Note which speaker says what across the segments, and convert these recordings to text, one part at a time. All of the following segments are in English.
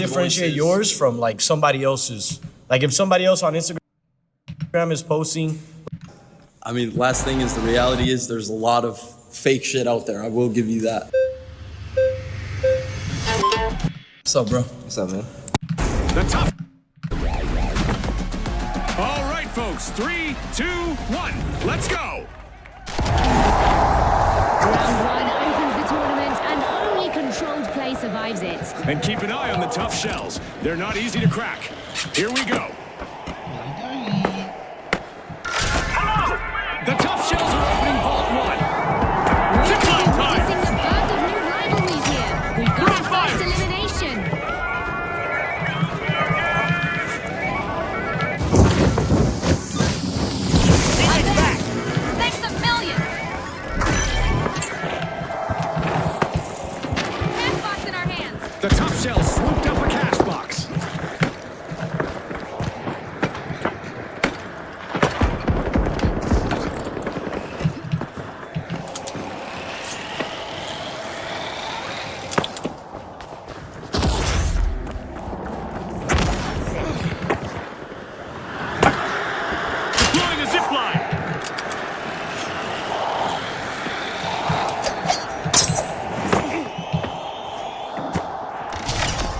Speaker 1: differentiate yours from like somebody else's? Like if somebody else on Instagram is posting.
Speaker 2: I mean, last thing is the reality is there's a lot of fake shit out there. I will give you that.
Speaker 3: What's up, bro?
Speaker 4: What's up, man?
Speaker 5: The tough. All right, folks. 3, 2, 1. Let's go.
Speaker 6: Round 1 opens the tournament and only controlled play survives it.
Speaker 5: And keep an eye on the tough shells. They're not easy to crack. Here we go. The tough shells are opening vault 1. Zip line time.
Speaker 6: Witnessing the birth of new rivalries here. We've got the first elimination.
Speaker 7: Payback's back. Thanks a million. Cash box in our hands.
Speaker 5: The tough shells swooped up a cash box. Deploying a zip line.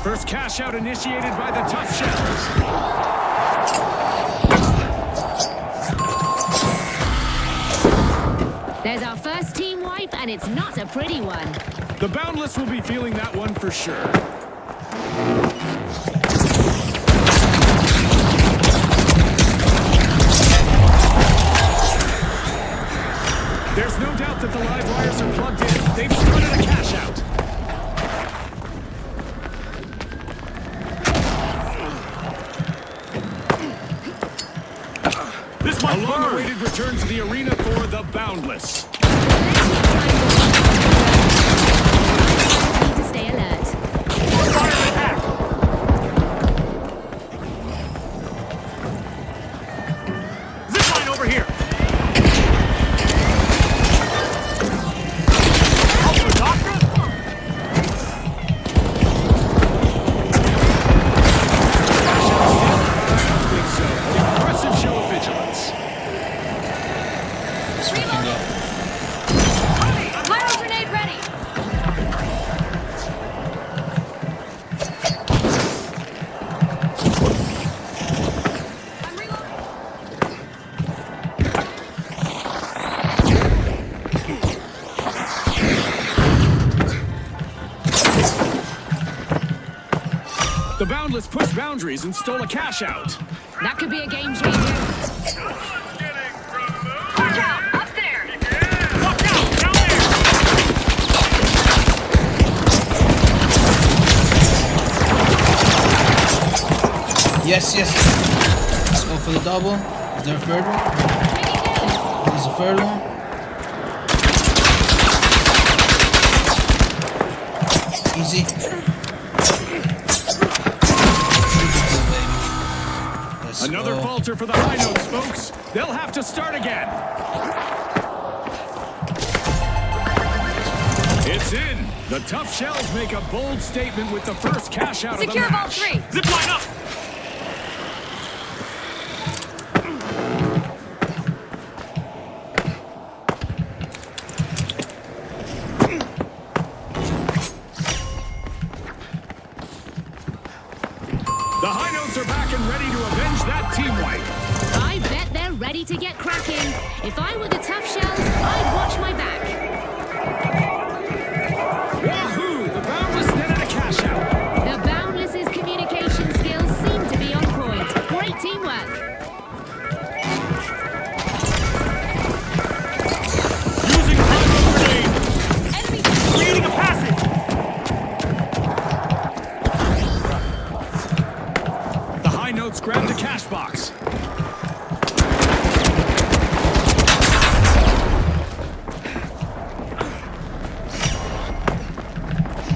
Speaker 5: First cash out initiated by the tough shells.
Speaker 6: There's our first team wipe, and it's not a pretty one.
Speaker 5: The Boundless will be feeling that one for sure. There's no doubt that the live wires are plugged in. They've started a cash out. This might be a long-awaited return to the arena for the Boundless.
Speaker 6: Need to stay alert.
Speaker 5: Zip line over here. Impressive show of vigilance.
Speaker 7: Pyro grenade ready. I'm reloading.
Speaker 5: The Boundless pushed boundaries and stole a cash out.
Speaker 6: That could be a game changer.
Speaker 7: Watch out. Up there.
Speaker 5: Watch out! Down there!
Speaker 3: Yes, yes. Let's go for the double. Is there a third one? There's a third one. Easy. Let's
Speaker 5: Another
Speaker 3: go.
Speaker 5: falter for the high notes, folks. They'll have to start again. It's in. The tough shells make a bold statement with the first cash out
Speaker 7: Secure
Speaker 5: of the
Speaker 7: vault
Speaker 5: match.
Speaker 7: 3.
Speaker 5: Zip line up. The high notes are back and ready to avenge that team wipe.
Speaker 6: I bet they're ready to get cracking. If I were the tough shells, I'd watch my back.
Speaker 5: Wahoo! The Boundless netted a cash out.
Speaker 6: The Boundless's communication skills seem to be on point. Great teamwork.
Speaker 5: Using pyro grenade.
Speaker 7: Enemy
Speaker 5: Creating a passage. The high notes grabbed a cash box.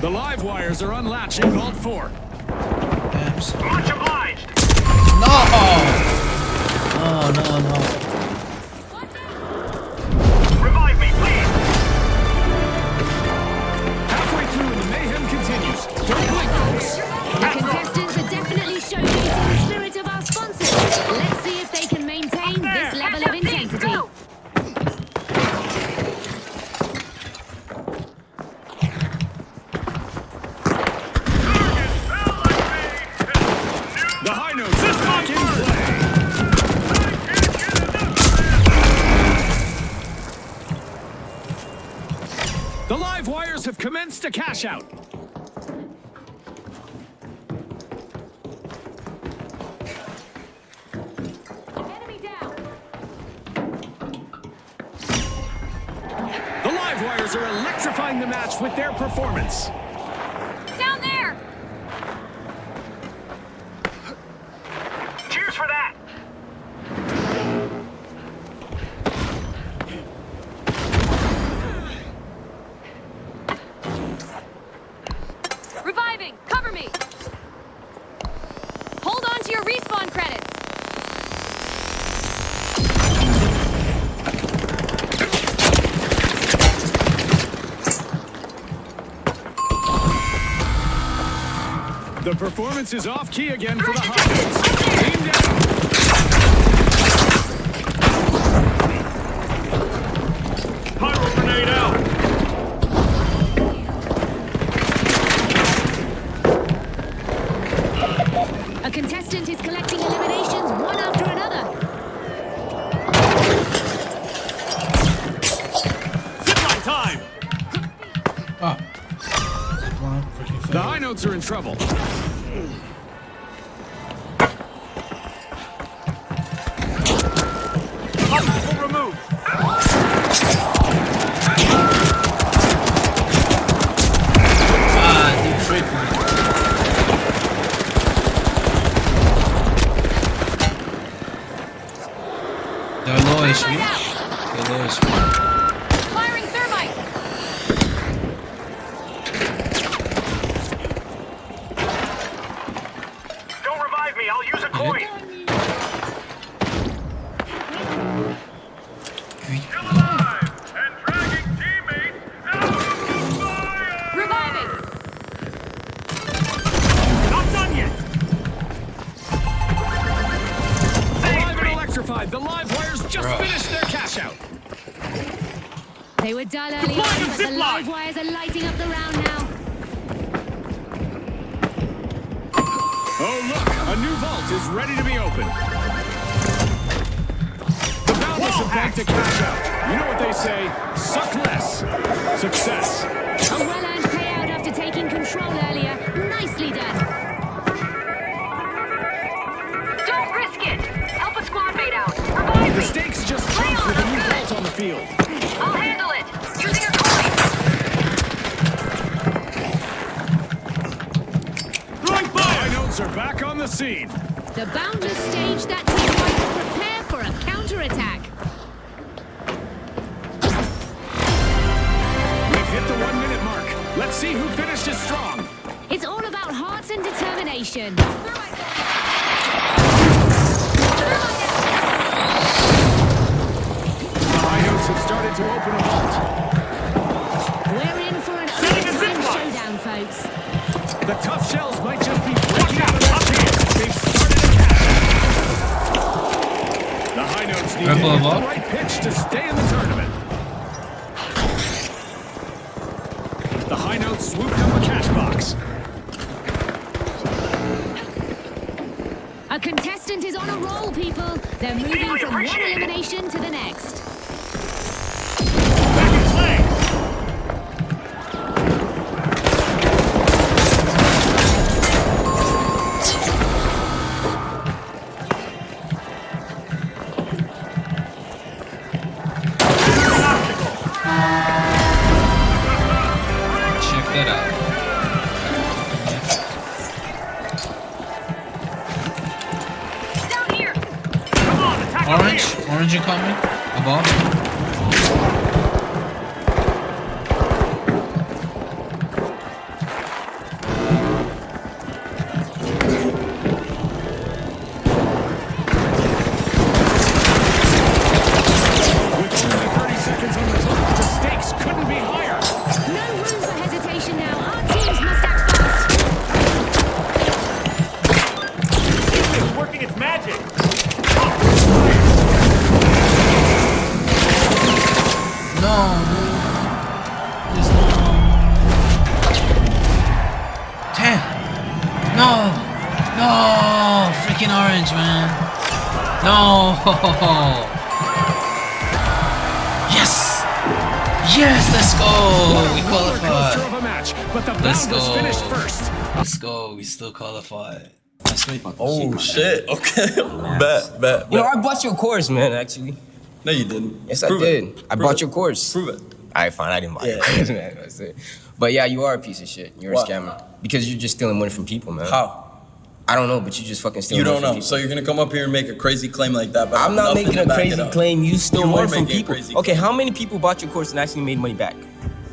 Speaker 5: The live wires are unlatching Vault 4.
Speaker 3: Damn, son.
Speaker 5: Much obliged.
Speaker 3: No! No.
Speaker 5: Revive me, please. Halfway through and the mayhem continues. Don't blink, folks.
Speaker 6: The
Speaker 5: The live wires have commenced a cash out.
Speaker 7: Enemy down.
Speaker 5: The live wires are electrifying the match with their performance.
Speaker 7: Down there.
Speaker 5: Cheers for that.
Speaker 7: Reviving. Cover me. Hold on to your respawn credits.
Speaker 5: The performance is off key again for the Hawks. Team down. Pyro grenade out.
Speaker 6: A contestant is collecting eliminations one after another.
Speaker 5: Zipline time.
Speaker 3: Oh. Zipline, freaking
Speaker 5: The
Speaker 3: fail.
Speaker 5: high notes are in trouble. Obstacle removed.
Speaker 3: Ah, they tricked me. They're low HP. They're low HP.
Speaker 7: Firing thermite.
Speaker 5: Don't revive me. I'll use a coin. Still alive and dragging teammates out of the fire.
Speaker 7: Reviving.
Speaker 5: Not done yet. Alive and electrified. The live wires just
Speaker 3: Bruh.
Speaker 5: finished their cash out.
Speaker 6: They were dull early
Speaker 5: Deploy
Speaker 6: on,
Speaker 5: the
Speaker 6: but the
Speaker 5: zip
Speaker 6: live
Speaker 5: line.
Speaker 6: wires are lighting up the round now.
Speaker 5: Oh, look, a new vault is ready to be opened. The boundless have banked a cash out. You know what they say, suck less. Success.
Speaker 6: A well-earned payout after taking control earlier. Nicely done.
Speaker 7: Don't risk it. Help a squad mate out. Revive
Speaker 5: The
Speaker 7: me.
Speaker 5: stakes just
Speaker 7: Play
Speaker 5: jumped
Speaker 7: on,
Speaker 5: with a
Speaker 7: I'm
Speaker 5: new
Speaker 7: good.
Speaker 5: vault on the field.
Speaker 7: I'll handle it. Using a coin.
Speaker 5: Throwing fire! High notes are back on the scene.
Speaker 6: The boundless stage that team fight. Prepare for a counter-attack.
Speaker 5: We've hit the 1 minute mark. Let's see who finishes strong.
Speaker 6: It's all about hearts and determination.
Speaker 5: The high notes have started to open a vault.
Speaker 6: We're in for an
Speaker 5: Setting a zip
Speaker 6: overtime
Speaker 5: line.
Speaker 6: showdown, folks.
Speaker 5: The tough shells might just be breaking out of their skin. They've started a cash out. The high notes need to
Speaker 3: Rebel
Speaker 5: hit
Speaker 3: vault.
Speaker 5: the right pitch to stay in the tournament. The high notes swooped up a cash box.
Speaker 6: A contestant is on a roll, people. They're moving from one elimination to the next.
Speaker 5: Back in play.
Speaker 3: Check that out.
Speaker 7: Down here.
Speaker 5: Come on, attack up
Speaker 3: Orange,
Speaker 5: here.
Speaker 3: orange incoming. Above.
Speaker 5: With only 30 seconds on the clock, the stakes couldn't be higher.
Speaker 6: No room for hesitation now. Our teams must act fast.
Speaker 5: It's working its magic.
Speaker 3: No, dude. There's no. Damn. No. No. Freaking orange, man. No. Yes. Yes, let's go. We
Speaker 5: Roller coaster
Speaker 3: qualified.
Speaker 5: of a match, but the
Speaker 3: Let's
Speaker 5: Boundless
Speaker 3: go.
Speaker 5: finished first.
Speaker 3: Let's go. We still qualified.
Speaker 2: Oh shit. Okay. Bet.
Speaker 4: You know, I bought your course, man, actually.
Speaker 2: No, you didn't.
Speaker 4: Yes,
Speaker 2: Prove
Speaker 4: I
Speaker 2: it.
Speaker 4: did. I
Speaker 2: Prove
Speaker 4: bought
Speaker 2: it.
Speaker 4: your course.
Speaker 2: Prove it.
Speaker 4: All right, fine. I didn't buy your
Speaker 2: Yeah.
Speaker 4: course, man. That's it. But yeah, you are a piece of shit. You're
Speaker 2: What?
Speaker 4: a scammer. Because you're just stealing money from people, man.
Speaker 2: How?
Speaker 4: I don't know, but you just fucking stealing
Speaker 2: You
Speaker 4: money
Speaker 2: don't
Speaker 4: from
Speaker 2: know.
Speaker 4: people.
Speaker 2: So you're gonna come up here and make a crazy claim like that, but
Speaker 4: I'm not
Speaker 2: nothing
Speaker 4: making
Speaker 2: to
Speaker 4: a
Speaker 2: back it
Speaker 4: crazy
Speaker 2: up.
Speaker 4: claim. You stole
Speaker 2: You
Speaker 4: money
Speaker 2: are
Speaker 4: from
Speaker 2: making a
Speaker 4: people.
Speaker 2: crazy
Speaker 4: Okay,
Speaker 2: claim.
Speaker 4: how many people bought your course and actually made money back?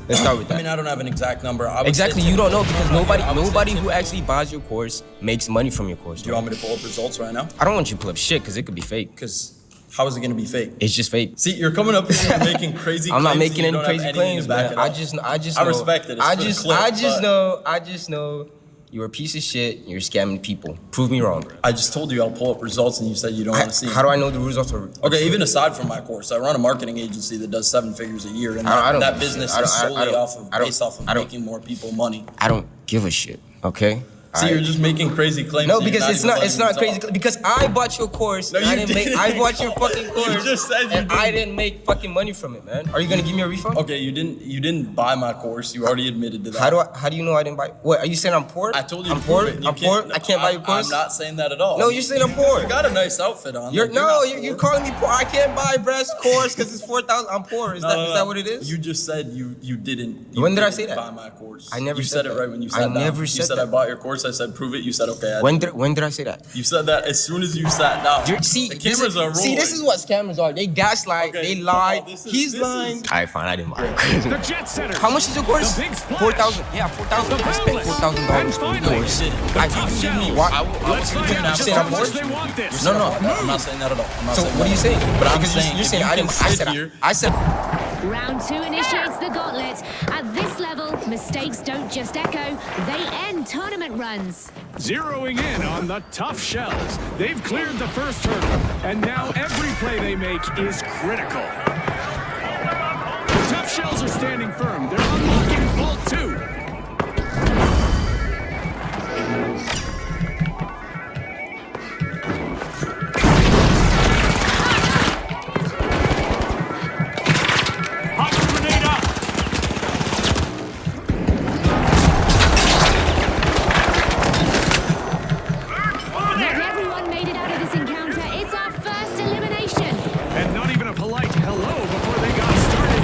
Speaker 4: Let's start with
Speaker 2: I
Speaker 4: that.
Speaker 2: mean, I don't have an exact number. I would
Speaker 4: Exactly,
Speaker 2: say
Speaker 4: you don't know because nobody
Speaker 2: I would say
Speaker 4: who
Speaker 2: 10.
Speaker 4: actually buys your course makes money from your course.
Speaker 2: Do you want me to pull up results right now?
Speaker 4: I don't want you to pull up shit because it could be fake.
Speaker 2: Because how is it gonna be fake?
Speaker 4: It's just fake.
Speaker 2: See, you're coming up here and making crazy
Speaker 4: I'm
Speaker 2: claims.
Speaker 4: not
Speaker 2: and
Speaker 4: making
Speaker 2: you
Speaker 4: any
Speaker 2: don't have
Speaker 4: crazy
Speaker 2: anything
Speaker 4: claims,
Speaker 2: to back
Speaker 4: man.
Speaker 2: it
Speaker 4: I
Speaker 2: up.
Speaker 4: just
Speaker 2: I
Speaker 4: know.
Speaker 2: respect it. It's
Speaker 4: I
Speaker 2: for the
Speaker 4: just
Speaker 2: clip,
Speaker 4: I just know you're a piece of shit. You're scamming people. Prove me wrong.
Speaker 2: I just told you I'll pull up results and you said you don't want to see
Speaker 4: How
Speaker 2: them.
Speaker 4: do I know the results are?
Speaker 2: Okay, even aside from my course, I run a marketing agency that does 7 figures a year, and
Speaker 4: I don't
Speaker 2: that
Speaker 4: give a
Speaker 2: business
Speaker 4: shit.
Speaker 2: is solely based off of
Speaker 4: I don't-
Speaker 2: making more people money.
Speaker 4: I don't give a shit. Okay.
Speaker 2: See, you're just making crazy claims.
Speaker 4: No,
Speaker 2: and you're
Speaker 4: because it's
Speaker 2: even
Speaker 4: not. It's
Speaker 2: letting
Speaker 4: not
Speaker 2: me
Speaker 4: crazy.
Speaker 2: talk.
Speaker 4: Because I bought your course.
Speaker 2: No,
Speaker 4: and I
Speaker 2: you
Speaker 4: didn't make.
Speaker 2: didn't.
Speaker 4: I bought your fucking
Speaker 2: You
Speaker 4: course.
Speaker 2: just said you
Speaker 4: and I
Speaker 2: didn't.
Speaker 4: didn't make fucking money from it, man. Are you gonna give me a refund?
Speaker 2: Okay, you didn't buy my course. You already admitted to that.
Speaker 4: How do you know I didn't buy? What are you saying? I'm poor.
Speaker 2: I told you
Speaker 4: I'm
Speaker 2: to
Speaker 4: poor.
Speaker 2: prove it. You
Speaker 4: I'm poor.
Speaker 2: can't-
Speaker 4: I can't buy your course.
Speaker 2: I'm not saying that at all.
Speaker 4: No, you're saying I'm poor.
Speaker 2: You got a nice outfit on.
Speaker 4: You're
Speaker 2: like, not
Speaker 4: you're
Speaker 2: poor.
Speaker 4: calling me poor. I can't buy breast course because it's 4,000. I'm poor. Is
Speaker 2: No,
Speaker 4: that what it is?
Speaker 2: You just said you didn't. You
Speaker 4: When did I
Speaker 2: didn't
Speaker 4: say that?
Speaker 2: Buy my course.
Speaker 4: I never
Speaker 2: You
Speaker 4: said
Speaker 2: said it
Speaker 4: that.
Speaker 2: right when you
Speaker 4: I
Speaker 2: sat down.
Speaker 4: never
Speaker 2: You
Speaker 4: said
Speaker 2: said
Speaker 4: that.
Speaker 2: I bought your course. I said prove it. You said okay.
Speaker 4: When did I say that?
Speaker 2: You said that as soon as you sat down.
Speaker 4: See,
Speaker 2: the cameras are rolling.
Speaker 4: See, this is what scammers are. They gaslight.
Speaker 2: Okay,
Speaker 4: They lie.
Speaker 2: come on,
Speaker 4: He's lying. All right, fine. I didn't buy it.
Speaker 5: The Jet Setters.
Speaker 4: How much is your course?
Speaker 5: The Big Splash.
Speaker 4: 4,000. Yeah, 4,000.
Speaker 5: The
Speaker 4: I spent
Speaker 5: Boundless.
Speaker 4: $4,000
Speaker 5: And
Speaker 4: for your
Speaker 5: finally,
Speaker 4: course.
Speaker 5: the
Speaker 4: I
Speaker 5: Top
Speaker 4: didn't give me
Speaker 5: Shells.
Speaker 4: what?
Speaker 5: Let's find out
Speaker 4: You
Speaker 5: just
Speaker 4: saying
Speaker 5: how
Speaker 4: I'm
Speaker 5: much
Speaker 4: poor?
Speaker 5: they want this.
Speaker 2: No, I'm not saying that at all. I'm not
Speaker 4: So
Speaker 2: saying
Speaker 4: what are you saying?
Speaker 2: But I'm
Speaker 4: Because
Speaker 2: saying
Speaker 4: you're
Speaker 2: if
Speaker 4: saying
Speaker 2: you
Speaker 4: I
Speaker 2: can
Speaker 4: didn't. I
Speaker 2: sit
Speaker 4: said
Speaker 2: here.
Speaker 4: I said.
Speaker 6: Round 2 initiates the gauntlet. At this level, mistakes don't just echo, they end tournament runs.
Speaker 5: Zeroing in on the Tough Shells. They've cleared the first hurdle, and now every play they make is critical. The Tough Shells are standing firm. They're unlocking Vault 2.
Speaker 6: Not everyone made it out of this encounter. It's our first elimination.
Speaker 5: And not even a polite hello before they got started.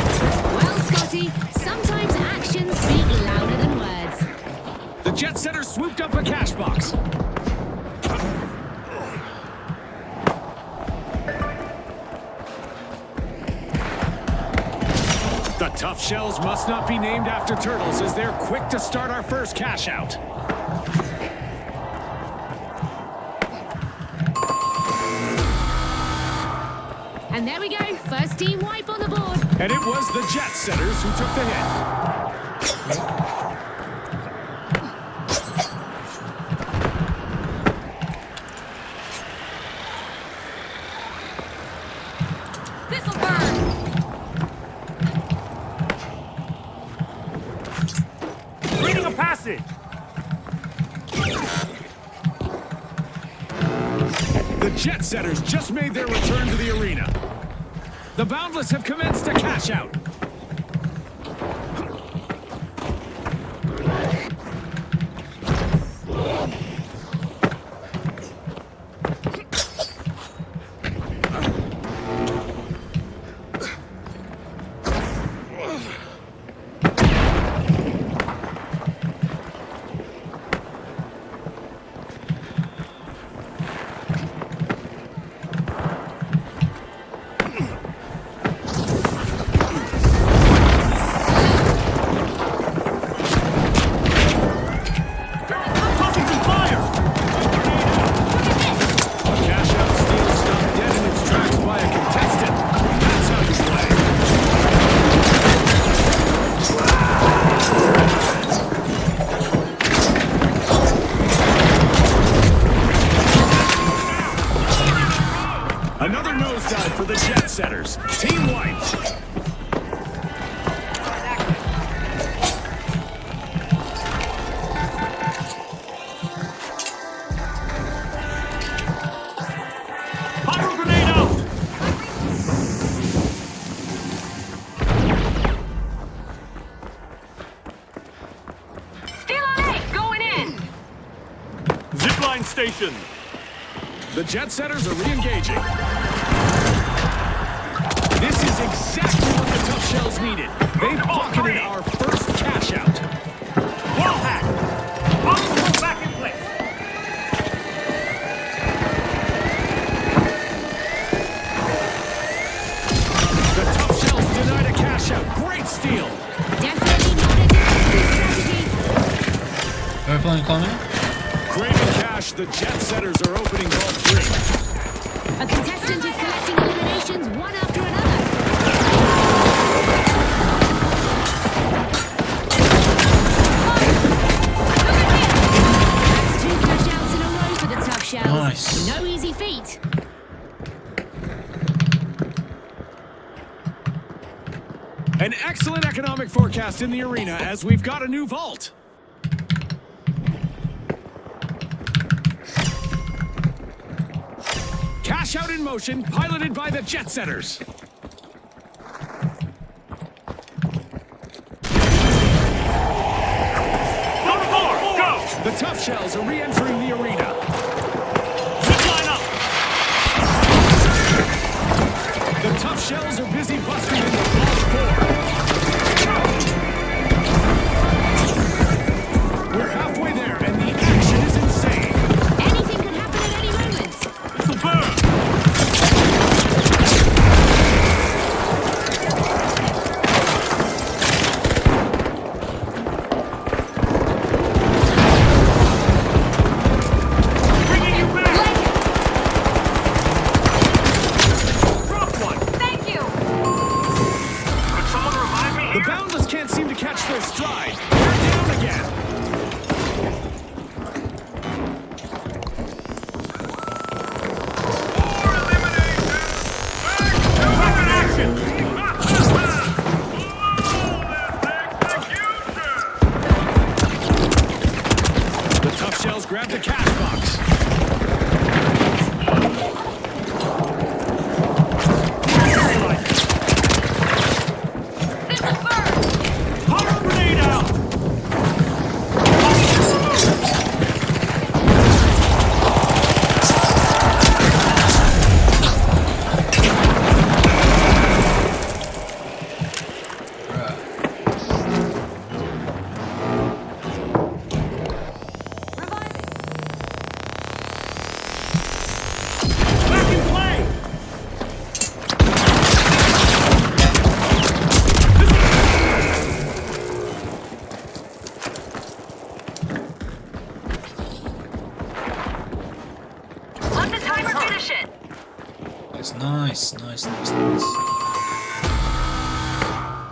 Speaker 6: Well, Scotty, sometimes actions speak louder than words.
Speaker 5: The Jet Setters swooped up a cash box. The Tough Shells must not be named after turtles as they're quick to start our first cash out.
Speaker 6: And there we go, first team wipe on the board.
Speaker 5: And it was the Jet Setters who took the hit.
Speaker 7: This'll burn.
Speaker 5: Reading a passage. The Jet Setters just made their return to the arena. The Boundless have commenced a cash out. Cash out steal stopped dead in its tracks by a contestant. That's how you play. station. The jet setters are re-engaging. This is exactly what the tough shells needed. They pocketed our first cash out.
Speaker 8: Wall hack. Bombs back in place.
Speaker 5: The tough shells denied a cash out. Great steal.
Speaker 6: Definitely not a defensive strategy.
Speaker 3: Airplane coming.
Speaker 5: Craving cash, the jet setters are opening vault 3.
Speaker 6: A contestant is collecting eliminations one after another. That's 2 cash outs in a row for the tough shells.
Speaker 3: Nice.
Speaker 6: No easy feat.
Speaker 5: An excellent economic forecast in the arena as we've got a new vault. Cash out in motion, piloted by the jet setters. The tough shells are re-entering the arena.
Speaker 8: Zip line up.
Speaker 5: The tough shells are busy busting into vault 4. We're halfway there, and the action is insane.
Speaker 6: Anything could happen at any moment.
Speaker 8: It's a bird. Bringing you back. Drop one.
Speaker 7: Thank you.
Speaker 8: Could someone revive me
Speaker 5: The
Speaker 8: here?
Speaker 5: Boundless can't seem to catch their stride. They're down again.
Speaker 8: Back in action.
Speaker 5: The tough shells grab the cash box.
Speaker 7: This is Bird.
Speaker 8: Power grenade out. Back in play.
Speaker 7: Let the timer finish it.
Speaker 3: Nice.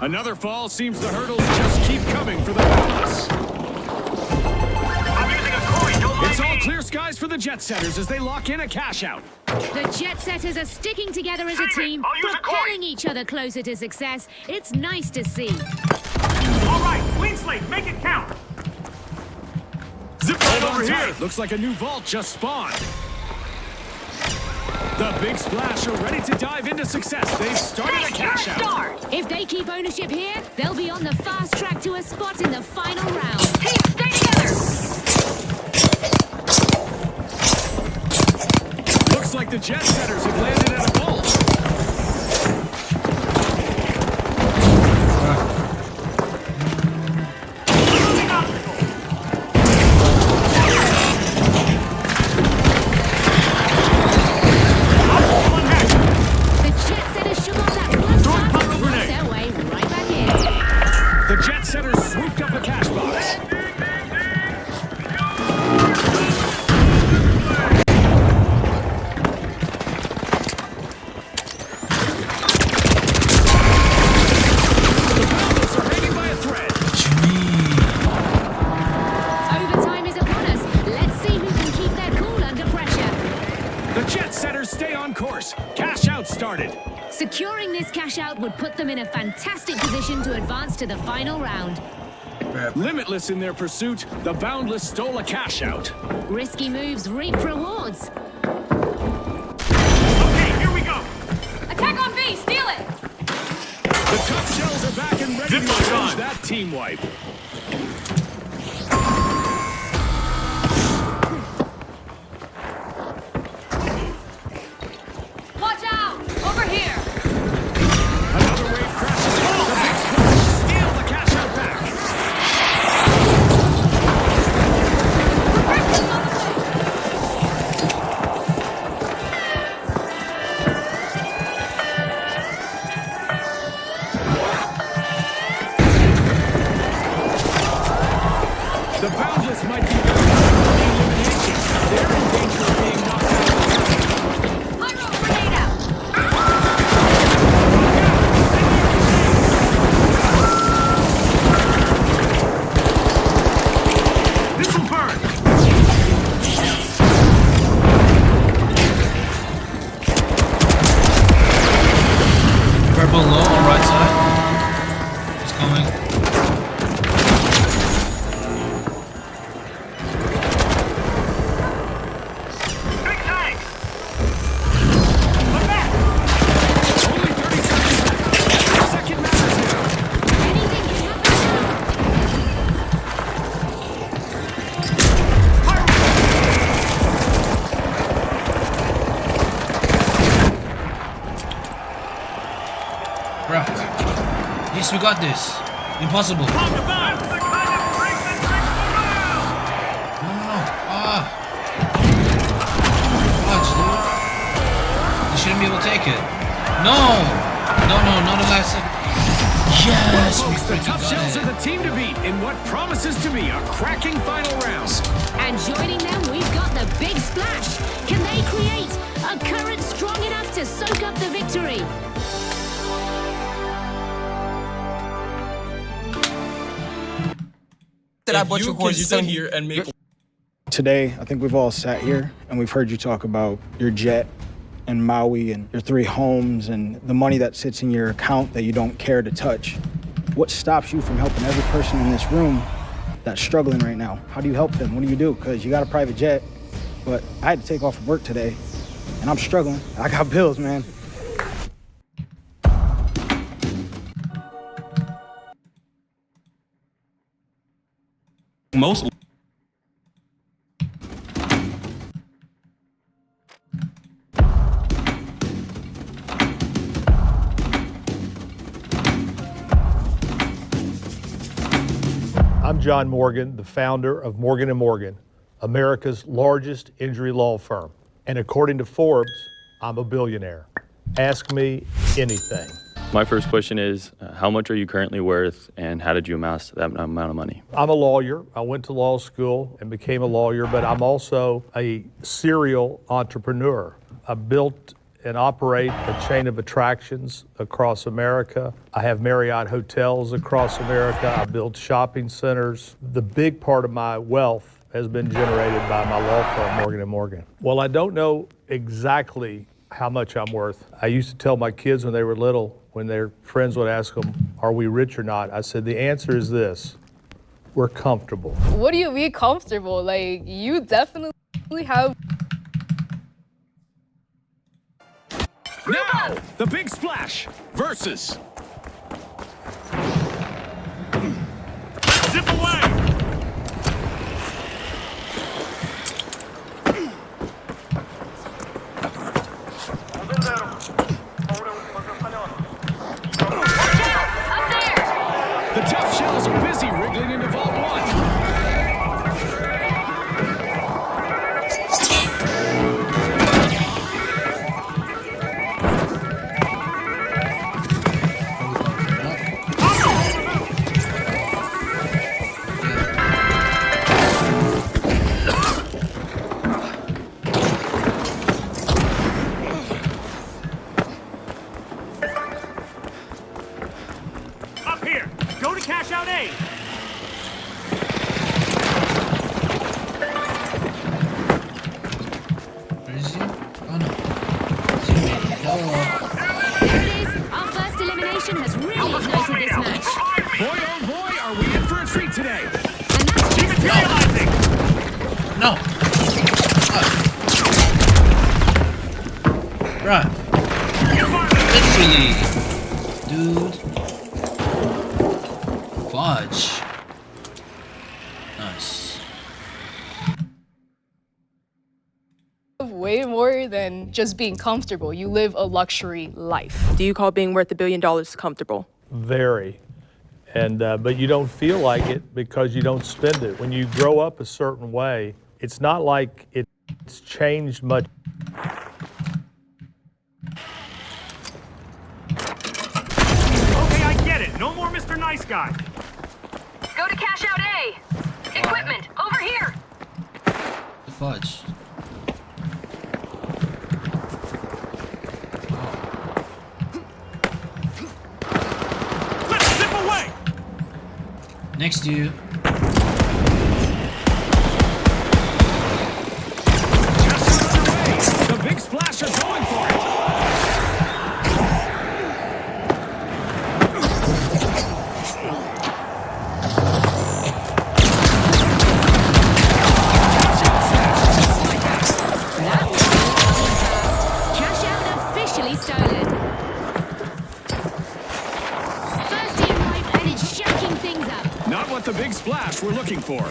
Speaker 5: Another fall seems the hurdles just keep coming for the Boundless.
Speaker 8: I'm using a coin. Don't mind
Speaker 5: It's all
Speaker 8: me.
Speaker 5: clear skies for the jet setters as they lock in a cash out.
Speaker 6: The jet setters are sticking together as a team,
Speaker 8: I'll use a coin.
Speaker 6: propelling each other closer to success. It's nice to see.
Speaker 8: All right, clean slate. Make it count.
Speaker 5: Zip
Speaker 8: Hold
Speaker 5: line
Speaker 8: over
Speaker 5: on
Speaker 8: here.
Speaker 5: tight. Looks like a new vault just spawned. The Big Splash are ready to dive into success. They've started a
Speaker 7: Thanks, your
Speaker 5: cash out.
Speaker 7: start.
Speaker 6: If they keep ownership here, they'll be on the fast track to a spot in the final round.
Speaker 7: Team, stay together.
Speaker 5: Looks like the jet setters have landed at a vault.
Speaker 8: Moving obstacle. Obstacle unhacked.
Speaker 6: The jet setters shook off that blood
Speaker 8: Throwing
Speaker 6: stuff
Speaker 8: power
Speaker 6: and worked
Speaker 8: grenade.
Speaker 6: their way right back in.
Speaker 5: The jet setters swooped up a cash box. The Boundless are hanging by a thread.
Speaker 6: Overtime is upon us. Let's see who can keep their cool under pressure.
Speaker 5: The jet setters stay on course. Cash out started.
Speaker 6: Securing this cash out would put them in a fantastic position to advance to the final round.
Speaker 5: Limitless in their pursuit, the Boundless stole a cash out.
Speaker 6: Risky moves reap rewards.
Speaker 8: Okay, here we go.
Speaker 7: Attack on B. Steal it.
Speaker 5: The tough shells are back and ready
Speaker 8: Zip
Speaker 5: to
Speaker 8: line
Speaker 5: avenge
Speaker 8: on.
Speaker 5: that team wipe.
Speaker 3: got this. Impossible. No,
Speaker 8: Talk about the kind of strength that takes the round.
Speaker 3: no. Watch, dude. You shouldn't be able to take it. No, not the last second. Yes, we
Speaker 5: The
Speaker 3: freaking
Speaker 5: Tough
Speaker 3: got
Speaker 5: Shells
Speaker 3: it.
Speaker 5: are the team to beat in what promises to be a cracking final round.
Speaker 6: And joining them, we've got the Big Splash. Can they create a current strong enough to soak up the victory?
Speaker 2: If you can sit here and make
Speaker 9: Today, I think we've all sat here and we've heard you talk about your jet and Maui and your 3 homes and the money that sits in your account that you don't care to touch. What stops you from helping every person in this room that's struggling right now? How do you help them? What do you do? Because you got a private jet, but I had to take off from work today and I'm struggling. I got bills, man.
Speaker 2: most.
Speaker 10: I'm John Morgan, the founder of Morgan & Morgan, America's largest injury law firm. And according to Forbes, I'm a billionaire. Ask me anything.
Speaker 11: My first question is, how much are you currently worth and how did you amass that amount of money?
Speaker 10: I'm a lawyer. I went to law school and became a lawyer, but I'm also a serial entrepreneur. I built and operate a chain of attractions across America. I have Marriott hotels across America. I build shopping centers. The big part of my wealth has been generated by my law firm, Morgan & Morgan. Well, I don't know exactly how much I'm worth. I used to tell my kids when they were little, when their friends would ask them, are we rich or not? I said, the answer is this, we're comfortable.
Speaker 12: What do you mean comfortable? Like, you definitely have...
Speaker 5: Now, the Big Splash versus...
Speaker 8: Zip away.
Speaker 5: The Tough Shells are busy wriggling into Vault 1.
Speaker 8: Up here. Go to cash out A.
Speaker 3: Where is he? Oh no. Hello.
Speaker 6: Here it is. Our first elimination has really ignited this match.
Speaker 5: Boy, oh boy, are we in for a treat today.
Speaker 6: And that's just
Speaker 8: Materializing.
Speaker 3: No. Right. Literally. Dude. Fudge. Nice.
Speaker 12: way more than just being comfortable. You live a luxury life.
Speaker 13: Do you call being worth $1 billion comfortable?
Speaker 10: Very. And but you don't feel like it because you don't spend it. When you grow up a certain way, it's not like it's changed much.
Speaker 8: Okay, I get it. No more Mr. Nice Guy.
Speaker 7: Go to cash out A. Equipment, over here.
Speaker 3: The fudge.
Speaker 8: Let's zip away.
Speaker 3: Next to you.
Speaker 5: The big splash are going for it.
Speaker 6: Cash out officially stolen. First hit right, and it's shaking things up.
Speaker 5: Not what the big splash we're looking for.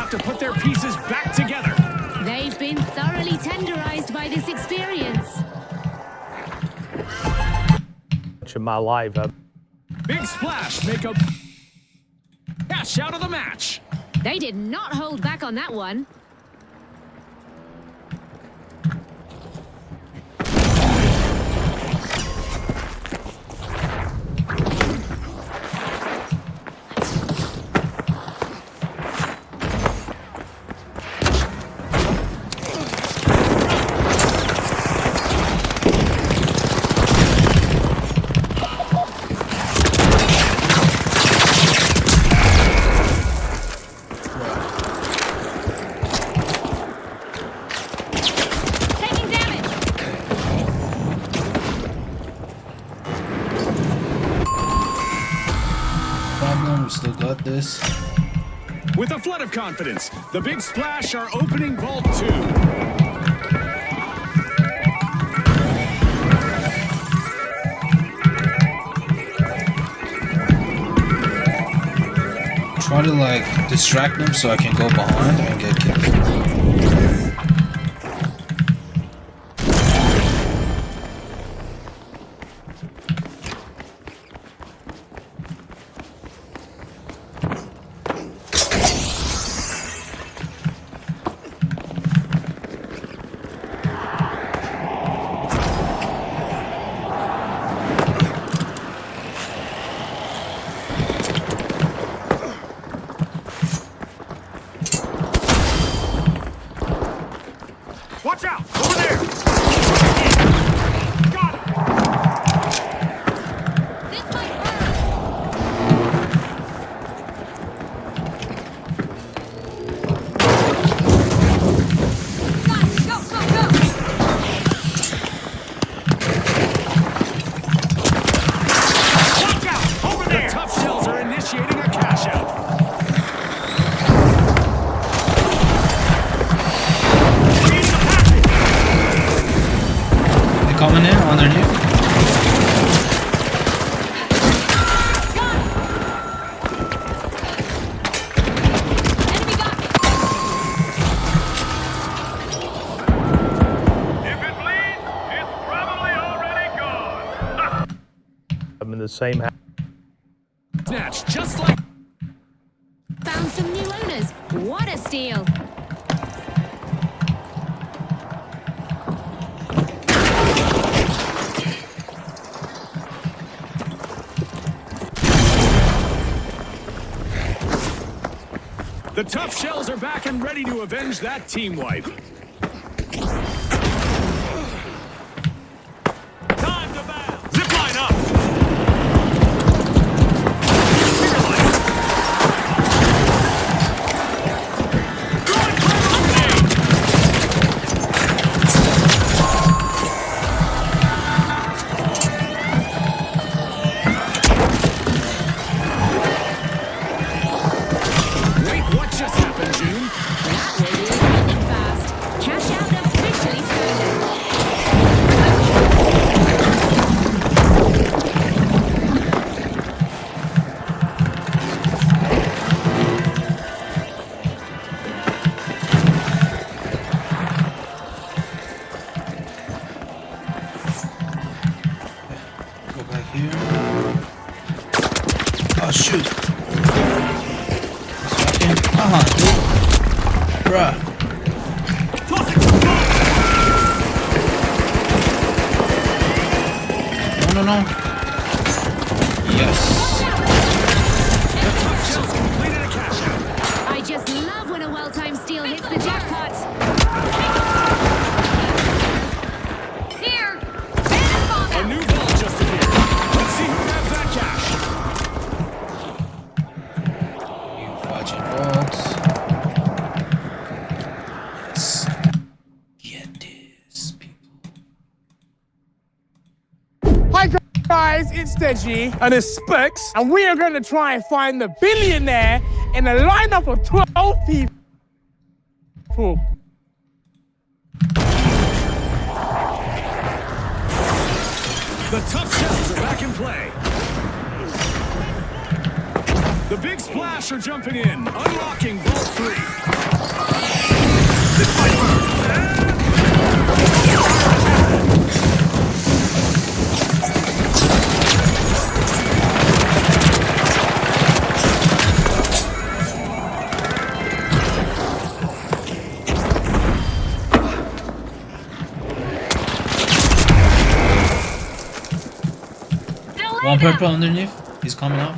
Speaker 5: have to put their pieces back together.
Speaker 6: They've been thoroughly tenderized by this experience.
Speaker 10: In my life,
Speaker 5: Big Splash make a cash out of the match.
Speaker 6: They did not hold back on that one.
Speaker 3: We still got this.
Speaker 5: With a flood of confidence, the Big Splash are opening Vault 2.
Speaker 3: Try to like distract them so I can go behind and get killed.
Speaker 8: Watch out! Over there! Got it!
Speaker 6: This might hurt. Go, go, go!
Speaker 8: Watch out! Over there!
Speaker 5: The Tough Shells are initiating a cash out.
Speaker 3: They coming in underneath.
Speaker 6: Enemy got me.
Speaker 8: If it bleeds, it's probably already gone.
Speaker 10: I'm in the same house.
Speaker 5: Snatch, just like
Speaker 6: Found some new owners. What a steal.
Speaker 5: the Tough Shells are back and ready to avenge that team wipe.
Speaker 8: Time to bounce. Zip line up.
Speaker 5: Wait, what just happened, June?
Speaker 6: That was lightning fast. Cash out officially started.
Speaker 3: Go back here. Oh shoot. Dude. Bruh.
Speaker 8: Toss it.
Speaker 3: No, no, no. Yes.
Speaker 5: The Tough Shells completed a cash out.
Speaker 6: I just love when a well-timed steal hits the jackpot.
Speaker 7: Here!
Speaker 5: A new vault just appeared. Let's see who grabs that cash.
Speaker 3: You watching vaults. Let's get this, people.
Speaker 14: Hi guys, it's Deji and it's Specs, and we are going to try and find the billionaire in a lineup of 12 people.
Speaker 5: The Tough Shells are back in play. The Big Splash are jumping in, unlocking Vault 3.
Speaker 3: One purple underneath. He's coming up.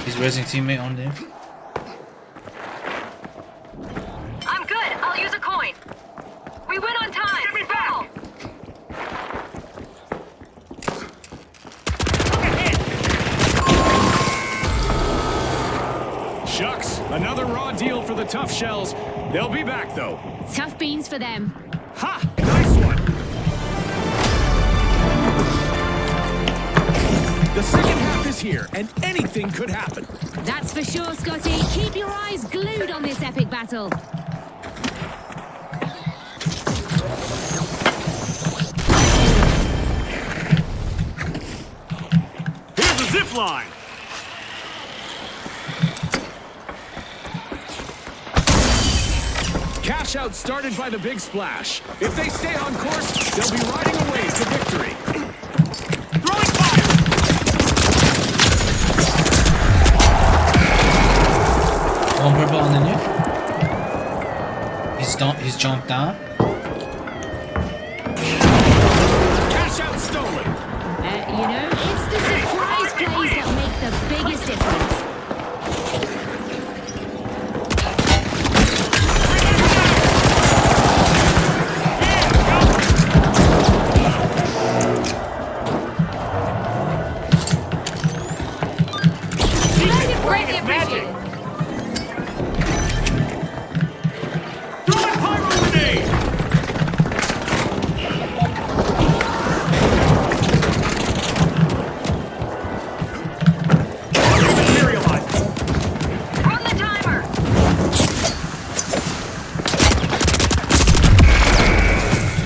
Speaker 3: He's raising teammate underneath.
Speaker 7: I'm good. I'll use a coin. We win on time. Give me back.
Speaker 5: Shucks, another raw deal for the Tough Shells. They'll be back, though.
Speaker 6: Tough beans for them.
Speaker 5: Ha! Nice one! The second half is here, and anything could happen.
Speaker 6: That's for sure, Scotty. Keep your eyes glued on this epic battle.
Speaker 8: Here's the zip line.
Speaker 5: Cash out started by the Big Splash. If they stay on course, they'll be riding away to victory.
Speaker 8: Throwing fire.
Speaker 3: One purple underneath. He's jumped down.
Speaker 5: Cash out stolen.
Speaker 6: You know, it's the surprise plays that make the biggest difference.
Speaker 8: Throwing pyro grenade. Materialize.
Speaker 7: Run the timer.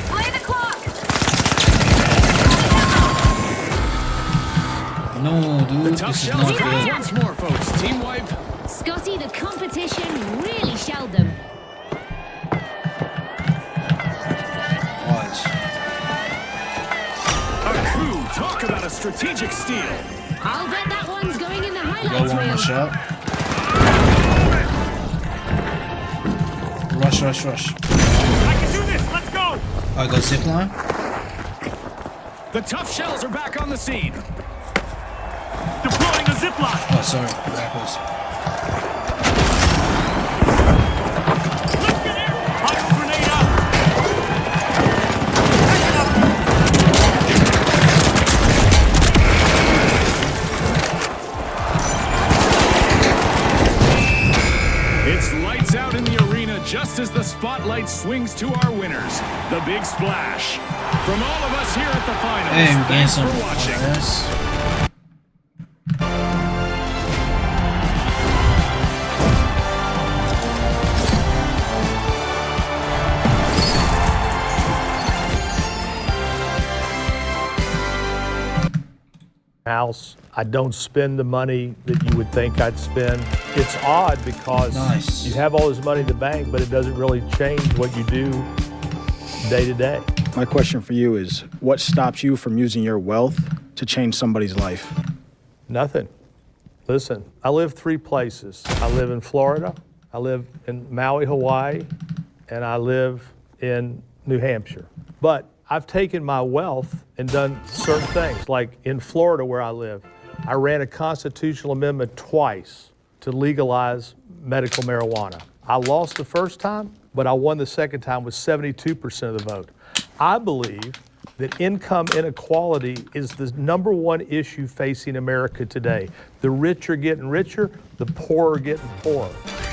Speaker 7: Play the clock.
Speaker 3: No, dude,
Speaker 5: The Tough
Speaker 3: this is
Speaker 5: Shells
Speaker 3: not
Speaker 5: crack
Speaker 3: good.
Speaker 5: once more, folks. Team wipe.
Speaker 6: Scotty, the competition really shelled them.
Speaker 3: Watch.
Speaker 5: A coup. Talk about a strategic steal.
Speaker 6: I'll bet that one's going in the
Speaker 3: Go
Speaker 6: highlights
Speaker 3: one more
Speaker 6: reel.
Speaker 3: shot. Rush.
Speaker 8: I can do this. Let's go.
Speaker 3: I got zip line.
Speaker 5: The Tough Shells are back on the scene.
Speaker 8: Deploying a zip line.
Speaker 3: Oh, sorry. Backwards.
Speaker 8: Let's get in. Pyro grenade out.
Speaker 5: It's lights out in the arena just as the spotlight swings to our winners, the Big Splash. From all of us here at the finals,
Speaker 3: Hey, we gained
Speaker 5: thanks
Speaker 3: some
Speaker 5: for watching.
Speaker 3: progress.
Speaker 10: House. I don't spend the money that you would think I'd spend. It's odd because
Speaker 3: Nice.
Speaker 10: you have all this money in the bank, but it doesn't really change what you do day to day.
Speaker 9: My question for you is, what stops you from using your wealth to change somebody's life?
Speaker 10: Nothing. Listen, I live 3 places. I live in Florida, I live in Maui, Hawaii, and I live in New Hampshire. But I've taken my wealth and done certain things. Like in Florida where I live, I ran a constitutional amendment twice to legalize medical marijuana. I lost the first time, but I won the second time with 72% of the vote. I believe that income inequality is the #1 issue facing America today. The rich are getting richer, the poor are getting poorer.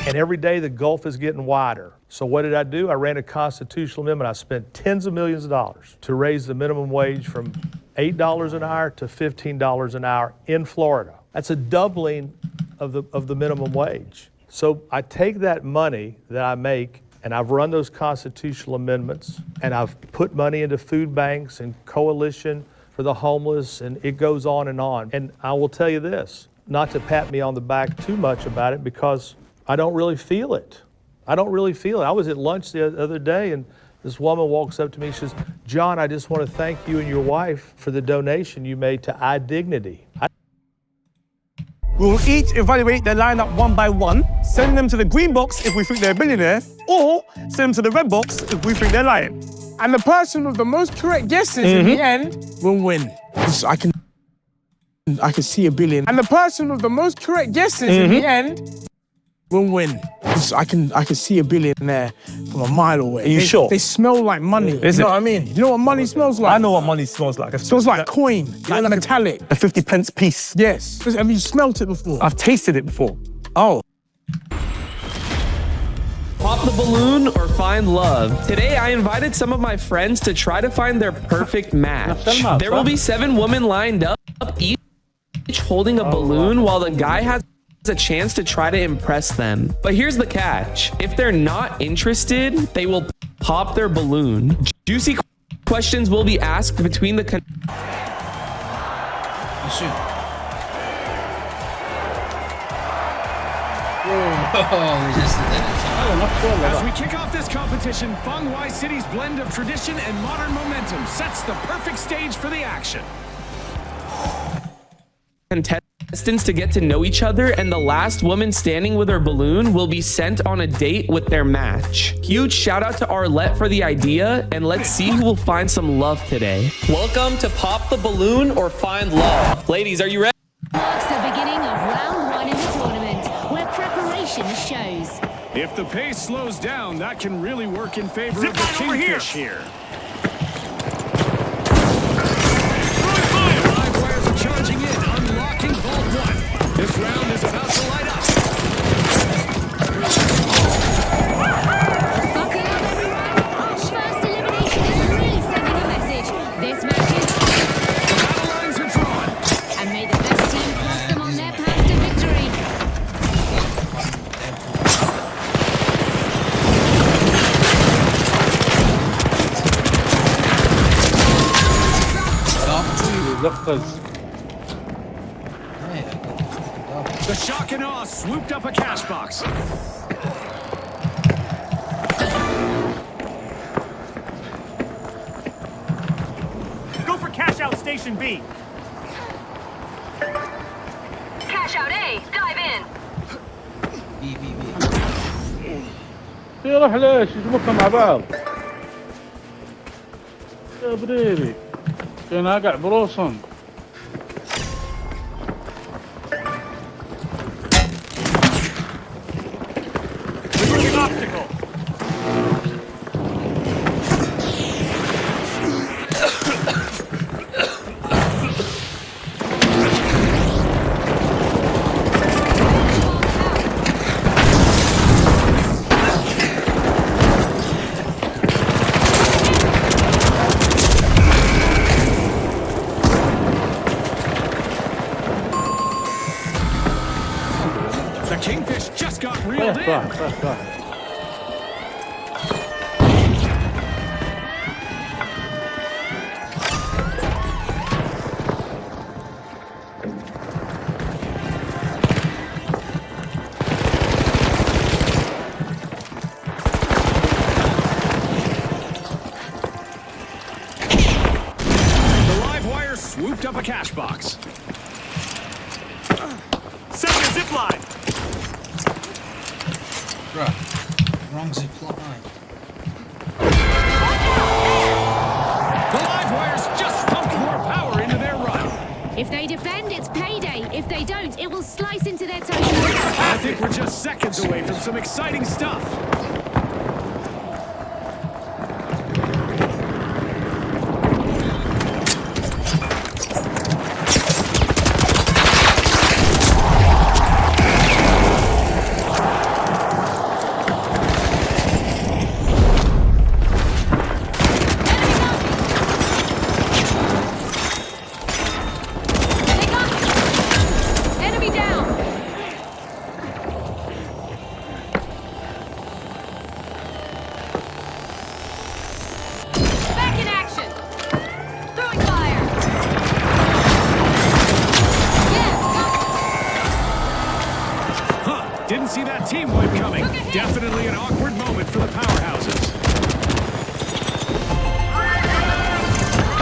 Speaker 10: And every day the gulf is getting wider. So what did I do? I ran a constitutional amendment. I spent tens of millions of dollars to raise the minimum wage from $8 an hour to $15 an hour in Florida. That's a doubling of the minimum wage. So I take that money that I make and I've run those constitutional amendments and I've put money into food banks and coalition for the homeless, and it goes on and on. And I will tell you this, not to pat me on the back too much about it, because I don't really feel it. I don't really feel it. I was at lunch the other day and this woman walks up to me, she says, "John, I just want to thank you and your wife for the donation you made to iDignity."
Speaker 14: We will each evaluate their lineup one by one, sending them to the green box if we think they're a billionaire, or send them to the red box if we think they're lying. And the person with the most correct guesses in the end will win. I can I can see $1 billion. And the person with the most correct guesses in the end will win. I can see $1 billion there from a mile away.
Speaker 8: Are you sure?
Speaker 14: They smell like money.
Speaker 8: Is
Speaker 14: you know
Speaker 8: it?
Speaker 14: what I mean? You know what money smells like?
Speaker 8: I know what money smells like.
Speaker 14: It smells like coin, like metallic.
Speaker 8: A 50p piece.
Speaker 14: Yes. Have you smelt it before?
Speaker 8: I've tasted it before.
Speaker 14: Oh.
Speaker 15: Pop the balloon or find love. Today, I invited some of my friends to try to find their perfect match. There will be 7 women lined up, each holding a balloon, while the guy has a chance to try to impress them. But here's the catch. If they're not interested, they will pop their balloon. Juicy questions will be asked between the...
Speaker 5: As we kick off this competition, Feng Wai City's blend of tradition and modern momentum sets the perfect stage for the action.
Speaker 15: Contestants to get to know each other, and the last woman standing with her balloon will be sent on a date with their match. Huge shout out to Arlette for the idea, and let's see who will find some love today. Welcome to Pop the Balloon or Find Love. Ladies, are you ready?
Speaker 6: Marks the beginning of round 1 in the tournament, where preparation shows.
Speaker 5: If the pace slows down, that can really work in favor of the Kingfish here. The live wires are charging in, unlocking Vault 1. This round is about to light up.
Speaker 6: Buckle up, everyone. Our first elimination is really sending a message. This match is on.
Speaker 5: The battle lines are drawn.
Speaker 6: And may the best team cross them on their path to victory.
Speaker 5: The shock and awe swooped up a cash box.
Speaker 8: Go for cash out station B.
Speaker 7: Cash out A. Dive in.
Speaker 16: روح ليش يجمعكم مع بعض يا بريبي كان اقع بروسهم
Speaker 8: Removing obstacle.
Speaker 5: The Kingfish just got reeled in. The live wire swooped up a cash box.
Speaker 8: Set the zip line.
Speaker 3: Wrong zip line.
Speaker 5: The live wires just pumped more power into their run.
Speaker 6: If they defend, it's payday. If they don't, it will slice into their toes.
Speaker 5: I think we're just seconds away from some exciting stuff.
Speaker 6: Enemy down. Back in action. Throwing fire.
Speaker 5: Huh, didn't see that team wipe coming. Definitely an awkward moment for the powerhouses.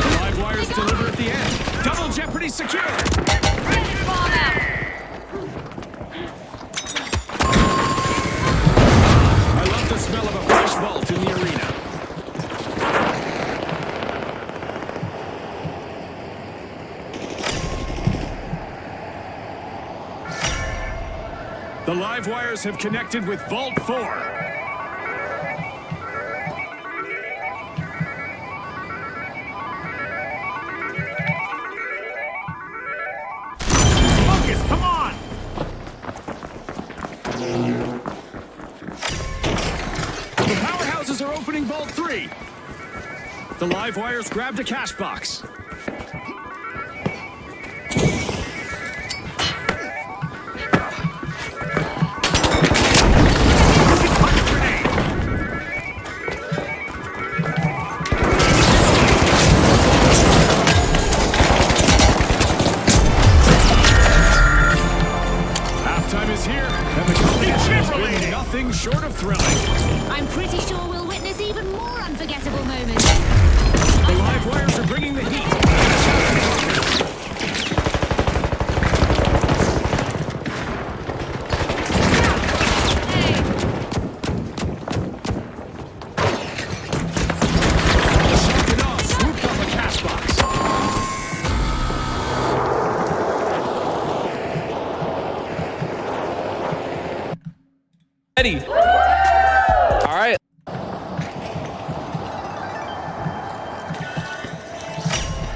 Speaker 5: The live wires deliver at the end. Double jeopardy secured.
Speaker 7: Ready to bomb out.
Speaker 5: I love the smell of a fresh vault in the arena. The live wires have connected with Vault 4.
Speaker 8: Come on!
Speaker 5: The powerhouses are opening Vault 3. The live wires grabbed a cash box. Nothing short of thrilling.
Speaker 6: I'm pretty sure we'll witness even more unforgettable moments.
Speaker 5: The live wires are bringing the heat. The shock and awe swooped up a cash box.
Speaker 15: Eddie. All right.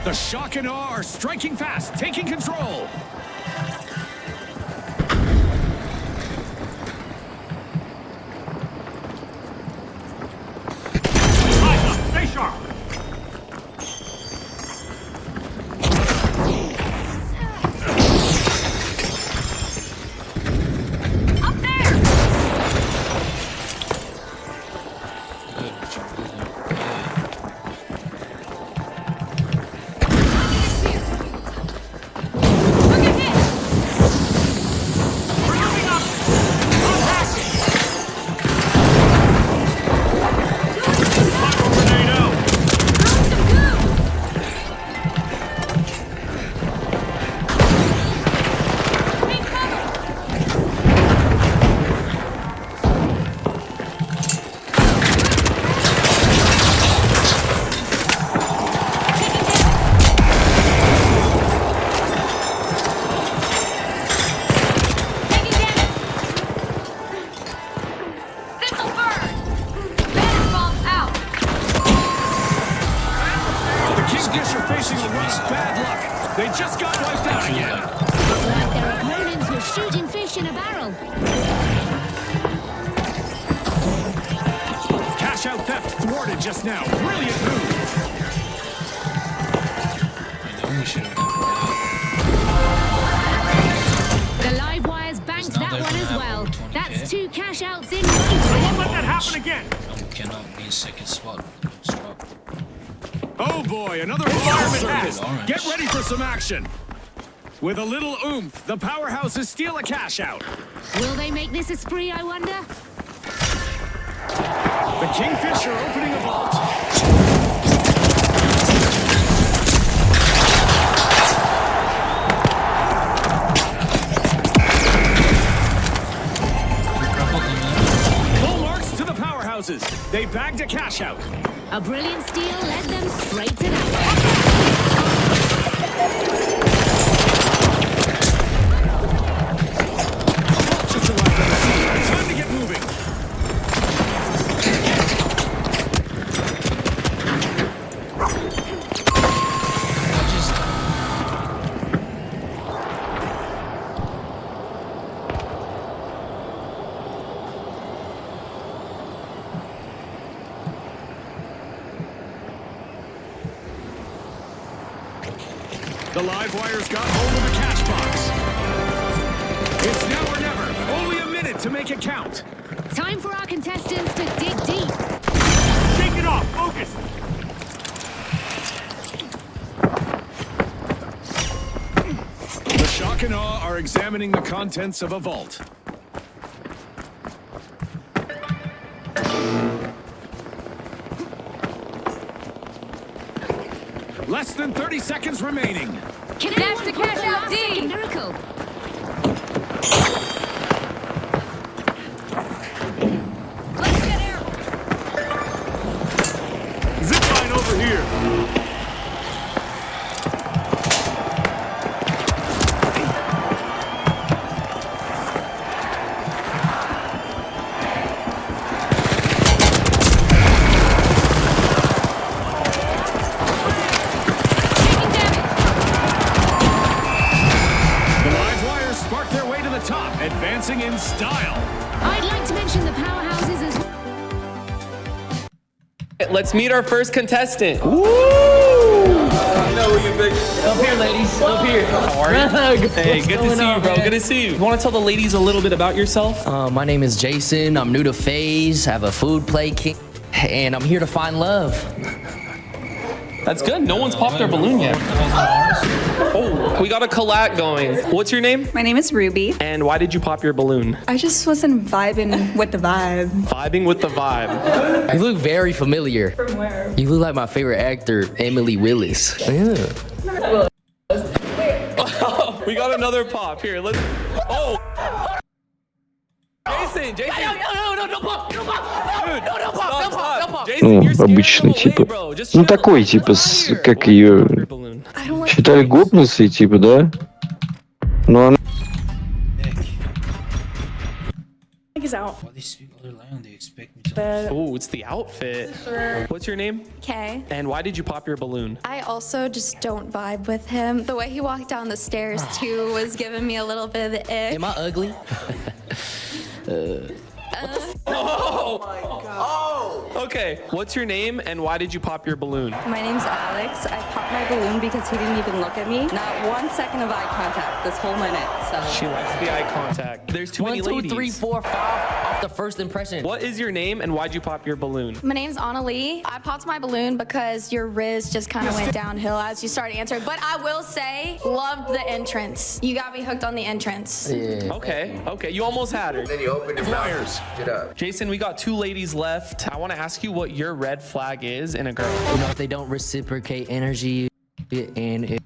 Speaker 5: The shock and awe are striking fast, taking control.
Speaker 8: Stay sharp.
Speaker 5: They just got wiped out again.
Speaker 6: Like their opponents were shooting fish in a barrel.
Speaker 5: Cash out theft thwarted just now. Brilliant move.
Speaker 6: The live wires banked that one as well. That's 2 cash outs in.
Speaker 8: I won't let that happen again.
Speaker 3: Cannot be second spot.
Speaker 5: Oh boy, another fire surface. Get ready for some action. With a little oomph, the powerhouses steal a cash out.
Speaker 6: Will they make this a spree, I wonder?
Speaker 5: The Kingfish are opening a vault. Full marks to the powerhouses. They bagged a cash out.
Speaker 6: A brilliant steal led them straight to that
Speaker 5: Just arrived on the scene. It's time to get moving. The live wires got hold of the cash box. It's now or never. Only a minute to make it count.
Speaker 6: Time for our contestants to dig deep.
Speaker 8: Shake it off. Focus.
Speaker 5: The shock and awe are examining the contents of a vault. Less than 30 seconds remaining.
Speaker 6: Can anyone to cash out D? Miracle.
Speaker 8: Let's get air. Zip line over here.
Speaker 15: Let's meet our first contestant.
Speaker 2: You know you big.
Speaker 15: Up here, ladies. Up here. How are you? Hey, good to see you, bro. Good to see you. You want to tell the ladies a little bit about yourself?
Speaker 17: My name is Jason. I'm new to FaZe. I have a food play kit, and I'm here to find love.
Speaker 15: That's good. No one's popped their balloon yet. Oh, we got a collab going. What's your name?
Speaker 18: My name is Ruby.
Speaker 15: And why did you pop your balloon?
Speaker 18: I just wasn't vibing with the vibe.
Speaker 15: Vibing with the vibe.
Speaker 17: You look very familiar.
Speaker 18: From where?
Speaker 17: You look like my favorite actor, Emily Willis. Yeah.
Speaker 15: We got another pop. Here, let's... Oh! Jason!
Speaker 17: No, pop!
Speaker 15: Dude, stop. Jason, you're
Speaker 19: обычный, типа. Ну, такой, типа, как ее... Считали гопницей, типа, да? Но она...
Speaker 18: Is out.
Speaker 15: Oh, it's the outfit. What's your name?
Speaker 20: Kay.
Speaker 15: And why did you pop your balloon?
Speaker 20: I also just don't vibe with him. The way he walked down the stairs too was giving me a little bit of the ick.
Speaker 17: Am I ugly?
Speaker 15: Oh my god. Oh. Okay, what's your name and why did you pop your balloon?
Speaker 20: My name's Alex. I popped my balloon because he didn't even look at me. Not 1 second of eye contact this whole minute. So
Speaker 15: She likes the eye contact. There's too many ladies.
Speaker 17: 1, 2, 3, 4, 5 off the first impression.
Speaker 15: What is your name and why'd you pop your balloon?
Speaker 20: my name's Annalie. I popped my balloon because your Riz just kind of went downhill as you started answering. But I will say, loved the entrance. You got me hooked on the entrance.
Speaker 17: Yeah.
Speaker 15: Okay, you almost had her.
Speaker 4: Then you opened your mouth. Get up.
Speaker 15: Jason, we got 2 ladies left. I want to ask you what your red flag is in a girl.
Speaker 17: You know, if they don't reciprocate energy and it...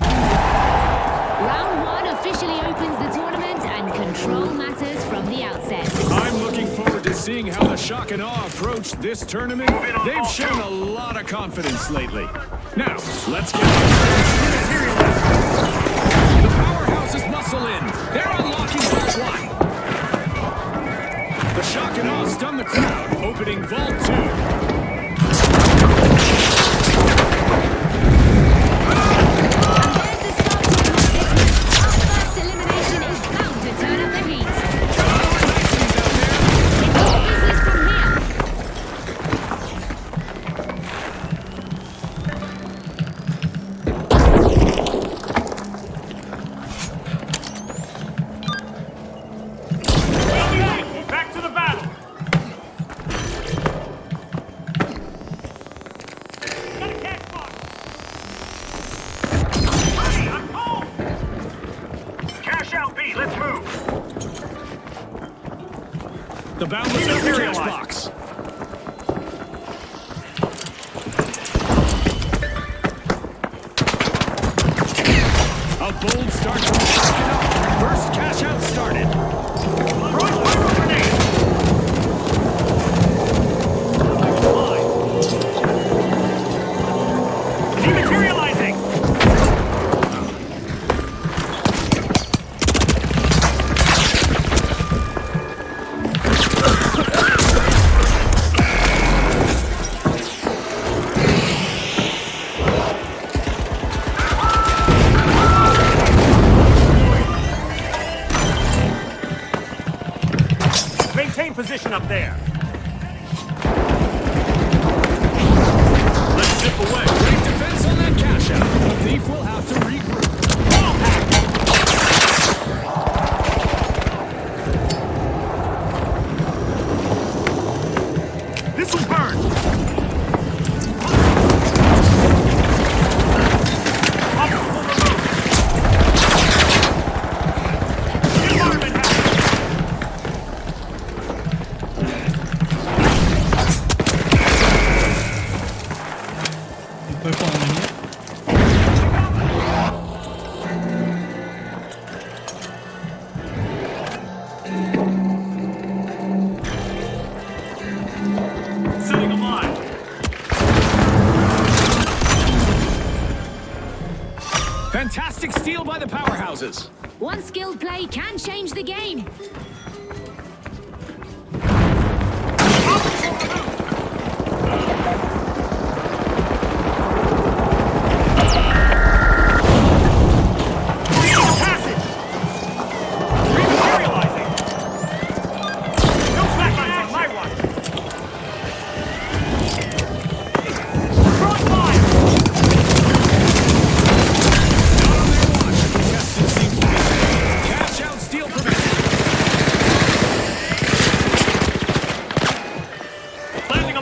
Speaker 6: Round 1 officially opens the tournament and control matters from the outset.
Speaker 5: I'm looking forward to seeing how the Shock and Awe approach this tournament. They've shown a lot of confidence lately. Now, let's get the powerhouses muscle in. They're unlocking Vault 1. The Shock and Awe stun the crowd, opening Vault 2.
Speaker 8: Back to the battle. Got a cash box. Hey, I'm home. Cash out B. Let's move.
Speaker 5: The balance of the cash box. A bold start from the Shock and Awe. First cash out started.
Speaker 8: Dematerializing. Maintain position up there.
Speaker 5: Let's zip away. Great defense on that cash out. The thief will have to regroup.
Speaker 8: This will burn. Setting them live.
Speaker 5: Fantastic steal by the powerhouses.
Speaker 6: One skilled play can change the game.
Speaker 8: No flashlights on my watch.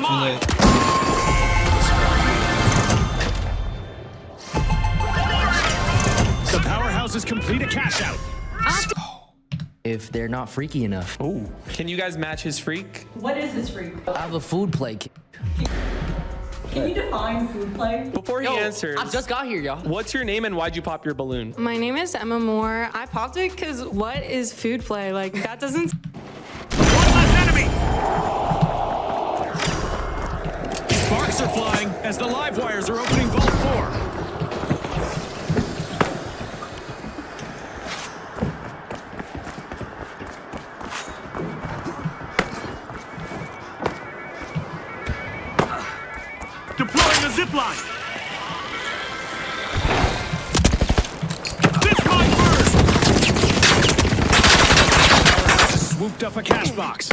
Speaker 8: them on.
Speaker 5: The powerhouses complete a cash out.
Speaker 17: If they're not freaky enough.
Speaker 15: Oh, can you guys match his freak?
Speaker 18: What is this freak?
Speaker 17: I have a food play.
Speaker 18: Can you define food play?
Speaker 15: Before he answers,
Speaker 17: I just got here, y'all.
Speaker 15: What's your name and why'd you pop your balloon?
Speaker 21: My name is Emma Moore. I popped it because what is food play? Like, that doesn't...
Speaker 8: One less enemy.
Speaker 5: Sparks are flying as the live wires are opening Vault 4.
Speaker 8: Deploying a zip line. Zip line first.
Speaker 5: Swooped up a cash box.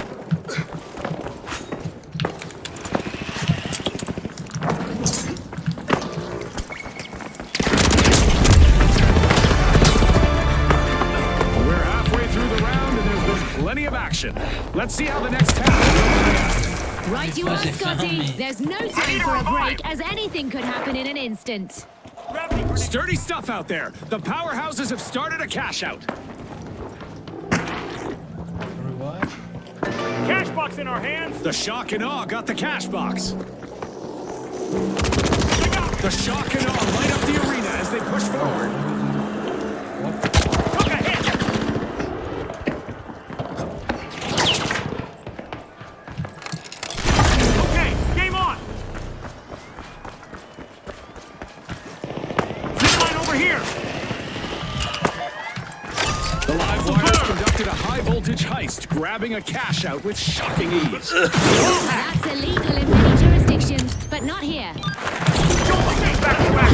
Speaker 5: We're halfway through the round and there's been plenty of action. Let's see how the next half.
Speaker 6: Right you are, Scotty. There's no time for a break, as anything could happen in an instant.
Speaker 5: Sturdy stuff out there. The powerhouses have started a cash out.
Speaker 8: Cash box in our hands.
Speaker 5: The shock and awe got the cash box. The shock and awe light up the arena as they push forward.
Speaker 8: Took a hit. Okay, game on. Zip line over here.
Speaker 5: The live wires conducted a high voltage heist, grabbing a cash out with shocking ease.
Speaker 6: That's illegal in many jurisdictions, but not here.
Speaker 8: Back to back.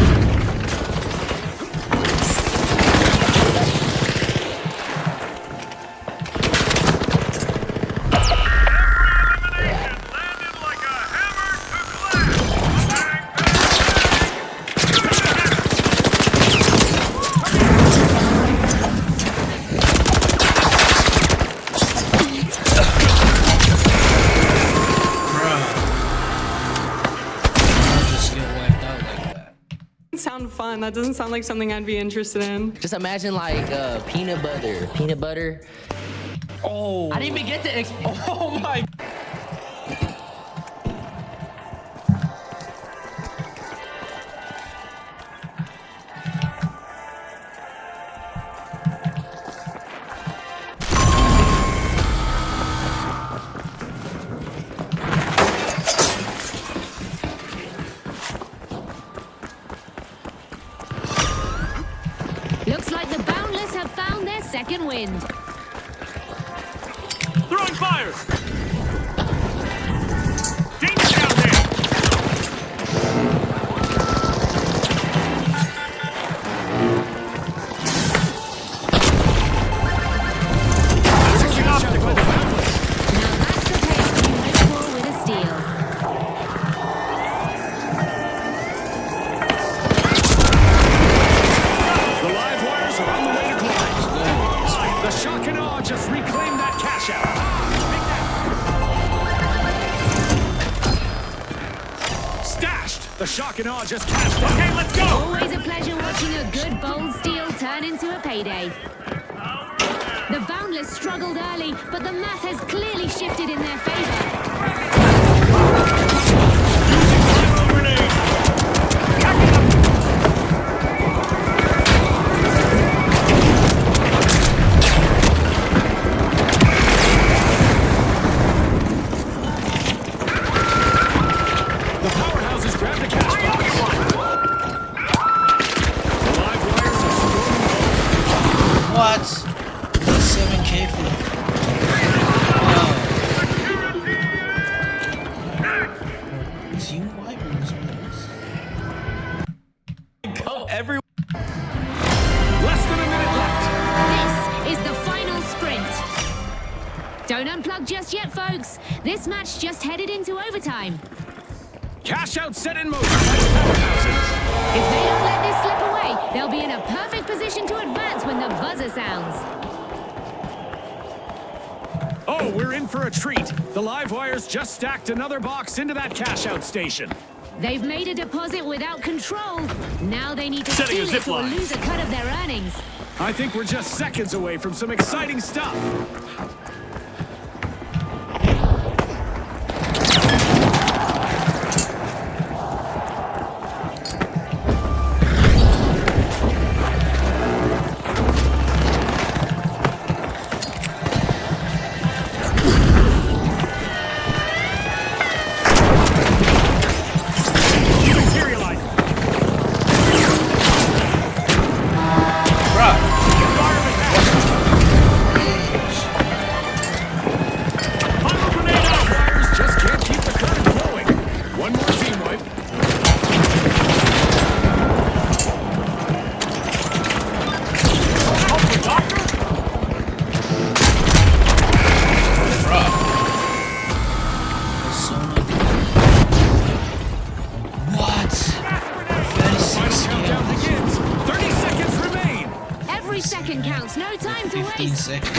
Speaker 21: Sound fun. That doesn't sound like something I'd be interested in.
Speaker 17: Just imagine like peanut butter. Peanut butter.
Speaker 15: Oh.
Speaker 17: I didn't even get to
Speaker 15: Oh my.
Speaker 6: Looks like the Boundless have found their second wind.
Speaker 8: Throwing fires. Danger down there. Switching obstacle.
Speaker 6: Now that's the pace you hope for with a steal.
Speaker 5: The live wires are on the way to climb. The shock and awe just reclaimed that cash out. Stashed. The shock and awe just cashed out.
Speaker 8: Okay, let's go.
Speaker 6: Always a pleasure watching a good bold steal turn into a payday. The Boundless struggled early, but the math has clearly shifted in their favor.
Speaker 5: The powerhouses grabbed the cash box. The live wires are storming.
Speaker 3: What? 7K for Team wipers.
Speaker 15: Oh, every.
Speaker 5: Less than a minute left.
Speaker 6: This is the final sprint. Don't unplug just yet, folks. This match just headed into overtime.
Speaker 5: Cash out set in motion by the powerhouses.
Speaker 6: If they don't let this slip away, they'll be in a perfect position to advance when the buzzer sounds.
Speaker 5: Oh, we're in for a treat. The live wires just stacked another box into that cash-out station.
Speaker 6: They've made a deposit without control. Now they need to
Speaker 5: Setting a
Speaker 6: steal it
Speaker 5: zip
Speaker 6: or
Speaker 5: line.
Speaker 6: lose a cut of their earnings.
Speaker 5: I think we're just seconds away from some exciting stuff.
Speaker 6: Every second counts. No time to
Speaker 3: 15
Speaker 6: waste.
Speaker 3: seconds.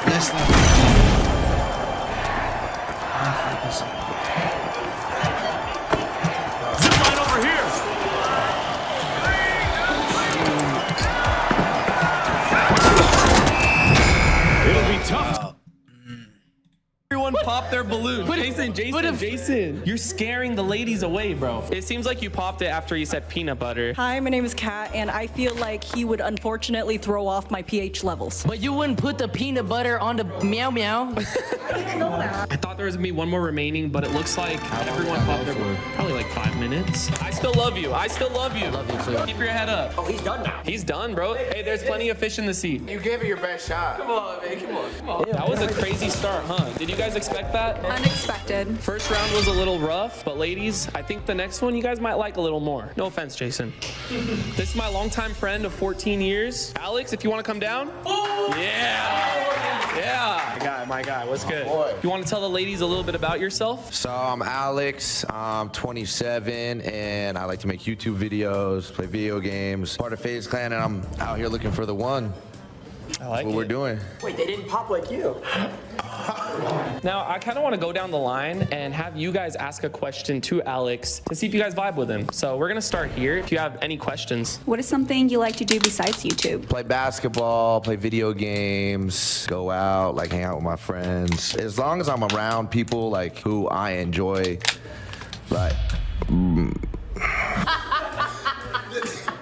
Speaker 3: Less than 15.
Speaker 5: Zip line over here. It'll be tough.
Speaker 15: Everyone pop their balloon. Jason, you're scaring the ladies away, bro. It seems like you popped it after you said peanut butter.
Speaker 18: Hi, my name is Kat, and I feel like he would unfortunately throw off my pH levels.
Speaker 17: But you wouldn't put the peanut butter on the meow meow.
Speaker 15: I thought there was gonna be one more remaining, but it looks like everyone popped their balloon. Probably like 5 minutes. I still love you. I still love you. I love you too. Keep your head up.
Speaker 1: Oh, he's done now.
Speaker 15: He's done, bro. Hey, there's plenty of fish in the sea.
Speaker 1: You gave it your best shot. Come on, man. Come on. Come on.
Speaker 15: That was a crazy start, huh? Did you guys expect that?
Speaker 21: Unexpected.
Speaker 15: First round was a little rough, but ladies, I think the next one you guys might like a little more. No offense, Jason. This is my longtime friend of 14 years. Alex, if you want to come down. Yeah. My guy, what's good? You want to tell the ladies a little bit about yourself?
Speaker 22: So I'm Alex, I'm 27, and I like to make YouTube videos, play video games, part of FaZe Clan, and I'm out here looking for the one.
Speaker 15: I like
Speaker 22: what we're doing.
Speaker 1: Wait, they didn't pop like you.
Speaker 15: Now, I kind of want to go down the line and have you guys ask a question to Alex to see if you guys vibe with him. So we're going to start here. If you have any questions.
Speaker 23: What is something you like to do besides YouTube?
Speaker 22: Play basketball, play video games, go out, like hang out with my friends. As long as I'm around people like who I enjoy, like.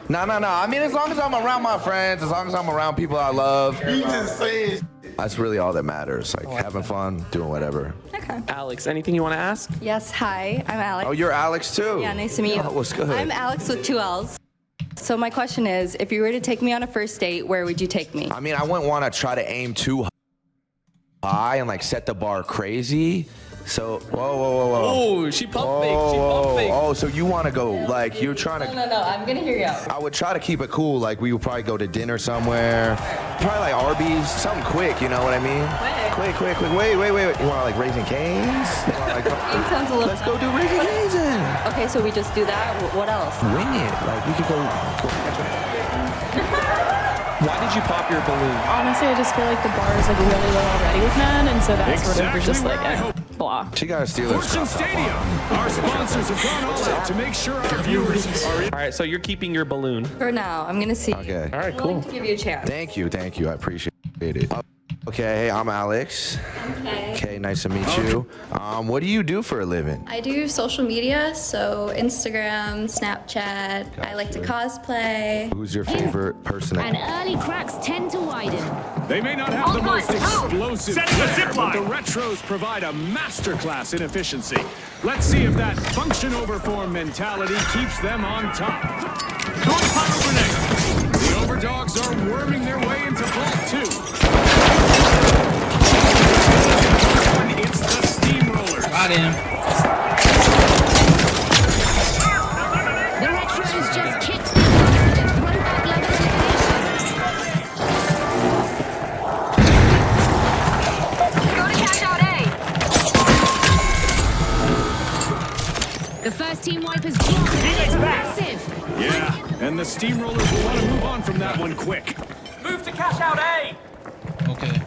Speaker 22: No. I mean, as long as I'm around my friends, as long as I'm around people I love. You just say it. That's really all that matters. Like having fun, doing whatever.
Speaker 23: Okay.
Speaker 15: Alex, anything you want to ask?
Speaker 23: Yes, hi, I'm Alex.
Speaker 22: Oh, you're Alex too?
Speaker 23: Yeah, nice to meet you.
Speaker 22: Oh, what's good?
Speaker 23: I'm Alex with 2 L's. So my question is, if you were to take me on a first date, where would you take me?
Speaker 22: I mean, I wouldn't want to try to aim too high and like set the bar crazy. So, whoa.
Speaker 15: Oh, she pump faked. She pump faked.
Speaker 22: Oh, so you want to go, like, you're trying to...
Speaker 23: No, I'm gonna hear you out.
Speaker 22: I would try to keep it cool. Like, we would probably go to dinner somewhere. Probably like Arby's, something quick, you know what I mean? Quick. Wait. You want like Raising Cane's? Like,
Speaker 23: It sounds a little...
Speaker 22: let's go do Raising Cane's then.
Speaker 23: Okay, so we just do that. What else?
Speaker 22: Wing it. Like, we could go
Speaker 15: Why did you pop your balloon?
Speaker 12: Honestly, I just feel like the bar is like really low already with men, and so that's sort of
Speaker 5: Exactly
Speaker 12: just
Speaker 5: where
Speaker 12: like
Speaker 5: I hope.
Speaker 12: Blah.
Speaker 22: She got a Steelers
Speaker 5: Fortune
Speaker 22: cup.
Speaker 5: Stadium. Our sponsors have gone all out to make sure our viewers are in.
Speaker 15: All right, so you're keeping your balloon.
Speaker 23: For now, I'm gonna see.
Speaker 22: Okay.
Speaker 15: All right,
Speaker 23: I'm
Speaker 15: cool.
Speaker 23: willing to give you a chance.
Speaker 22: Thank you. I appreciate it. Okay, hey, I'm Alex. Okay, nice to meet you. What do you do for a living?
Speaker 20: I do social media, so Instagram, Snapchat. I like to cosplay.
Speaker 22: Who's your favorite person?
Speaker 6: And early cracks tend to widen.
Speaker 5: They may not have the most explosive flair, but the retros provide a masterclass in efficiency. Let's see if that function over form mentality keeps them on top. Going final grenade. The overdogs are worming their way into vault 2. It's the steamrollers.
Speaker 3: Got him.
Speaker 6: The retros just kicked the throwback level.
Speaker 7: Go to cash out A.
Speaker 6: team wipers drop, and it's massive.
Speaker 5: Yeah, and the steamrollers will want to move on from that one quick.
Speaker 8: Move to cash out A.
Speaker 3: Okay.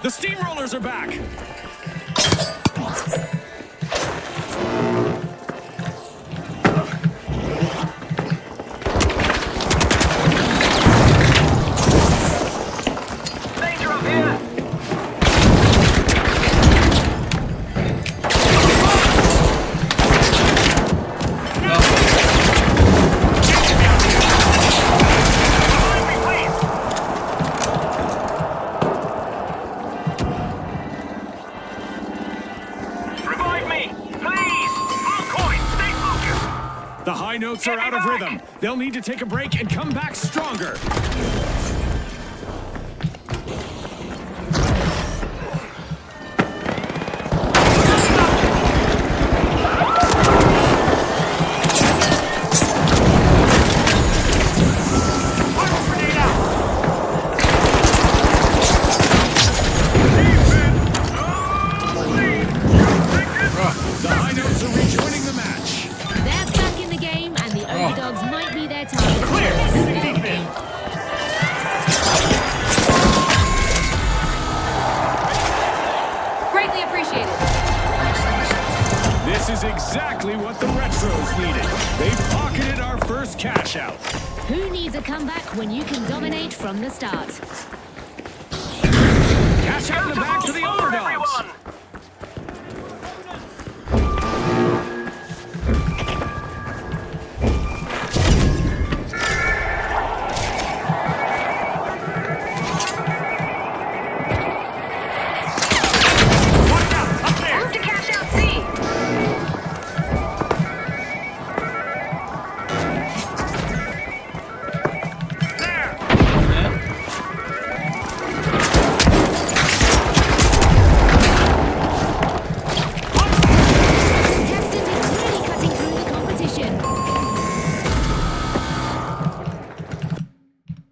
Speaker 5: The steamrollers are back.
Speaker 8: Danger up here.
Speaker 5: The high notes are out of rhythm. They'll need to take a break and come back stronger. The high notes are rejoining the match.
Speaker 6: They're back in the game, and the underdogs might be their target.
Speaker 7: Greatly appreciated.
Speaker 5: This is exactly what the Retros needed. They've pocketed our first cash out.
Speaker 6: Who needs a comeback when you can dominate from the start?
Speaker 5: Cash out in the back to the underdogs.
Speaker 7: Move to cash out C.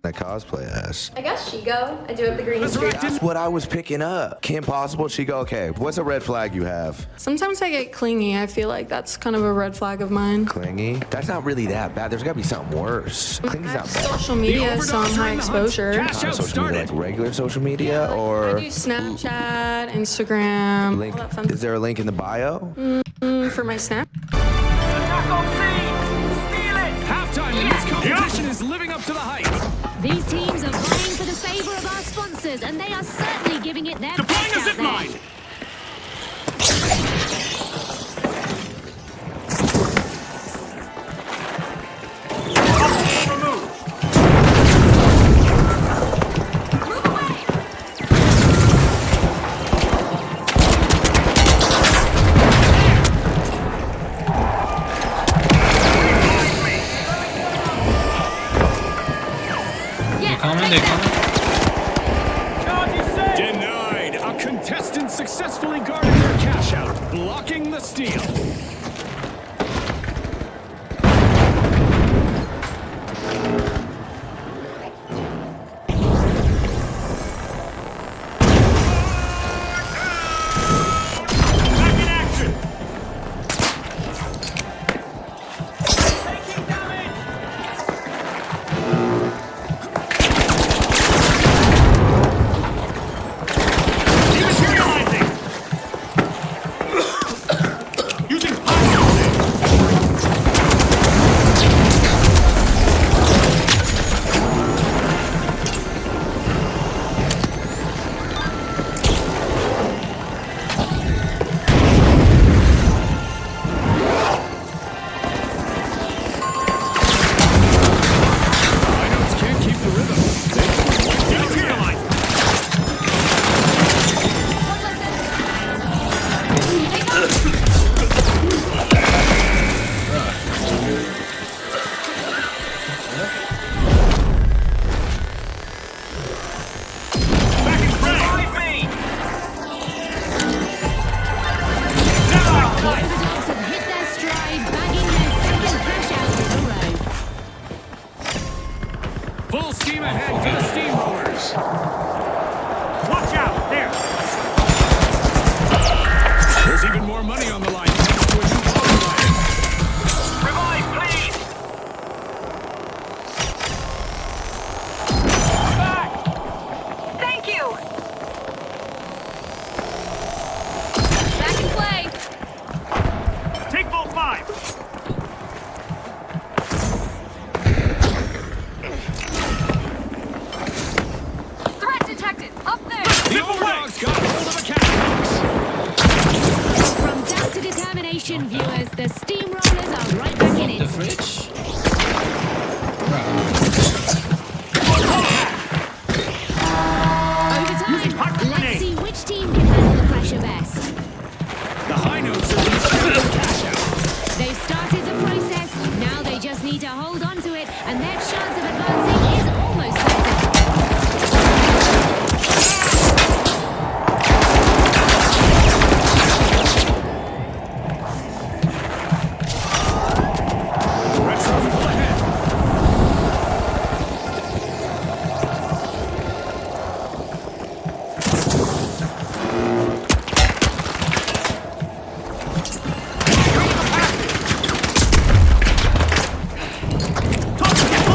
Speaker 22: That cosplay ass.
Speaker 20: I guess Shigo. I do have the green streak.
Speaker 22: That's what I was picking up. Kim Possible, Chico. Okay, what's a red flag you have?
Speaker 21: Sometimes I get clingy. I feel like that's kind of a red flag of mine.
Speaker 22: Clingy? That's not really that bad. There's gotta be something worse. Clingy's not bad.
Speaker 21: Social media, so I'm high exposure.
Speaker 22: Not social media, like regular social media, or
Speaker 21: I do Snapchat, Instagram,
Speaker 22: link.
Speaker 21: all that fun
Speaker 22: Is there a link in the bio?
Speaker 21: for my Snap.
Speaker 5: Halftime in this competition is living up to the hype.
Speaker 6: These teams are vying for the favor of our sponsors, and they are certainly giving it their best out there.
Speaker 5: Denied. A contestant successfully guarded their cash out, blocking the steal.
Speaker 6: Attention viewers, the steamrollers are right back in it.
Speaker 3: The fridge?
Speaker 6: Overtime. Let's see which team can handle the pressure best.
Speaker 5: The high notes are reaching cash out.
Speaker 6: They've started the process. Now they just need to hold on to it, and their chance of advancing is almost certain.
Speaker 5: Retro's full ahead.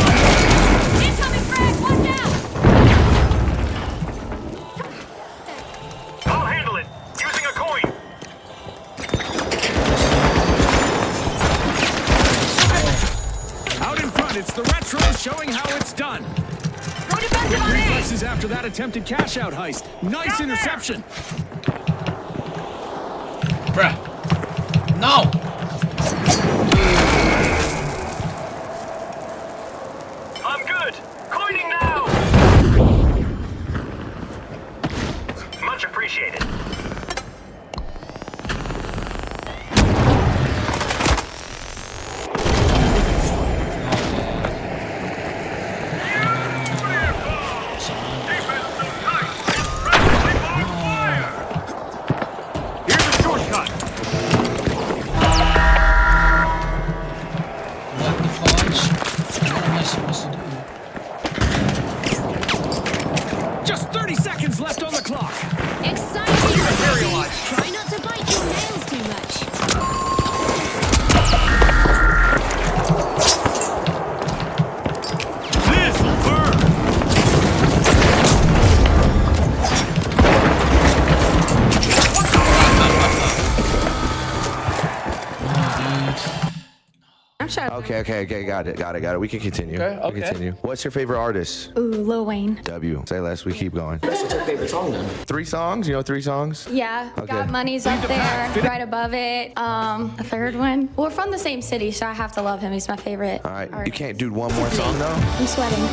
Speaker 6: Incoming frag, watch out!
Speaker 8: I'll handle it. Using a coin.
Speaker 5: Out in front, it's the Retro showing how it's done. Quick reflexes after that attempted cash-out heist. Nice interception.
Speaker 3: Bruh. No!
Speaker 8: I'm good. Coining now. Much appreciated. Here's a shortcut.
Speaker 3: What the fudge? What am I supposed to do?
Speaker 5: Just 30 seconds left on the clock.
Speaker 6: Exciting! Try not to bite your nails too much.
Speaker 8: This'll burn.
Speaker 22: Okay, got it. We can continue. We can continue. What's your favorite artist?
Speaker 20: Ooh, Lil Wayne.
Speaker 22: W. Say less, we keep going.
Speaker 4: What's your favorite song then?
Speaker 22: 3 songs? You know 3 songs?
Speaker 20: Yeah,
Speaker 22: Okay.
Speaker 20: Got Money's up there, right above it. A third one. We're from the same city, so I have to love him. He's my favorite.
Speaker 22: All right, you
Speaker 20: artist.
Speaker 22: can't do one more song though?
Speaker 20: I'm sweating.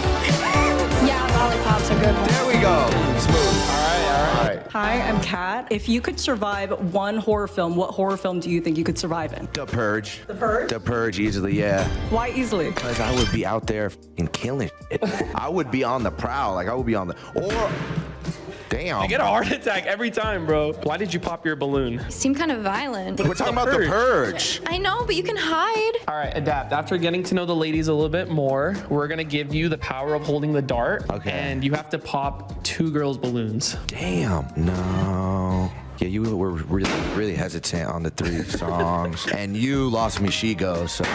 Speaker 20: Yeah, Lollipop's a good one.
Speaker 22: There we go. Smooth. All right.
Speaker 18: Hi, I'm Kat. If you could survive one horror film, what horror film do you think you could survive in?
Speaker 22: The Purge.
Speaker 18: The Purge?
Speaker 22: The Purge, easily, yeah.
Speaker 18: Why easily?
Speaker 22: Because I would be out there and killing it. I would be on the prowl. Like, I would be on the... Or... Damn.
Speaker 15: I get a heart attack every time, bro. Why did you pop your balloon?
Speaker 20: You seem kind of violent.
Speaker 22: We're talking about the Purge.
Speaker 20: I know, but you can hide.
Speaker 15: All right, Adapt. After getting to know the ladies a little bit more, we're gonna give you the power of holding the dart.
Speaker 22: Okay.
Speaker 15: And you have to pop 2 girls' balloons.
Speaker 22: Damn. No. Yeah, you were really hesitant on the 3 songs. And you lost me She Goes, so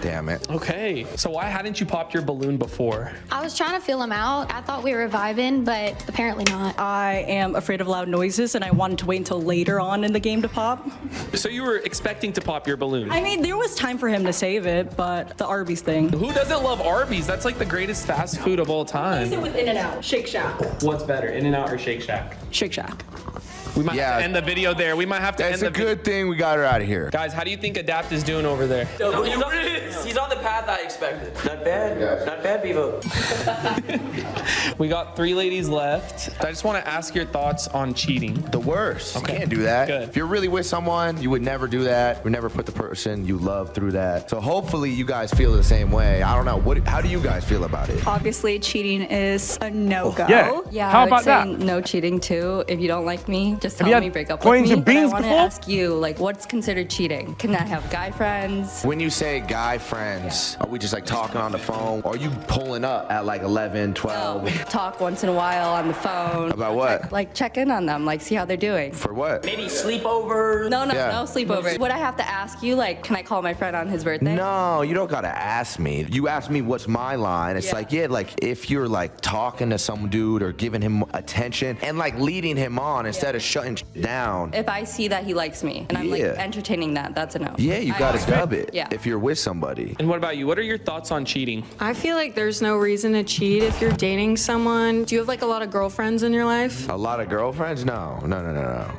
Speaker 22: damn it.
Speaker 15: Okay. So why hadn't you popped your balloon before?
Speaker 20: I was trying to feel him out. I thought we were vibing, but apparently not.
Speaker 18: I am afraid of loud noises, and I wanted to wait until later on in the game to pop.
Speaker 15: So you were expecting to pop your balloon?
Speaker 18: I mean, there was time for him to save it, but the Arby's thing.
Speaker 15: Who doesn't love Arby's? That's like the greatest fast food of all time.
Speaker 18: With In-N-Out, Shake Shack.
Speaker 15: What's better, In-N-Out or Shake Shack?
Speaker 18: Shake Shack.
Speaker 15: We might have to end the video there. We might have to
Speaker 22: That's
Speaker 15: end
Speaker 22: a
Speaker 15: the video.
Speaker 22: good thing we got her out of here.
Speaker 15: Guys, how do you think Adapt is doing over there?
Speaker 4: He's on the path I expected. Not bad. Not bad, Bevo.
Speaker 15: We got 3 ladies left. I just want to ask your thoughts on cheating.
Speaker 22: The worst.
Speaker 15: Okay.
Speaker 22: You can't do that.
Speaker 15: Good.
Speaker 22: If you're really with someone, you would never do that. You would never put the person you love through that. So hopefully you guys feel the same way. I don't know. How do you guys feel about it?
Speaker 23: Obviously, cheating is a no-go.
Speaker 14: Yeah. How
Speaker 23: I would
Speaker 14: about
Speaker 23: say
Speaker 14: that?
Speaker 23: no cheating too. If you don't like me, just
Speaker 14: Have
Speaker 23: tell
Speaker 14: you had
Speaker 23: me, break up
Speaker 14: coins
Speaker 23: with me.
Speaker 14: and
Speaker 23: But I
Speaker 14: beans
Speaker 23: want to
Speaker 14: before?
Speaker 23: ask you, like, what's considered cheating? Can I have guy friends?
Speaker 22: When you say guy friends, are we just like talking on the phone? Or are you pulling up at like 11, 12?
Speaker 23: Talk once in a while on the phone.
Speaker 22: About what?
Speaker 23: Like check in on them, like see how they're doing.
Speaker 22: For what?
Speaker 4: Maybe sleepover.
Speaker 23: No,
Speaker 22: Yeah.
Speaker 23: no sleepover. Would I have to ask you, like, can I call my friend on his birthday?
Speaker 22: No, you don't gotta ask me. You ask me what's my line. It's
Speaker 23: Yeah.
Speaker 22: like, yeah, like if you're like talking to some dude or giving him attention and like leading him on instead of shutting down.
Speaker 23: If I see that he likes me and I'm like
Speaker 22: Yeah.
Speaker 23: entertaining that, that's a no.
Speaker 22: Yeah, you gotta dub it
Speaker 23: Yeah.
Speaker 22: if you're with somebody.
Speaker 15: And what about you? What are your thoughts on cheating?
Speaker 21: I feel like there's no reason to cheat if you're dating someone. Do you have like a lot of girlfriends in your life?
Speaker 22: A lot of girlfriends? No.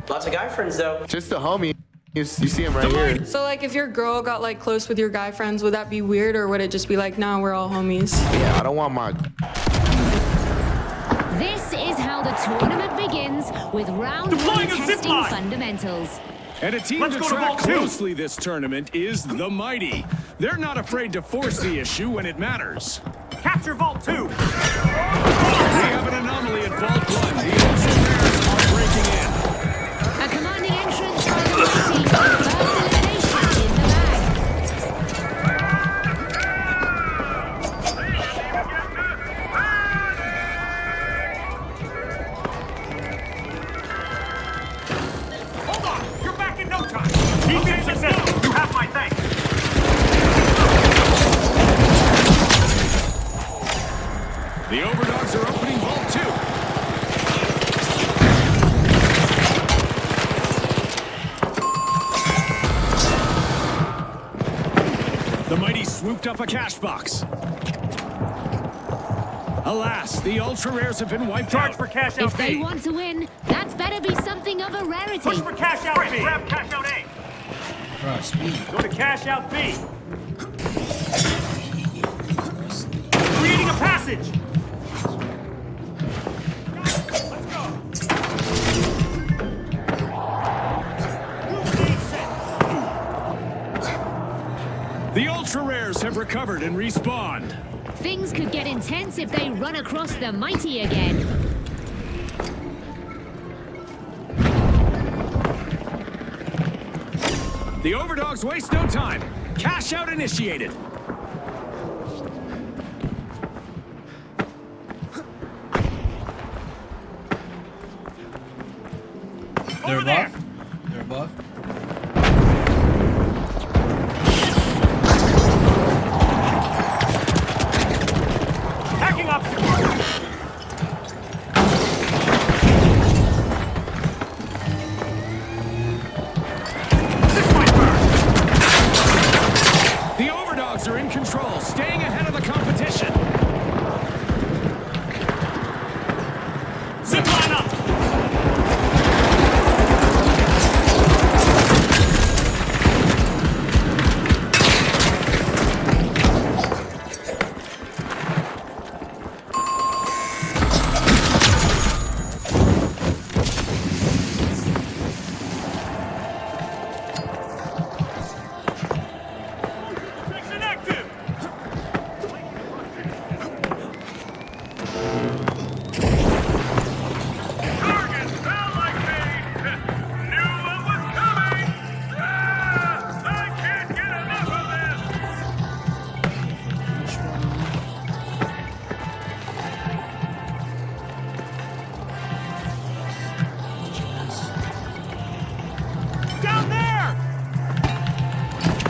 Speaker 4: Lots of guy friends though.
Speaker 22: Just the homie.
Speaker 1: You see him right here.
Speaker 21: So like if your girl got like close with your guy friends, would that be weird or would it just be like, nah, we're all homies?
Speaker 22: Yeah, I don't want my...
Speaker 6: This is how the tournament begins with round one testing fundamentals.
Speaker 5: And a team to track closely this tournament is the Mighty. They're not afraid to force the issue when it matters.
Speaker 8: Capture Vault 2.
Speaker 5: We have an anomaly at Vault 1. The Ultra-Rares are breaking in.
Speaker 6: A commanding entrance by the Mighty. First elimination in the bag.
Speaker 8: Hold on. You're back in no time. Mission successful. You have my thanks.
Speaker 5: The Overdogs are opening Vault 2. The Mighty swooped up a cash box. Alas, the Ultra Rares have been wiped out.
Speaker 8: For cash out
Speaker 6: If they
Speaker 8: B.
Speaker 6: want to win, that better be something of a rarity.
Speaker 8: Push for cash out B. Grab cash out A.
Speaker 3: Bro, speed.
Speaker 8: Go to cash out B. Creating a passage. Let's go.
Speaker 5: The Ultra Rares have recovered and respawned.
Speaker 6: Things could get intense if they run across the Mighty again.
Speaker 5: The Overdogs waste no time. Cash out initiated.
Speaker 3: They're above. They're above.
Speaker 8: Hacking obstacle.
Speaker 5: The Overdogs are in control, staying ahead of the competition.
Speaker 8: Zip line up. Section active. Target fell like me. Knew what was coming. I can't get enough of this. Down there.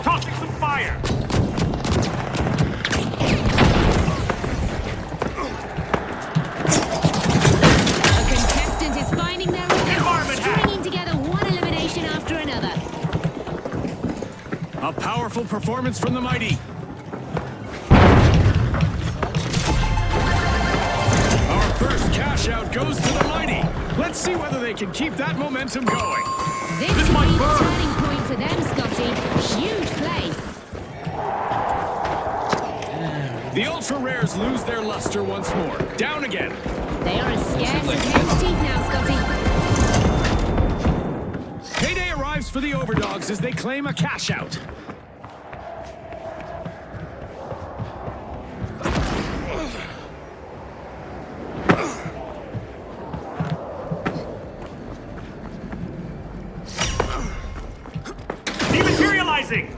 Speaker 8: Tossing some fire.
Speaker 6: A contestant is finding their
Speaker 8: Environment
Speaker 6: rhythm,
Speaker 8: hack.
Speaker 6: stringing together one elimination after another.
Speaker 5: A powerful performance from the Mighty. Our first cash out goes to the Mighty. Let's see whether they can keep that momentum going.
Speaker 6: This could be the turning point for them, Scotty. Huge play.
Speaker 5: The Ultra Rares lose their luster once more. Down again.
Speaker 6: They are as scarce as hen's teeth now, Scotty.
Speaker 5: Payday arrives for the Overdogs as they claim a cash out.
Speaker 8: Dematerializing.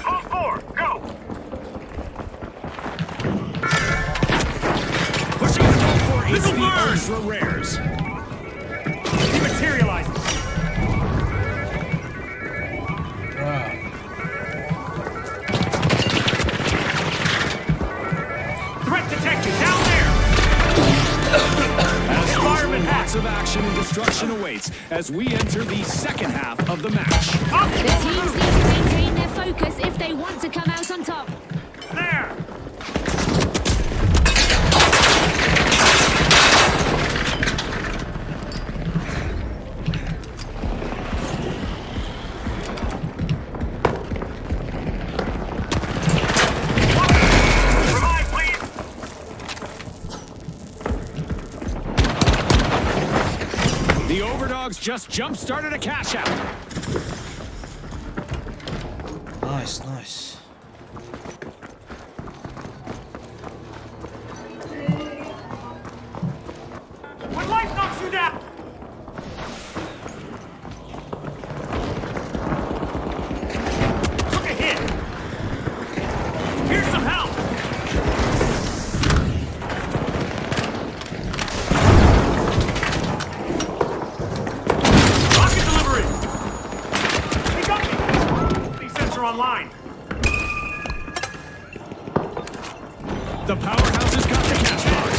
Speaker 8: Vault 4, go.
Speaker 5: Pushing the Vault 4 is
Speaker 8: Little
Speaker 5: the
Speaker 8: bird.
Speaker 5: Ultra Rares.
Speaker 8: Dematerializing. Threat detected. Down there.
Speaker 5: As
Speaker 8: Environment hack.
Speaker 5: lots of action and destruction awaits as we enter the second half of the match.
Speaker 6: The teams need to maintain their focus if they want to come out on top.
Speaker 8: There.
Speaker 5: just jump-started a cash out.
Speaker 3: Nice, nice.
Speaker 8: When life knocks you down! Took a hit! Here's some help! Rocket delivery! He got me! These sensor online.
Speaker 5: The powerhouse has got the cash box.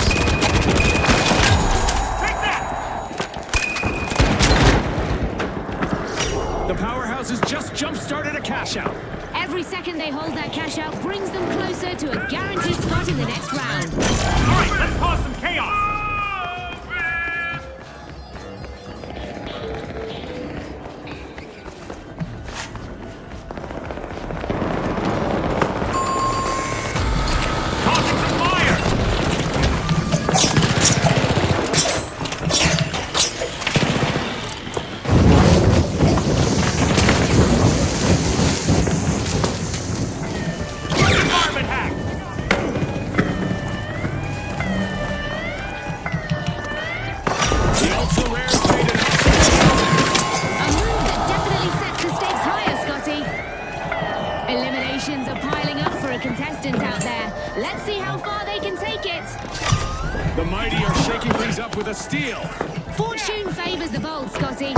Speaker 5: The powerhouse has just jump-started a cash out.
Speaker 6: Every second they hold that cash out brings them closer to a guaranteed spot in the next round.
Speaker 8: All right, let's cause some chaos! Causing some fire! Environment hack!
Speaker 5: The ultra-rare faded out.
Speaker 6: A move that definitely sets the stakes higher, Scotty. Eliminations are piling up for a contestant out there. Let's see how far they can take it.
Speaker 5: The mighty are shaking things up with a steal.
Speaker 6: Fortune favors the bold, Scotty.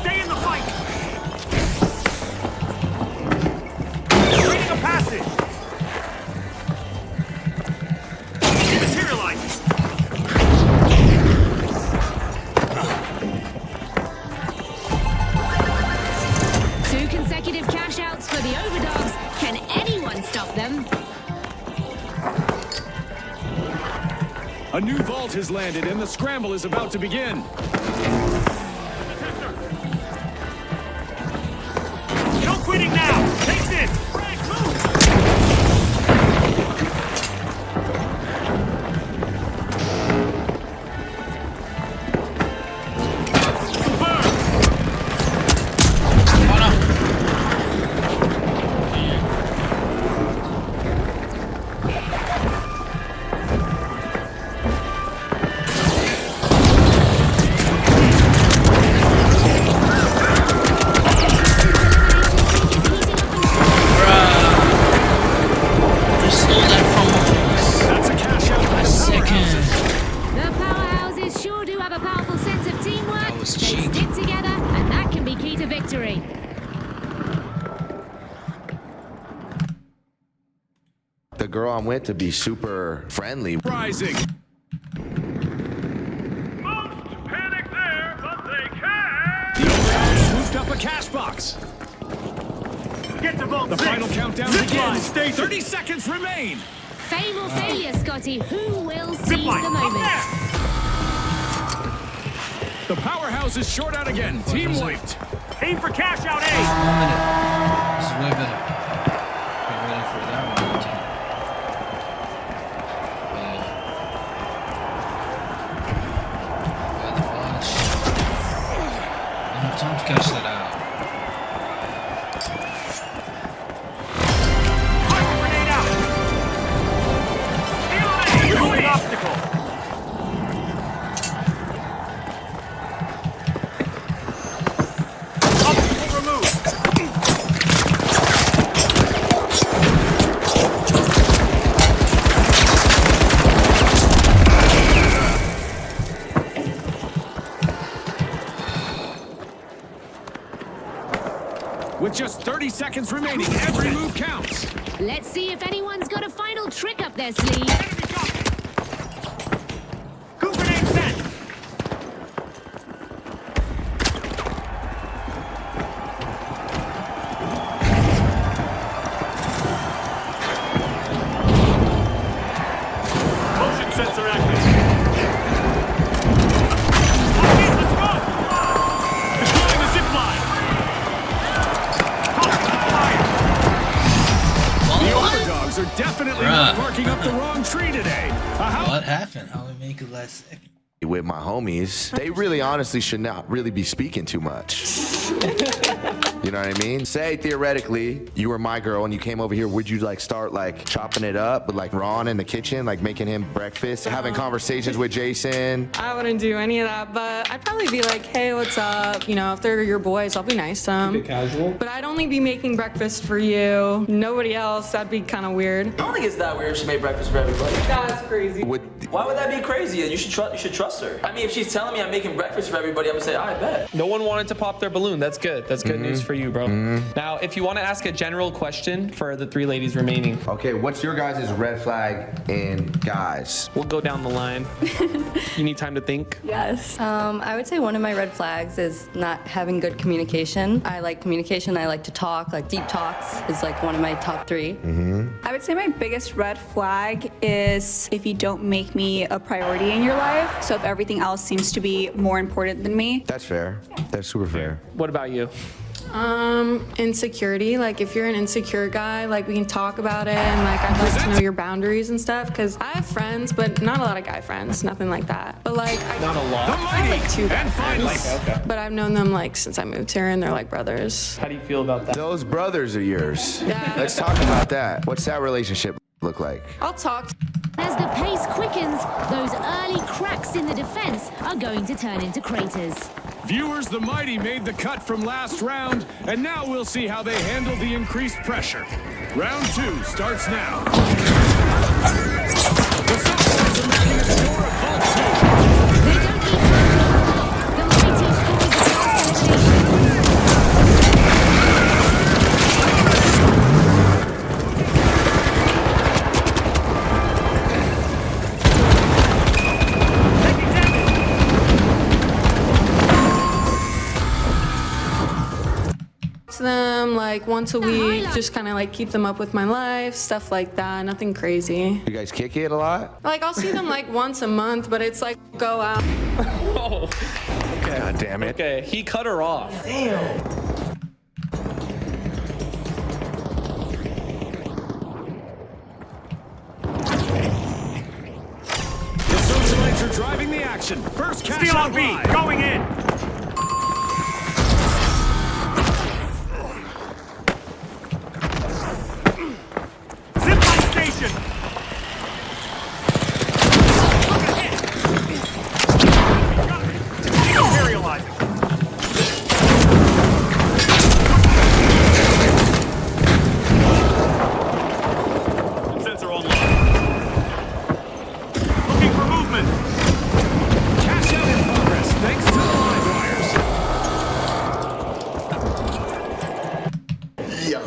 Speaker 8: Stay in the fight! Creating a passage! Materialize!
Speaker 6: 2 consecutive cash outs for the overdogs. Can anyone stop them?
Speaker 5: A new vault has landed and the scramble is about to begin.
Speaker 8: No quitting now! Take this! Frank, move!
Speaker 5: That's a cash out.
Speaker 3: A second.
Speaker 6: The powerhouses sure do have a powerful sense of teamwork. They stick together, and that can be key to victory.
Speaker 22: The girl I'm with to be super friendly.
Speaker 5: Rising.
Speaker 8: Most panic there, but they can!
Speaker 5: The overdogs swooped up a cash box.
Speaker 8: Get to vault
Speaker 5: The
Speaker 8: 6.
Speaker 5: final countdown
Speaker 8: Zip line,
Speaker 5: begins.
Speaker 8: stay
Speaker 5: 30 seconds remain.
Speaker 6: Fame or failure, Scotty. Who will seize
Speaker 8: Zipline,
Speaker 6: the
Speaker 8: up
Speaker 6: moment?
Speaker 8: there!
Speaker 5: The powerhouse is short out again. Team wiped.
Speaker 8: Aim for cash out
Speaker 3: 1
Speaker 8: A!
Speaker 3: minute. This is way better. Been waiting for that one. Got the flash. Enough time to catch that out.
Speaker 8: Fire grenade out! Removing obstacle! Obstacle removed!
Speaker 5: With just 30 seconds remaining, every move counts.
Speaker 6: Let's see if anyone's got a final trick up their sleeve.
Speaker 8: Goo grenade set! Motion sensor active. Okay, let's go! Deploying the zip line.
Speaker 5: The overdogs are definitely not barking up the wrong tree
Speaker 3: classic.
Speaker 22: With my homies, they really honestly should not really be speaking too much. You know what I mean? Say theoretically you were my girl and you came over here, would you like start like chopping it up with like Ron in the kitchen, like making him breakfast, having conversations with Jason?
Speaker 21: I wouldn't do any of that, but I'd probably be like, hey, what's up? You know, if they're your boys, I'll be nice to them.
Speaker 9: Keep it casual.
Speaker 21: But I'd only be making breakfast for you. Nobody else. That'd be kind of weird.
Speaker 9: I don't think it's that weird if she made breakfast for everybody.
Speaker 21: That's crazy.
Speaker 9: Why would that be crazy? You should trust her. I mean, if she's telling me I'm making breakfast for everybody, I'm gonna say, I bet.
Speaker 15: No one wanted to pop their balloon. That's good. That's good news for you, bro. Now, if you want to ask a general question for the 3 ladies remaining.
Speaker 22: Okay, what's your guys' red flag in guys?
Speaker 15: We'll go down the line. You need time to think?
Speaker 23: Yes. I would say one of my red flags is not having good communication. I like communication. I like to talk. Like deep talks is like one of my top 3.
Speaker 11: I would say my biggest red flag is if you don't make me a priority in your life. So if everything else seems to be more important than me.
Speaker 22: That's fair. That's super fair.
Speaker 15: What about you?
Speaker 21: Insecurity. Like if you're an insecure guy, like we can talk about it and like I'd like to know your boundaries and stuff because I have friends, but not a lot of guy friends, nothing like that. But like
Speaker 15: not a lot.
Speaker 21: I have like 2 guy friends, but I've known them like since I moved here and they're like brothers.
Speaker 15: How do you feel about that?
Speaker 22: Those brothers are yours.
Speaker 21: Yeah.
Speaker 22: Let's talk about that. What's that relationship look like?
Speaker 21: I'll talk.
Speaker 6: As the pace quickens, those early cracks in the defense are going to turn into craters.
Speaker 5: Viewers, the Mighty made the cut from last round, and now we'll see how they handle the increased pressure. Round 2 starts now. The Southsides are making a score of Vault 2.
Speaker 6: They don't keep track. The Mighty scores the last elimination.
Speaker 21: Them like once a week, just kind of like keep them up with my life, stuff like that, nothing crazy.
Speaker 22: You guys kick it a lot?
Speaker 21: Like I'll see them like once a month, but it's like go out.
Speaker 15: Oh, okay.
Speaker 22: God damn it.
Speaker 15: Okay, he cut her off.
Speaker 9: Damn.
Speaker 5: The Socialites are driving the action. First cash
Speaker 8: Steal
Speaker 5: out
Speaker 8: on B,
Speaker 5: live.
Speaker 8: going in. Zipline station. Materializing. Sensor online. Looking for movement.
Speaker 5: Cash out in progress, thanks to the live wires.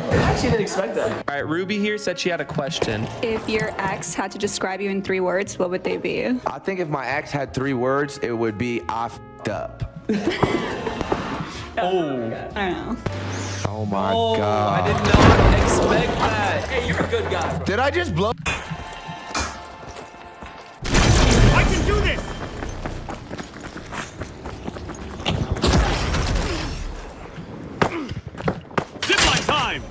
Speaker 9: I actually didn't expect that.
Speaker 15: All right, Ruby here said she had a question.
Speaker 11: If your ex had to describe you in 3 words, what would they be?
Speaker 22: I think if my ex had 3 words, it would be I f***ed up.
Speaker 15: Oh.
Speaker 11: I don't know.
Speaker 22: Oh my
Speaker 9: I
Speaker 22: God.
Speaker 9: did not expect that. Hey, you're a good guy, bro.
Speaker 22: Did I just blow?
Speaker 8: I can do this. Zipline time.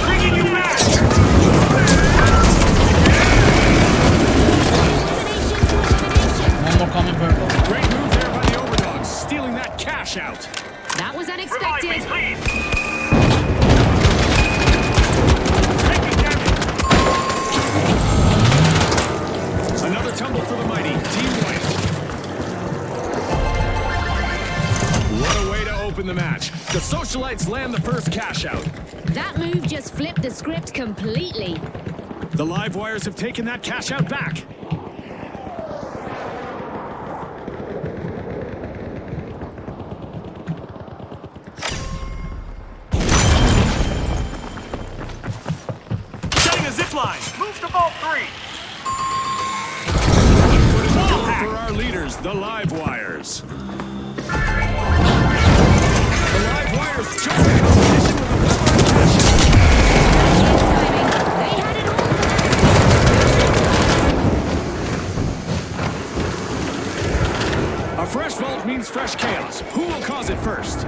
Speaker 8: Bringing you back.
Speaker 3: One more coming purple.
Speaker 5: Great move there by the Overdogs, stealing that cash out.
Speaker 6: That was
Speaker 8: Revive
Speaker 6: unexpected.
Speaker 8: me, please. Taking damage.
Speaker 5: Another tumble for the Mighty, Team White. What a way to open the match. The Socialites land the first cash out.
Speaker 6: That move just flipped the script completely.
Speaker 5: The live wires have taken that cash out back.
Speaker 8: zip line. Move to vault 3.
Speaker 5: For our leaders, the live wires. The live wires join the competition with a well-earned cash. A fresh vault means fresh chaos. Who will cause it first?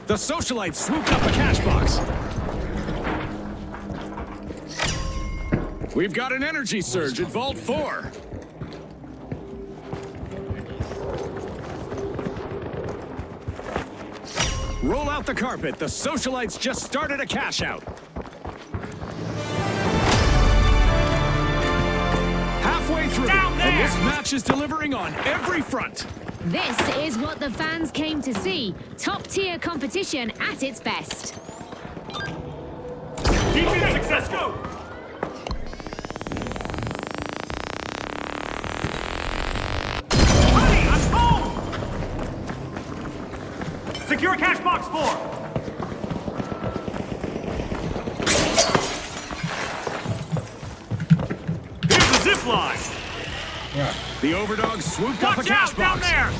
Speaker 5: The socialites swooped up a cash box. We've got an energy surge at Vault 4. Roll out the carpet. The socialites just started a cash out. Halfway through, and this match is delivering on every front.
Speaker 6: This is what the fans came to see. Top-tier competition at its best.
Speaker 8: Defense successful. Honey, I'm home. Secure cash box 4. Here's the zip line.
Speaker 3: Yeah.
Speaker 5: The overdogs swooped up a cash box.
Speaker 8: Down there.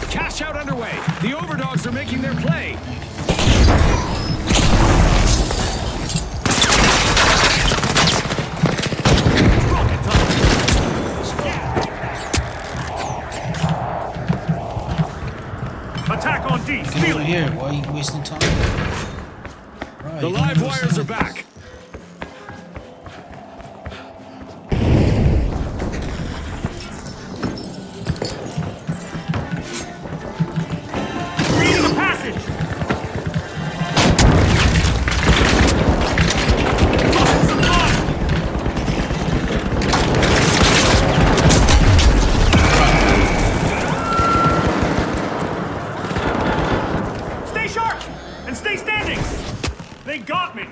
Speaker 5: Cash out underway. The overdogs are making their play.
Speaker 8: Attack on D.
Speaker 3: Get
Speaker 8: Steal
Speaker 3: over
Speaker 8: it.
Speaker 3: here. Why are you wasting time? Right,
Speaker 5: The
Speaker 3: you
Speaker 5: live
Speaker 3: don't
Speaker 5: wires are
Speaker 3: understand.
Speaker 5: back.
Speaker 8: Reading the passage. Stay sharp and stay standing. They got me.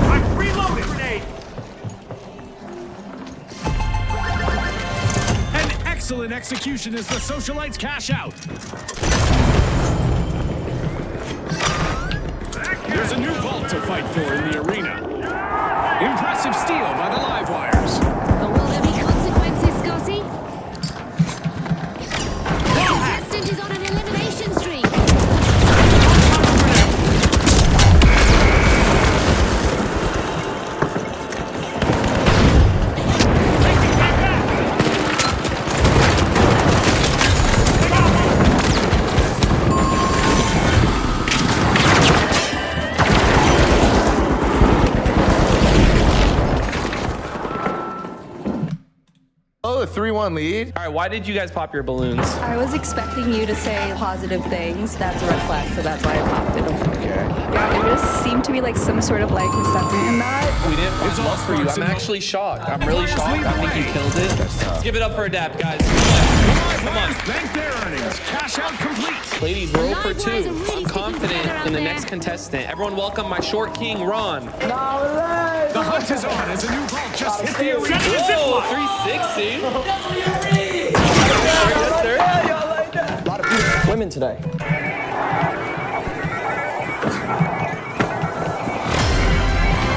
Speaker 8: I'm reloading. Grenade.
Speaker 5: An excellent execution as the socialites cash out. There's a new vault to fight for in the arena. Impressive steal by the live wires.
Speaker 6: But will there be consequences, Scotty? The contestant is on an elimination streak.
Speaker 22: Oh, a 3-1 lead.
Speaker 15: All right, why did you guys pop your balloons?
Speaker 18: I was expecting you to say positive things. That's a red flag, so that's why I popped it.
Speaker 11: Yeah, there just seemed to be like some sort of like resentment in that.
Speaker 15: We didn't find love for you. I'm actually shocked. I'm really shocked. I think you killed it. Let's give it up for Adapt, guys. Come on.
Speaker 5: Bank their earnings. Cash out complete.
Speaker 15: Ladies, roll for 2. I'm confident in the next contestant. Everyone welcome my short king, Ron.
Speaker 5: The hunt is on as a new vault just hit the arena.
Speaker 15: Whoa, 360. Yes, sir.
Speaker 9: A lot of beautiful women today.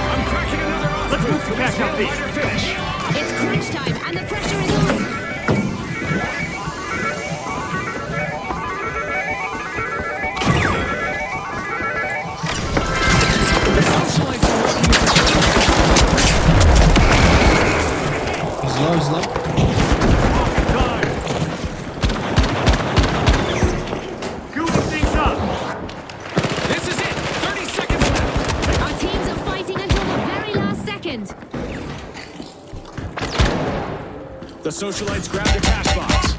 Speaker 5: I'm cracking another off.
Speaker 8: Let's move to cash out D.
Speaker 5: Finish.
Speaker 6: It's crunch time and the pressure is on.
Speaker 5: The socialites are working.
Speaker 3: He's low, he's low.
Speaker 8: Time. Goofing things up.
Speaker 5: This is it. 30 seconds left.
Speaker 6: Our teams are fighting until the very last second.
Speaker 5: The socialites grab the cash box.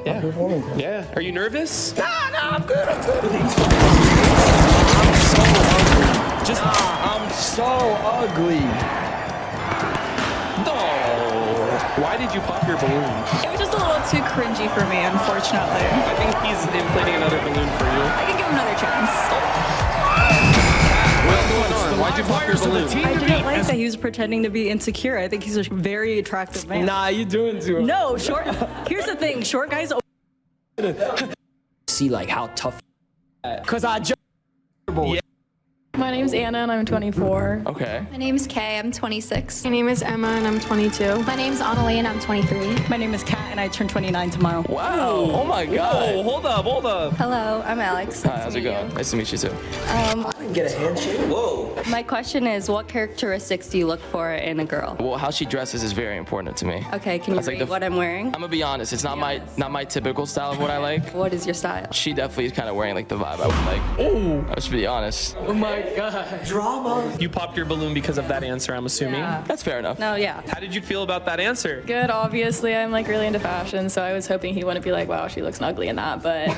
Speaker 15: Yeah. Yeah. Are you nervous?
Speaker 1: Nah, I'm good. I'm good.
Speaker 15: I'm so ugly. No. Why did you pop your balloon?
Speaker 11: It was just a little too cringy for me, unfortunately.
Speaker 15: I think he's inflating another balloon for you.
Speaker 11: I can give him another chance.
Speaker 15: What's going on? Why'd you pop your balloon?
Speaker 18: I didn't like that he was pretending to be insecure. I think he's a very attractive man.
Speaker 15: Nah, you doing too.
Speaker 18: No, short. Here's the thing. Short guys.
Speaker 17: See like how tough.
Speaker 15: Cause I just. Yeah.
Speaker 12: My name's Anna and I'm 24.
Speaker 15: Okay.
Speaker 20: My name's Kay, I'm 26.
Speaker 21: My name is Emma and I'm 22.
Speaker 20: My name's Annalie and I'm 23.
Speaker 18: My name is Kat and I turn 29 tomorrow.
Speaker 15: Wow. Oh my God. Whoa, hold up.
Speaker 20: Hello, I'm Alex.
Speaker 15: Hi, how's it going? Nice to meet you too.
Speaker 1: I didn't get a handshake. Whoa.
Speaker 23: My question is, what characteristics do you look for in a girl?
Speaker 9: Well, how she dresses is very important to me.
Speaker 23: Okay, can you
Speaker 9: That's like
Speaker 23: rate what I'm wearing?
Speaker 9: I'm gonna be honest, it's not my typical style of what I like.
Speaker 23: What is your style?
Speaker 9: She definitely is kind of wearing like the vibe I would like. Oh, I should be honest.
Speaker 15: Oh my God.
Speaker 1: Drama.
Speaker 15: You popped your balloon because of that answer, I'm assuming.
Speaker 12: Yeah.
Speaker 9: That's fair enough.
Speaker 23: No, yeah.
Speaker 15: How did you feel about that answer?
Speaker 12: Good, obviously. I'm like really into fashion, so I was hoping he wouldn't be like, wow, she looks ugly in that. But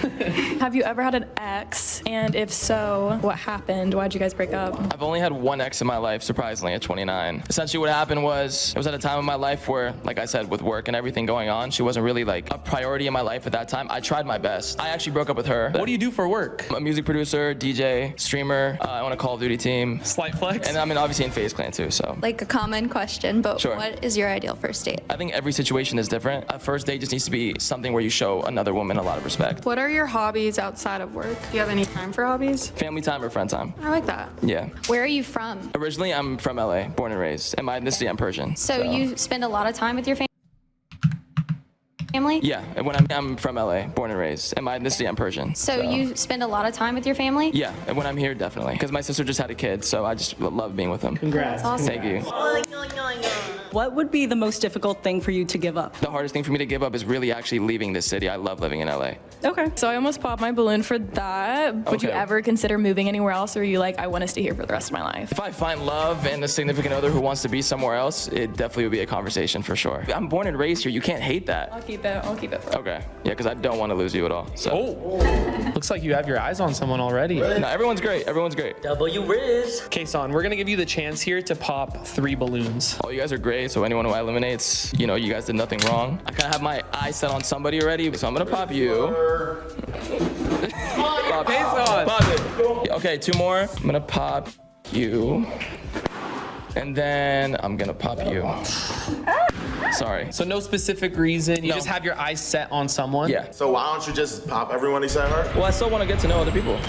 Speaker 12: have you ever had an ex? And if so, what happened? Why'd you guys break up?
Speaker 9: I've only had one ex in my life, surprisingly, at 29. Essentially what happened was, it was at a time in my life where, like I said, with work and everything going on, she wasn't really like a priority in my life at that time. I tried my best. I actually broke up with her.
Speaker 15: What do you do for work?
Speaker 9: I'm a music producer, DJ, streamer. I own a Call of Duty team.
Speaker 15: Slight flex.
Speaker 9: And I'm obviously in FaZe Clan too, so.
Speaker 20: Like a common question, but
Speaker 9: Sure.
Speaker 20: what is your ideal first date?
Speaker 9: I think every situation is different. A first date just needs to be something where you show another woman a lot of respect.
Speaker 21: What are your hobbies outside of work? Do you have any time for hobbies?
Speaker 9: Family time or friend time.
Speaker 21: I like that.
Speaker 9: Yeah.
Speaker 20: Where are you from?
Speaker 9: Originally, I'm from LA, born and raised. And my ethnicity, I'm Persian.
Speaker 20: So you spend a lot of time with your family?
Speaker 9: Yeah, and when I'm from LA, born and raised. And my ethnicity, I'm Persian.
Speaker 20: So you spend a lot of time with your family?
Speaker 9: Yeah, and when I'm here, definitely. Because my sister just had a kid, so I just love being with them.
Speaker 15: Congrats.
Speaker 20: Awesome.
Speaker 9: Thank you.
Speaker 18: What would be the most difficult thing for you to give up?
Speaker 9: The hardest thing for me to give up is really actually leaving this city. I love living in LA.
Speaker 12: Okay. So I almost popped my balloon for that. Would you
Speaker 9: Okay.
Speaker 12: ever consider moving anywhere else, or are you like, I want to stay here for the rest of my life?
Speaker 9: If I find love and a significant other who wants to be somewhere else, it definitely would be a conversation for sure. I'm born and raised here. You can't hate that.
Speaker 12: I'll keep it. I'll keep it for
Speaker 9: Okay. Yeah, because I don't want to lose you at all. So.
Speaker 15: Oh. Looks like you have your eyes on someone already.
Speaker 9: No, everyone's great. Everyone's great.
Speaker 1: W Riz.
Speaker 15: Okay, Son, we're gonna give you the chance here to pop 3 balloons.
Speaker 9: Oh, you guys are great. So anyone who I eliminates, you know, you guys did nothing wrong. I kind of have my eyes set on somebody already, so I'm gonna pop you. Pop it. Pop it. Okay, 2 more. I'm gonna pop you. And then I'm gonna pop you. Sorry.
Speaker 15: So no specific reason, you just have your eyes set on someone?
Speaker 9: Yeah.
Speaker 10: So why don't you just pop everyone except her?
Speaker 9: Well, I still want to get to know other people.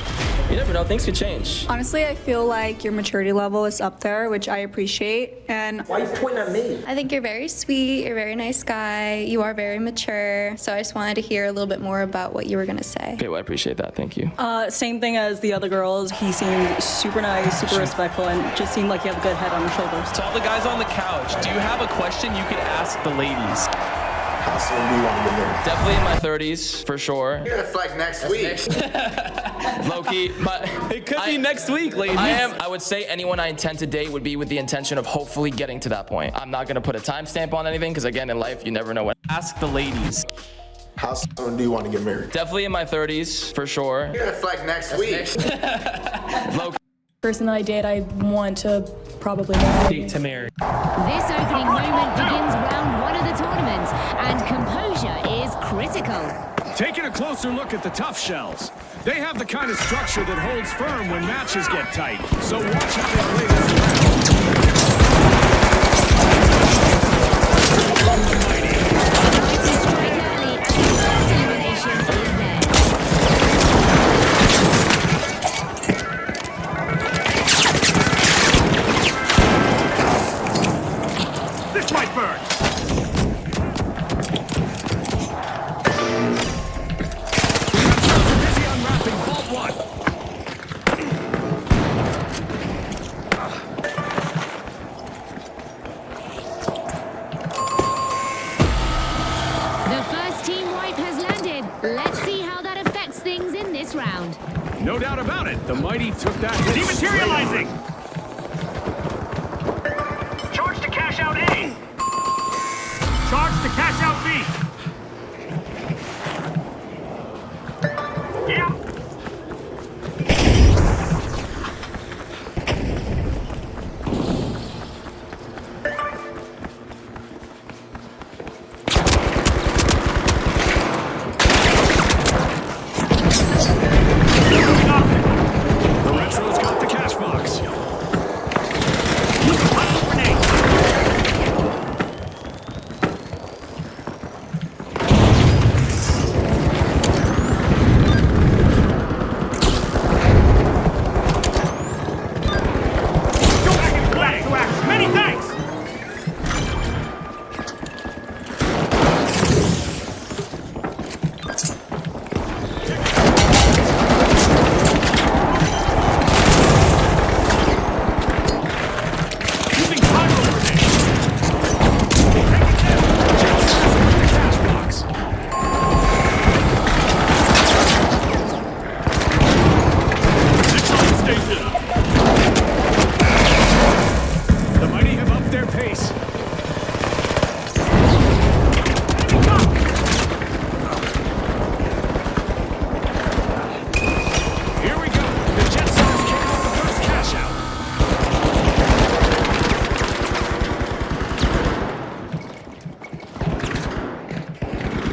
Speaker 9: You never know, things could change.
Speaker 11: Honestly, I feel like your maturity level is up there, which I appreciate. And
Speaker 1: why are you pointing at me?
Speaker 20: I think you're very sweet, you're a very nice guy, you are very mature. So I just wanted to hear a little bit more about what you were gonna say.
Speaker 9: Okay, well, I appreciate that. Thank you.
Speaker 18: Same thing as the other girls. He seemed super nice, super respectful, and just seemed like he had a good head on his shoulders.
Speaker 15: To all the guys on the couch, do you have a question you could ask the ladies?
Speaker 10: How soon do you want to get married?
Speaker 9: Definitely in my 30s, for sure.
Speaker 10: Yeah, it's like next week.
Speaker 9: Low-key, but
Speaker 15: it could be next week, ladies.
Speaker 9: I would say anyone I intend to date would be with the intention of hopefully getting to that point. I'm not gonna put a timestamp on anything, because again, in life, you never know when.
Speaker 15: Ask the ladies.
Speaker 10: How soon do you want to get married?
Speaker 9: Definitely in my 30s, for sure.
Speaker 10: Yeah, it's like next week.
Speaker 12: Person that I date, I want to probably marry.
Speaker 15: Date to marry.
Speaker 6: This opening moment begins round 1 of the tournament, and composure is critical.
Speaker 5: Taking a closer look at the Tough Shells. They have the kind of structure that holds firm when matches get tight. So watch how they play this This might burn. Busy unwrapping Vault 1.
Speaker 6: The first team wipe has landed. Let's see how that affects things in this round.
Speaker 5: No doubt about it, the Mighty took that hit. Dematerializing!
Speaker 8: Charge to cash out A. Charge to cash out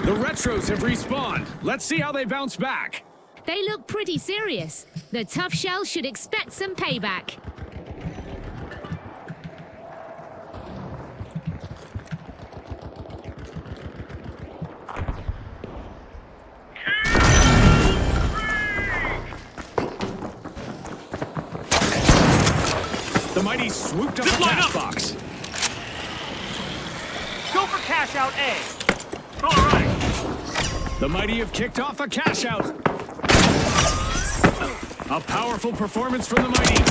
Speaker 5: The Retros have respawned. Let's see how they bounce back.
Speaker 6: They look pretty serious. The Tough Shells should expect some payback.
Speaker 5: The Mighty swooped up the cash box.
Speaker 8: Go for cash out A. All right.
Speaker 5: The Mighty have kicked off a cash out. A powerful performance from the Mighty.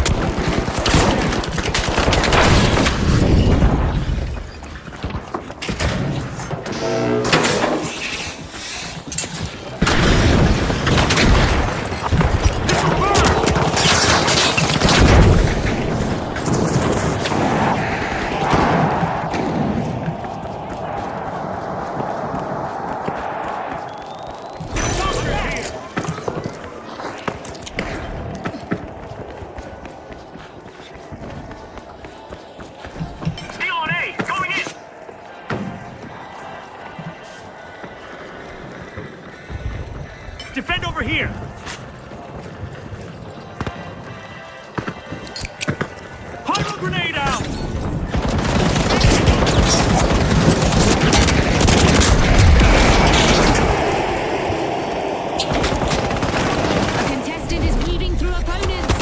Speaker 8: Defend over here. Pyro grenade out.
Speaker 6: A contestant is weaving through opponents.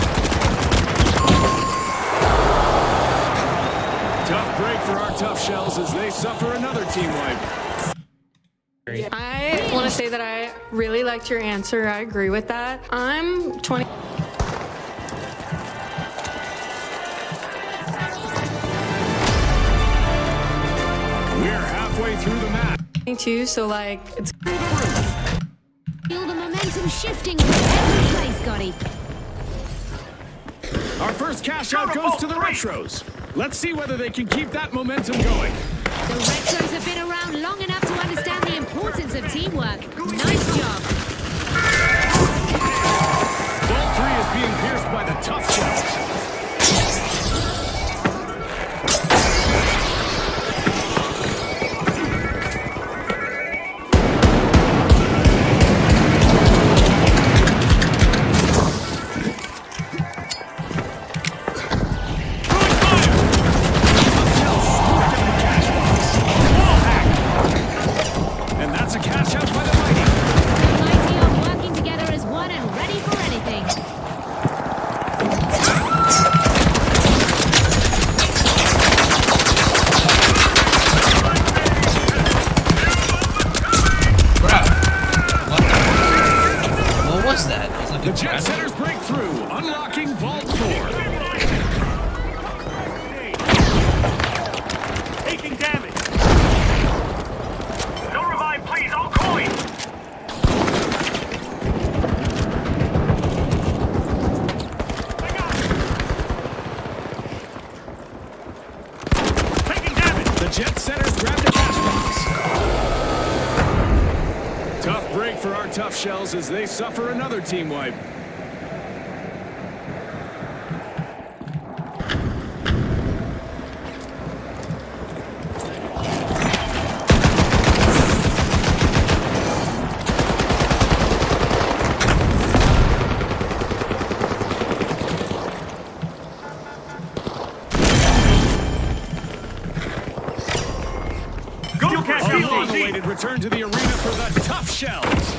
Speaker 5: Tough break for our Tough Shells as they suffer another team wipe.
Speaker 21: I want to say that I really liked your answer. I agree with that. I'm 20.
Speaker 5: We're halfway through the match.
Speaker 21: 22, so like it's.
Speaker 6: Feel the momentum shifting from every place, Scotty.
Speaker 5: Our first cash out goes to the Retros. Let's see whether they can keep that momentum going.
Speaker 6: The Retros have been around long enough to understand the importance of teamwork. Nice job.
Speaker 5: Ball 3 is being pierced by the Tough Shells. The Jet Setters break through, unlocking Vault 4.
Speaker 8: Taking damage. No revive, please. I'll call you. Taking damage.
Speaker 5: The Jet Setters grab the cash box. Tough break for our Tough Shells as they suffer another team wipe. Long-awaited return to the arena for the Tough Shells.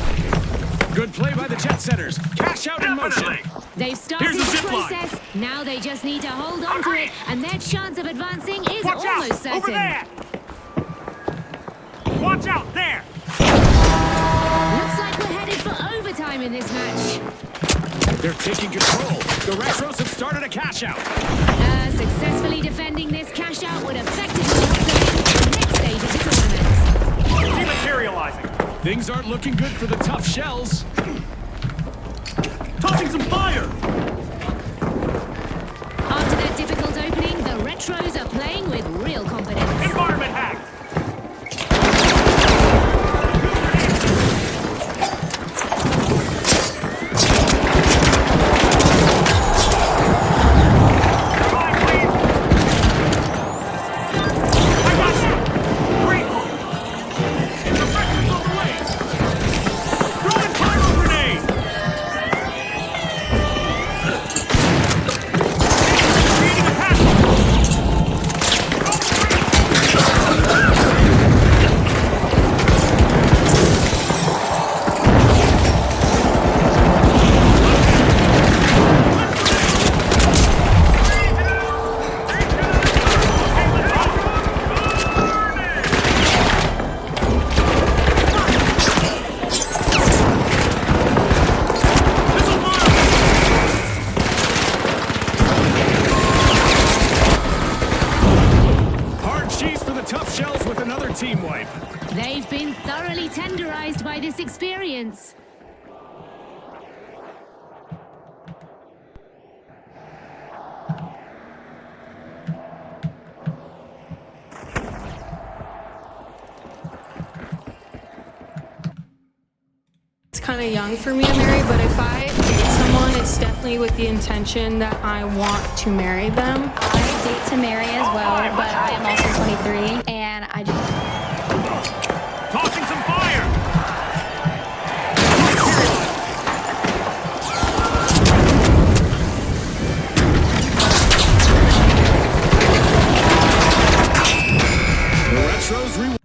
Speaker 5: Good play by the Jet Setters. Cash out in motion.
Speaker 6: They've started the process. Now they just need to hold on to it, and their chance of advancing is almost certain.
Speaker 8: Over there. Watch out there.
Speaker 6: Looks like we're headed for overtime in this match.
Speaker 5: They're taking control. The Retros have started a cash out.
Speaker 6: Successfully defending this cash out would effectively select the next stage of the tournament.
Speaker 8: Dematerializing.
Speaker 5: Things aren't looking good for the Tough Shells.
Speaker 8: Tossing some fire.
Speaker 6: After that difficult opening, the Retros are playing with real confidence.
Speaker 8: Environment hacked.
Speaker 5: team wipe.
Speaker 6: They've been thoroughly tenderized by this experience.
Speaker 21: It's kind of young for me to marry, but if I date someone, it's definitely with the intention that I want to marry them.
Speaker 20: I date to marry as well, but I am also 23, and I just...
Speaker 8: Tossing some fire!
Speaker 5: The Retros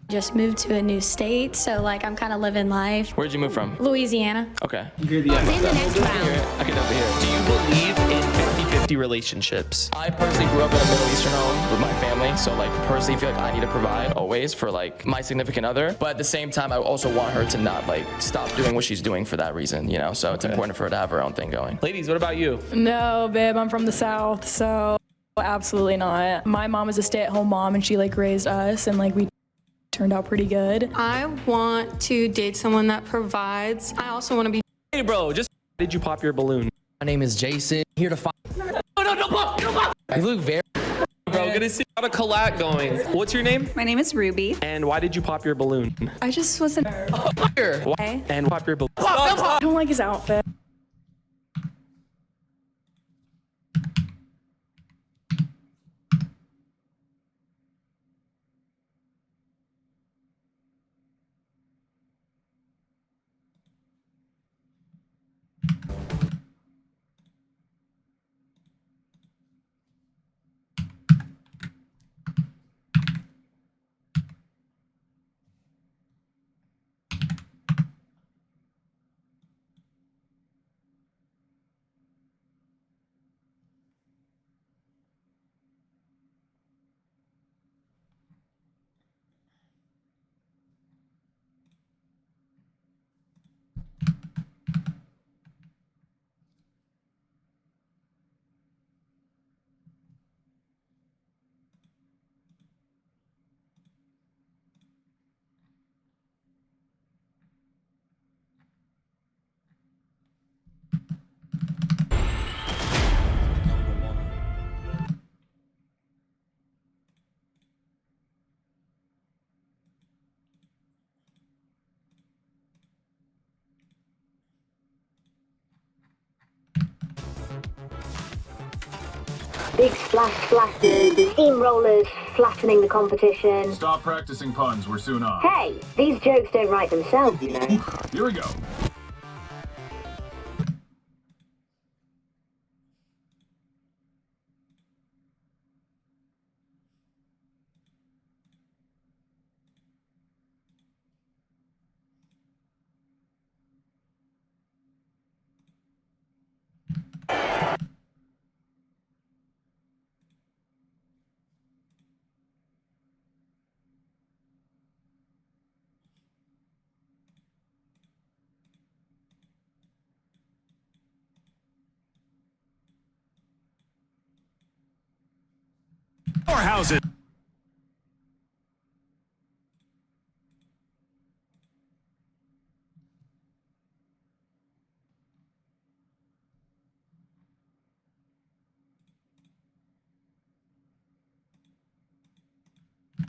Speaker 20: just moved to a new state, so like I'm kind of living life.
Speaker 9: Where'd you move from?
Speaker 20: Louisiana.
Speaker 9: Okay.
Speaker 20: In the next round.
Speaker 9: I can definitely hear it.
Speaker 15: Do you believe in 50-50 relationships?
Speaker 9: I personally grew up in a Middle Eastern home with my family, so like personally feel like I need to provide always for like my significant other. But at the same time, I also want her to not like stop doing what she's doing for that reason, you know? So it's important for her to have her own thing going.
Speaker 15: Ladies, what about you?
Speaker 12: No, babe, I'm from the South, so absolutely not. My mom is a stay-at-home mom, and she like raised us, and like we turned out pretty good.
Speaker 21: I want to date someone that provides. I also want to be...
Speaker 15: Hey, bro, just did you pop your balloon?
Speaker 17: My name is Jason. Here to find.
Speaker 15: No, don't pop! Don't pop!
Speaker 17: You look very.
Speaker 15: Bro, gonna see how to collab going. What's your name?
Speaker 11: My name is Ruby.
Speaker 15: And why did you pop your balloon?
Speaker 11: I just wasn't...
Speaker 15: Why? And pop your balloon.
Speaker 12: I don't like his outfit.
Speaker 2: Big splash splashes, steamrollers flattening the competition.
Speaker 8: Stop practicing puns, we're soon on.
Speaker 2: Hey, these jokes don't write themselves, you know.
Speaker 8: Here we go.
Speaker 5: Powerhouses.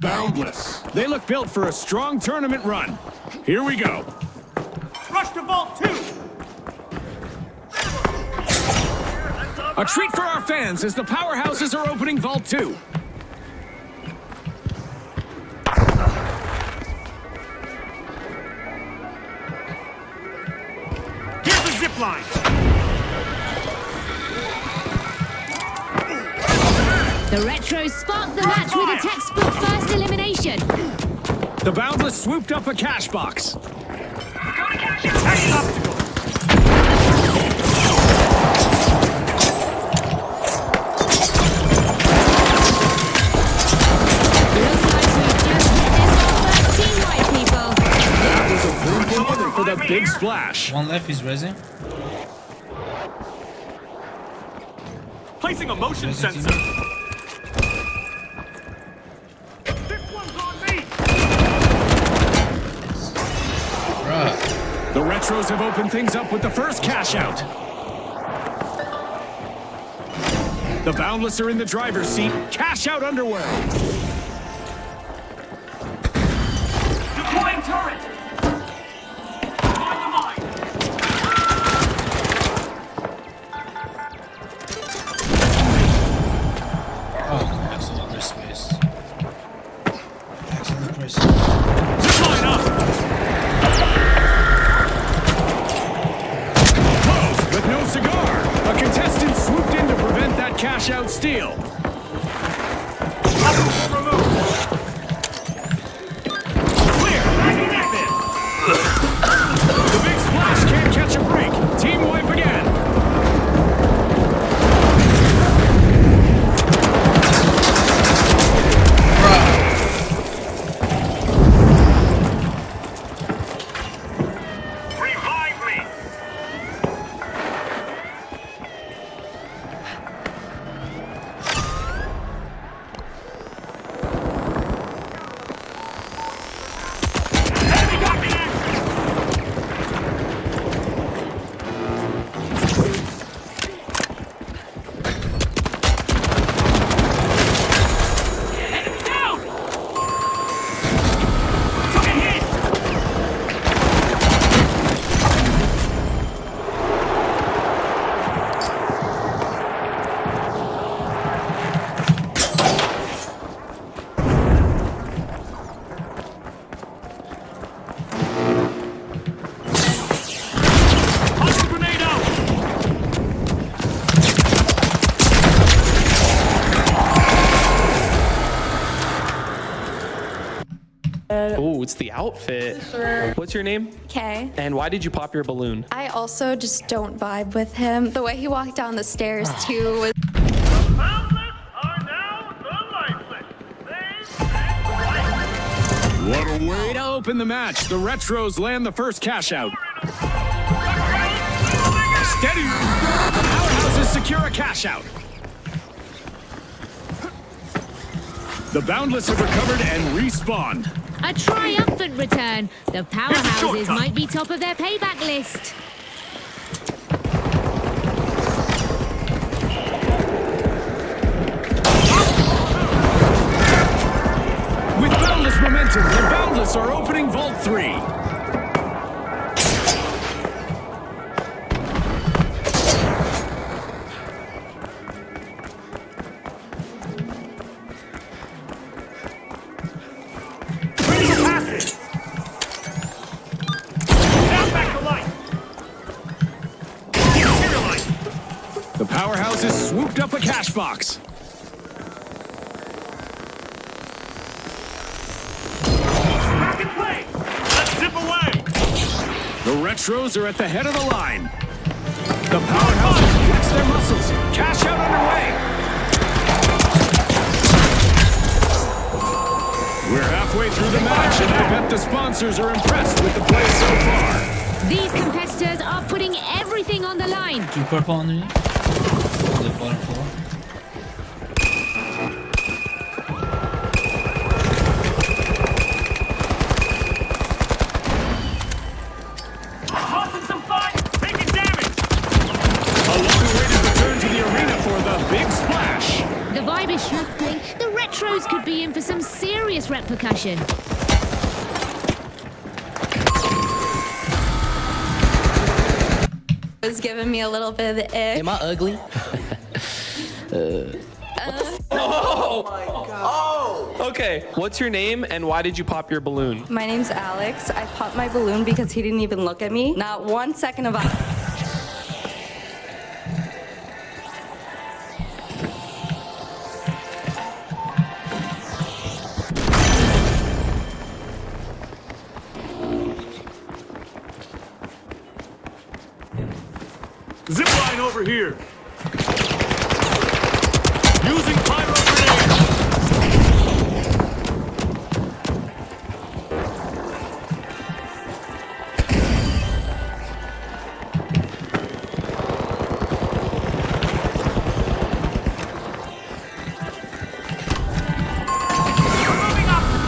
Speaker 5: Boundless. They look built for a strong tournament run. Here we go.
Speaker 8: Rush to Vault 2!
Speaker 5: A treat for our fans as the Powerhouses are opening Vault 2.
Speaker 8: Here's the zip line!
Speaker 6: The Retros sparked the match with a textbook first elimination.
Speaker 5: The Boundless swooped up a cash box.
Speaker 8: Go to cash out! That's an obstacle!
Speaker 5: For the big splash.
Speaker 3: One left, he's raising.
Speaker 8: Placing a motion sensor. This one's on me!
Speaker 5: Retros have opened things up with the first cash out. The Boundless are in the driver's seat. Cash out underway.
Speaker 8: Deploying turret. Deploying the mine.
Speaker 3: Oh, excellent. There's space. Excellent press.
Speaker 5: Zipline up. Close, but no cigar. A contestant swooped in to prevent that cash out steal. Clear. The big splash can't catch a break. Team wipe again.
Speaker 8: Revive me.
Speaker 15: Oh, it's the outfit. What's your name?
Speaker 20: Okay.
Speaker 15: And why did you pop your balloon?
Speaker 20: I also just don't vibe with him. The way he walked down the stairs too was.
Speaker 5: What a way to open the match. The Retros land the first cash out. Steady. Powerhouses secure a cash out. The Boundless have recovered and respawned.
Speaker 6: A triumphant return. The powerhouses might be top of their payback list.
Speaker 5: With boundless momentum, the Boundless are opening Vault 3. The powerhouses swooped up a cash box.
Speaker 8: Back in play. Let's zip away.
Speaker 5: The Retros are at the head of the line. The powerhouses flex their muscles. Cash out underway. We're halfway through the match, and I bet the sponsors are impressed with the play so far.
Speaker 6: These competitors are putting everything on the line.
Speaker 3: Two purple underneath. The bottom floor.
Speaker 8: Tossing some fire. Taking damage.
Speaker 5: A long-awaited return to the arena for the big splash.
Speaker 6: The vibe is shifting. The Retros could be in for some serious repercussion.
Speaker 20: Was giving me a little bit of the ick.
Speaker 17: Am I ugly?
Speaker 15: Oh my god. Oh. Okay, what's your name and why did you pop your balloon?
Speaker 23: My name's Alex. I popped my balloon because he didn't even look at me. Not 1 second of
Speaker 8: Zipline over here. Using pyro grenade.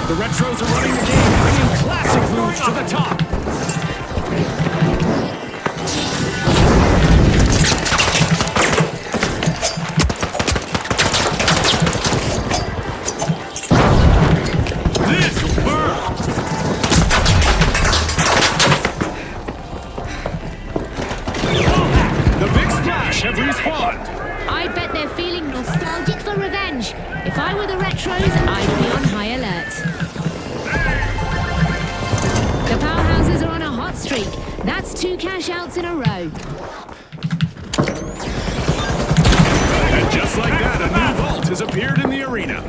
Speaker 5: The Retros are running the game, bringing classic moves to the top.
Speaker 8: squad.
Speaker 6: I bet they're feeling nostalgic for revenge. If I were the Retros, I'd be on high alert. The powerhouses are on a hot streak. That's 2 cash outs in a row.
Speaker 5: And just like that, a new vault has appeared in the arena.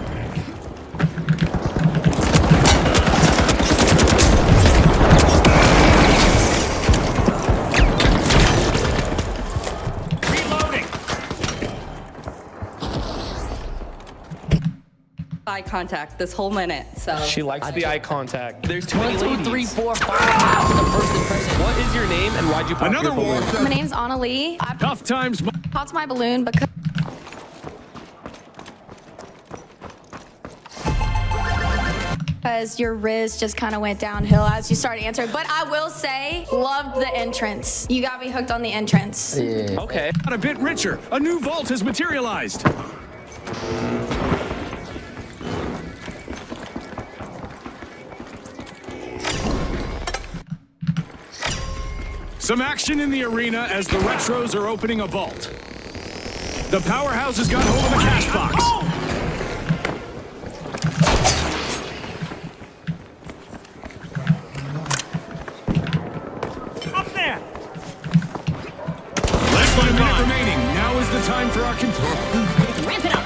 Speaker 23: Eye contact this whole minute, so.
Speaker 15: She likes the eye contact. There's too many
Speaker 17: 1, 2,
Speaker 15: ladies.
Speaker 17: 3, 4, 5 after the first impression.
Speaker 15: What is your name and why'd you pop
Speaker 5: Another
Speaker 15: your balloon?
Speaker 5: war.
Speaker 20: My name's Anna Lee. I
Speaker 5: Tough times.
Speaker 20: popped my balloon because your Riz just kind of went downhill as you started answering. But I will say, loved the entrance. You got me hooked on the entrance.
Speaker 17: Yeah.
Speaker 15: Okay.
Speaker 5: Got a bit richer. A new vault has materialized. Some action in the arena as the Retros are opening a vault. The powerhouse has got hold of a cash box.
Speaker 8: Up there.
Speaker 5: Less than a minute remaining. Now is the time for our
Speaker 6: Ramp it up.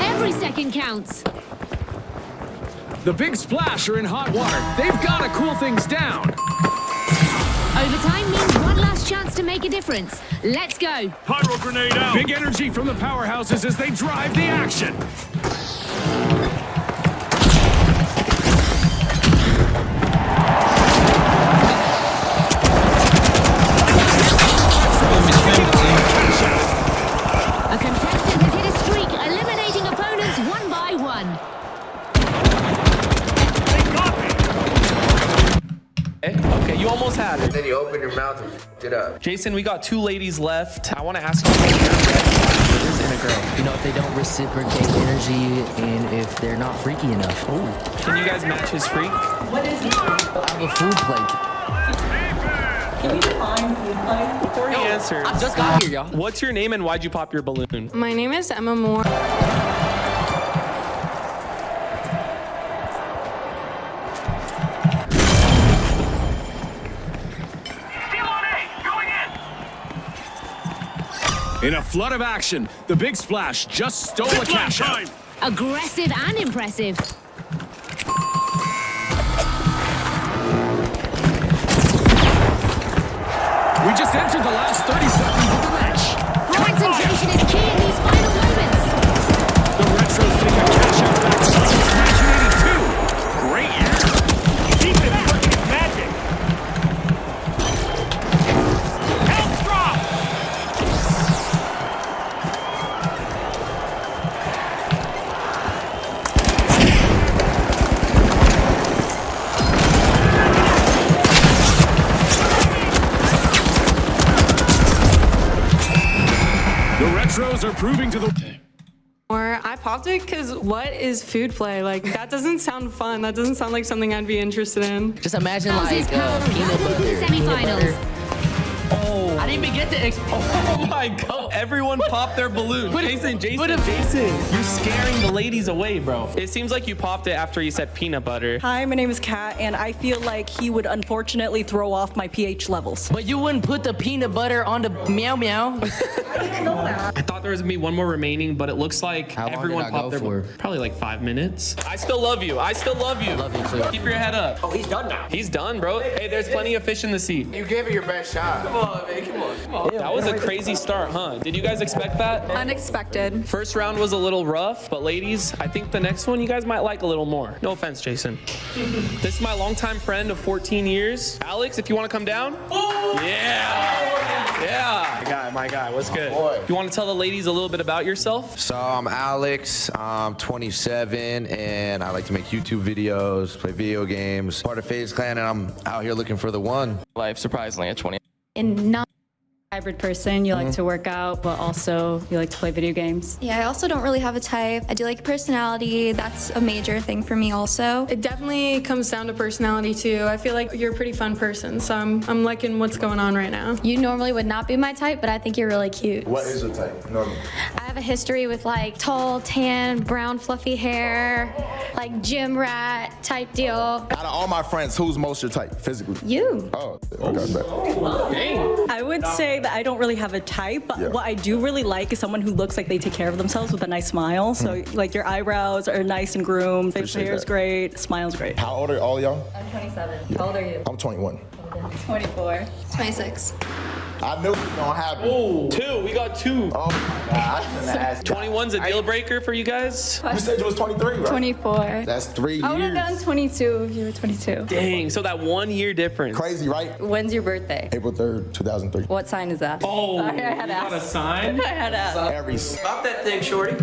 Speaker 6: Every second counts.
Speaker 5: The big splash are in hot water. They've got to cool things down.
Speaker 6: Overtime means one last chance to make a difference. Let's go.
Speaker 8: Pyro grenade out.
Speaker 5: Big energy from the powerhouses as they drive the action.
Speaker 6: A contestant has hit a streak, eliminating opponents one by one.
Speaker 15: Okay, you almost had it.
Speaker 1: Then you open your mouth and f***ed it up.
Speaker 15: Jason, we got 2 ladies left. I want to ask you about your red flags in a girl.
Speaker 17: You know, if they don't reciprocate energy and if they're not freaky enough.
Speaker 15: Oh, can you guys match his freak?
Speaker 18: What is it?
Speaker 17: I have a food plate.
Speaker 18: Can you define food play?
Speaker 15: Before he answers,
Speaker 17: I just got here, y'all.
Speaker 15: what's your name and why'd you pop your balloon?
Speaker 21: My name is Emma Moore.
Speaker 8: Steal on A. Going in.
Speaker 5: In a flood of action, the big splash just stole a cash out.
Speaker 6: Aggressive and impressive.
Speaker 5: We just entered the last 30 seconds of the match.
Speaker 6: Concentration is key in these final moments.
Speaker 5: The Retros take a cash out back to 1982. Great year.
Speaker 8: Keep it working magic. Help drop.
Speaker 5: The Retros are proving to the...
Speaker 21: Or I popped it because what is food play? Like, that doesn't sound fun. That doesn't sound like something I'd be interested in.
Speaker 17: Just imagine
Speaker 6: Houses
Speaker 17: like
Speaker 6: power
Speaker 17: peanut
Speaker 6: up into
Speaker 17: butter.
Speaker 6: the semifinals.
Speaker 15: Oh,
Speaker 17: I didn't even get to
Speaker 15: oh my god. Everyone popped their balloon. Jason,
Speaker 17: you're
Speaker 15: scaring the ladies away, bro. It seems like you popped it after you said peanut butter.
Speaker 18: Hi, my name is Kat, and I feel like he would unfortunately throw off my pH levels.
Speaker 17: But you wouldn't put the peanut butter on the meow meow.
Speaker 15: I thought there was gonna be one more remaining, but it looks like
Speaker 17: How long
Speaker 15: everyone
Speaker 17: did I
Speaker 15: popped
Speaker 17: go
Speaker 15: their
Speaker 17: for?
Speaker 15: probably like 5 minutes. I still love you. I still love you.
Speaker 17: Love you too.
Speaker 15: Keep your head up.
Speaker 1: Oh, he's done now.
Speaker 15: He's done, bro. Hey, there's plenty of fish in the sea.
Speaker 10: You gave it your best shot.
Speaker 1: Come on, man. Come on. Come on.
Speaker 15: That was a crazy start, huh? Did you guys expect that?
Speaker 21: Unexpected.
Speaker 15: First round was a little rough, but ladies, I think the next one you guys might like a little more. No offense, Jason. This is my longtime friend of 14 years. Alex, if you want to come down. Yeah. Yeah. My guy, what's good?
Speaker 10: Boy.
Speaker 15: You want to tell the ladies a little bit about yourself?
Speaker 22: So I'm Alex, I'm 27, and I like to make YouTube videos, play video games, part of FaZe Clan, and I'm out here looking for the one.
Speaker 9: Life, surprisingly, at 20.
Speaker 6: In
Speaker 18: Hybrid person, you like to work out, but also you like to play video games.
Speaker 20: Yeah, I also don't really have a type. I do like personality. That's a major thing for me also.
Speaker 21: It definitely comes down to personality too. I feel like you're a pretty fun person, so I'm liking what's going on right now.
Speaker 20: You normally would not be my type, but I think you're really cute.
Speaker 10: What is your type, normally?
Speaker 20: I have a history with like tall, tan, brown, fluffy hair, like gym rat type deal.
Speaker 10: Out of all my friends, who's most your type, physically?
Speaker 20: You.
Speaker 10: Oh, okay.
Speaker 18: I would say that I don't really have a type, but what I do really like is someone who looks like they take care of themselves with a nice smile. So like your eyebrows are nice and groomed, facial hair is great, smile's great.
Speaker 10: How old are all y'all?
Speaker 20: I'm 27. How old are you?
Speaker 10: I'm 21.
Speaker 20: 24. 26.
Speaker 10: I knew you don't have me.
Speaker 15: Oh, 2. We got 2.
Speaker 10: Oh my God. I shouldn't have asked.
Speaker 15: 21's a deal breaker for you guys?
Speaker 10: You said you was 23, right?
Speaker 20: 24.
Speaker 10: That's 3 years.
Speaker 20: I would have done 22 if you were 22.
Speaker 15: Dang, so that 1 year difference.
Speaker 10: Crazy, right?
Speaker 23: When's your birthday?
Speaker 10: April 3rd, 2003.
Speaker 23: What sign is that?
Speaker 15: Oh,
Speaker 23: Sorry, I had to
Speaker 15: you got a
Speaker 23: ask.
Speaker 15: sign?
Speaker 23: I had to ask.
Speaker 10: Aries.
Speaker 1: Stop that thing, shorty.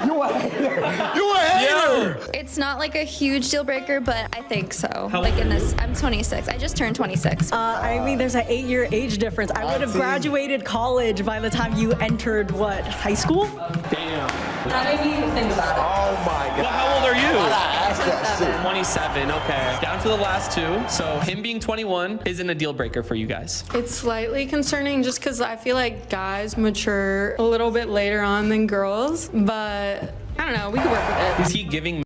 Speaker 10: You a hater. You a hater.
Speaker 20: It's not like a huge deal breaker, but I think so.
Speaker 15: How
Speaker 20: Like
Speaker 15: old
Speaker 20: in
Speaker 15: are
Speaker 20: this, I'm 26. I just turned 26.
Speaker 18: I mean, there's an 8-year age difference. I would have graduated college by the time you entered, what, high school?
Speaker 15: Damn.
Speaker 23: That made me think about it.
Speaker 10: Oh my God.
Speaker 15: Well, how old are you?
Speaker 10: I asked that shit.
Speaker 15: 27, okay. Down to the last 2. So him being 21 isn't a deal breaker for you guys.
Speaker 21: It's slightly concerning just because I feel like guys mature a little bit later on than girls, but I don't know, we can work with it.
Speaker 15: Is he giving?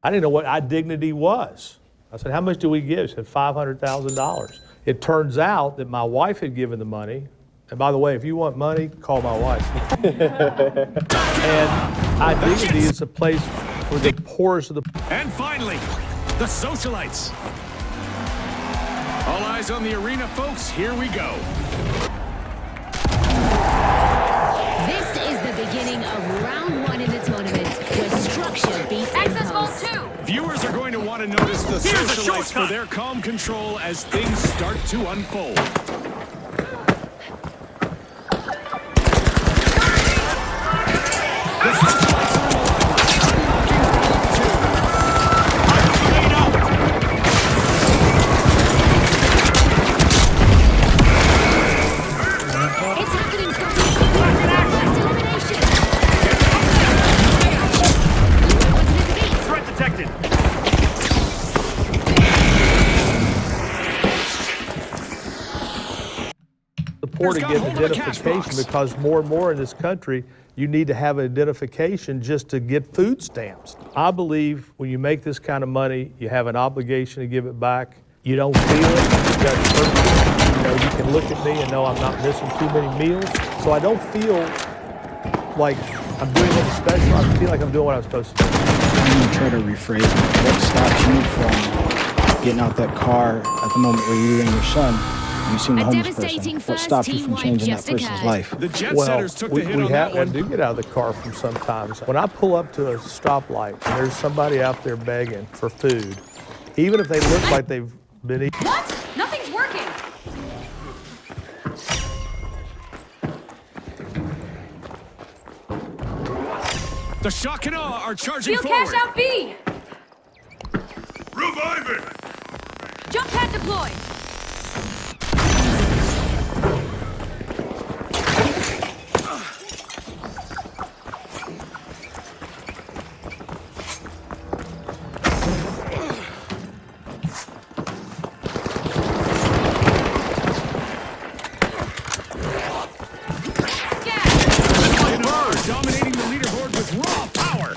Speaker 13: I didn't know what dignity was. I said, how much do we give? She said, $500,000. It turns out that my wife had given the money. And by the way, if you want money, call my wife. And dignity is a place for the poorest of the poor.
Speaker 5: And finally, the socialites. All eyes on the arena, folks. Here we go.
Speaker 6: This is the beginning of round 1 in the tournament, where structure beats
Speaker 7: Access
Speaker 6: impulse.
Speaker 7: Vault 2.
Speaker 5: Viewers are going to want to notice the
Speaker 8: Here's a
Speaker 5: socialites for
Speaker 8: shortcut.
Speaker 5: their calm control as things start to unfold.
Speaker 6: It's happening, Scotty. First elimination.
Speaker 8: Threat detected.
Speaker 13: The poor to get identification because more and more in this country, you need to have an identification just to get food stamps. I believe when you make this kind of money, you have an obligation to give it back. You don't feel it. You got purpose. You know, you can look at me and know I'm not missing too many meals. So I don't feel like I'm doing anything special. I feel like I'm doing what I'm supposed to do.
Speaker 16: I'm gonna try to rephrase it. What stops you from getting out that car at the moment where you and your son, you seen the
Speaker 6: A
Speaker 16: homeless
Speaker 6: devastating
Speaker 16: person? What
Speaker 6: first
Speaker 16: stops you from
Speaker 6: team
Speaker 16: changing
Speaker 6: wipe
Speaker 16: that
Speaker 6: just
Speaker 16: person's
Speaker 6: occurred.
Speaker 16: life?
Speaker 5: The jet
Speaker 13: Well,
Speaker 5: setters took the hit on that
Speaker 13: I
Speaker 5: one.
Speaker 13: do get out of the car from sometimes. When I pull up to a stoplight and there's somebody out there begging for food, even if they look like they've been eating.
Speaker 7: What? Nothing's working.
Speaker 5: The shock and awe are charging
Speaker 7: Field
Speaker 5: forward.
Speaker 7: cash out B.
Speaker 8: Revive it.
Speaker 7: Jump pad deployed.
Speaker 5: Dominating the leaderboard with raw power.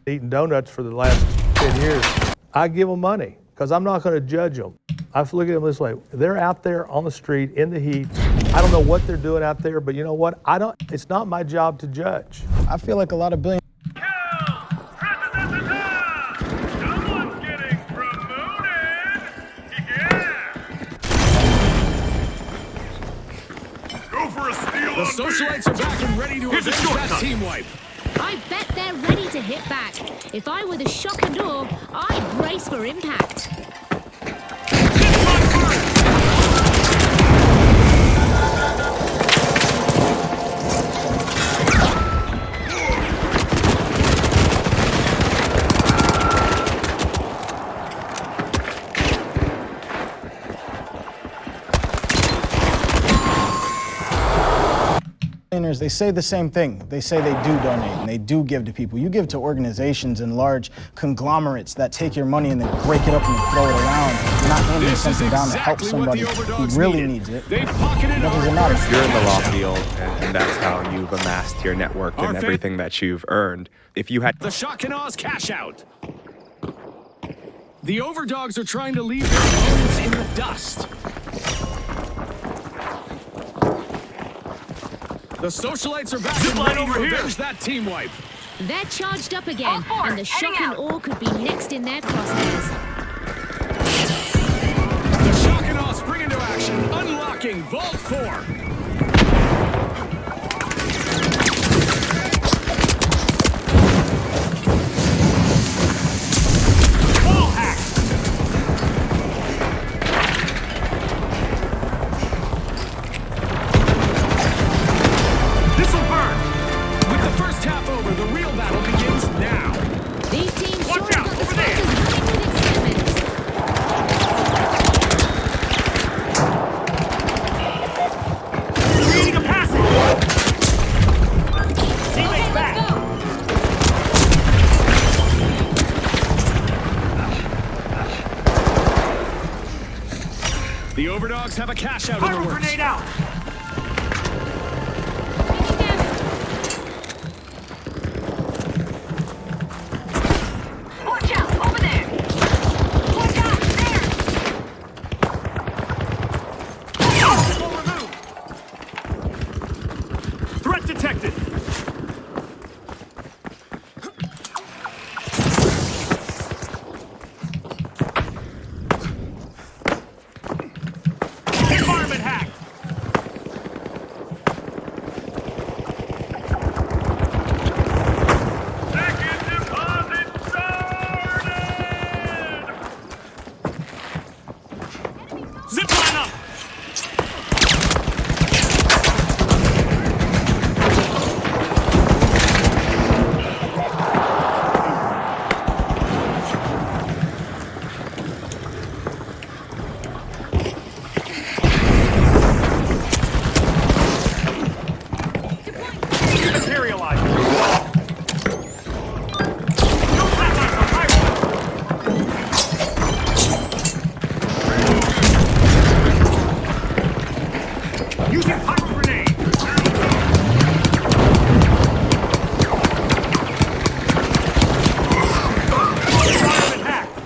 Speaker 13: Eating donuts for the last 10 years. I give them money because I'm not going to judge them. I look at them this way. They're out there on the street in the heat. I don't know what they're doing out there, but you know what? It's not my job to judge.
Speaker 16: I feel like a lot of billion.
Speaker 8: Someone's getting promoted. Yeah.
Speaker 5: socialites are back and ready to avenge that team wipe.
Speaker 6: I bet they're ready to hit back. If I were the shock and awe, I'd brace for impact.
Speaker 16: They say the same thing. They say they do donate and they do give to people. You give to organizations and large conglomerates that take your money and then break it up and throw it around. You're not handing something down to help somebody who really needs it. What does it matter?
Speaker 4: You're in the law field, and that's how you've amassed your network and everything that you've earned. If you had
Speaker 5: the shock and awes cash out. The overdogs are trying to leave their opponents in the dust. The socialites are back and ready to avenge that team wipe.
Speaker 6: They're charged up again, and the shock and awe could be next in their crosshairs.
Speaker 5: The shock and awe spring into action, unlocking Vault 4. The overdogs have a cash out in the works. Grenade out.
Speaker 7: Watch out, over there. Watch out, there.
Speaker 5: Threat detected. Environment hacked.
Speaker 8: Second deposit started!
Speaker 5: Zip line up.
Speaker 8: Materialize!
Speaker 5: Using pyro grenade. Environment hacked.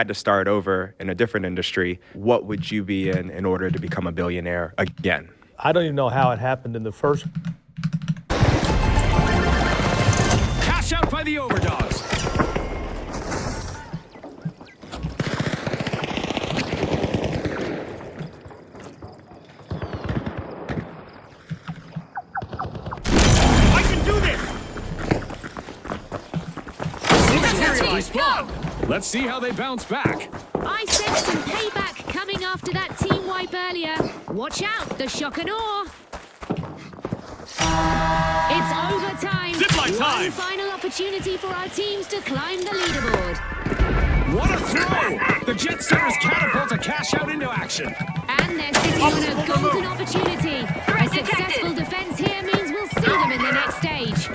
Speaker 4: had to start over in a different industry, what would you be in order to become a billionaire again?
Speaker 13: I don't even know how it happened in the first.
Speaker 5: Cash out by the overdogs. I can do this! Respawn. Let's see how they bounce back.
Speaker 6: I sense some payback coming after that team wipe earlier. Watch out, the shock and awe. It's overtime.
Speaker 5: Zipline time.
Speaker 6: One final opportunity for our teams to climb the leaderboard.
Speaker 5: What a throw! The Jetsters catapult a cash out into action.
Speaker 6: And they're sitting on a golden opportunity. A successful defense here means we'll see them in the next stage.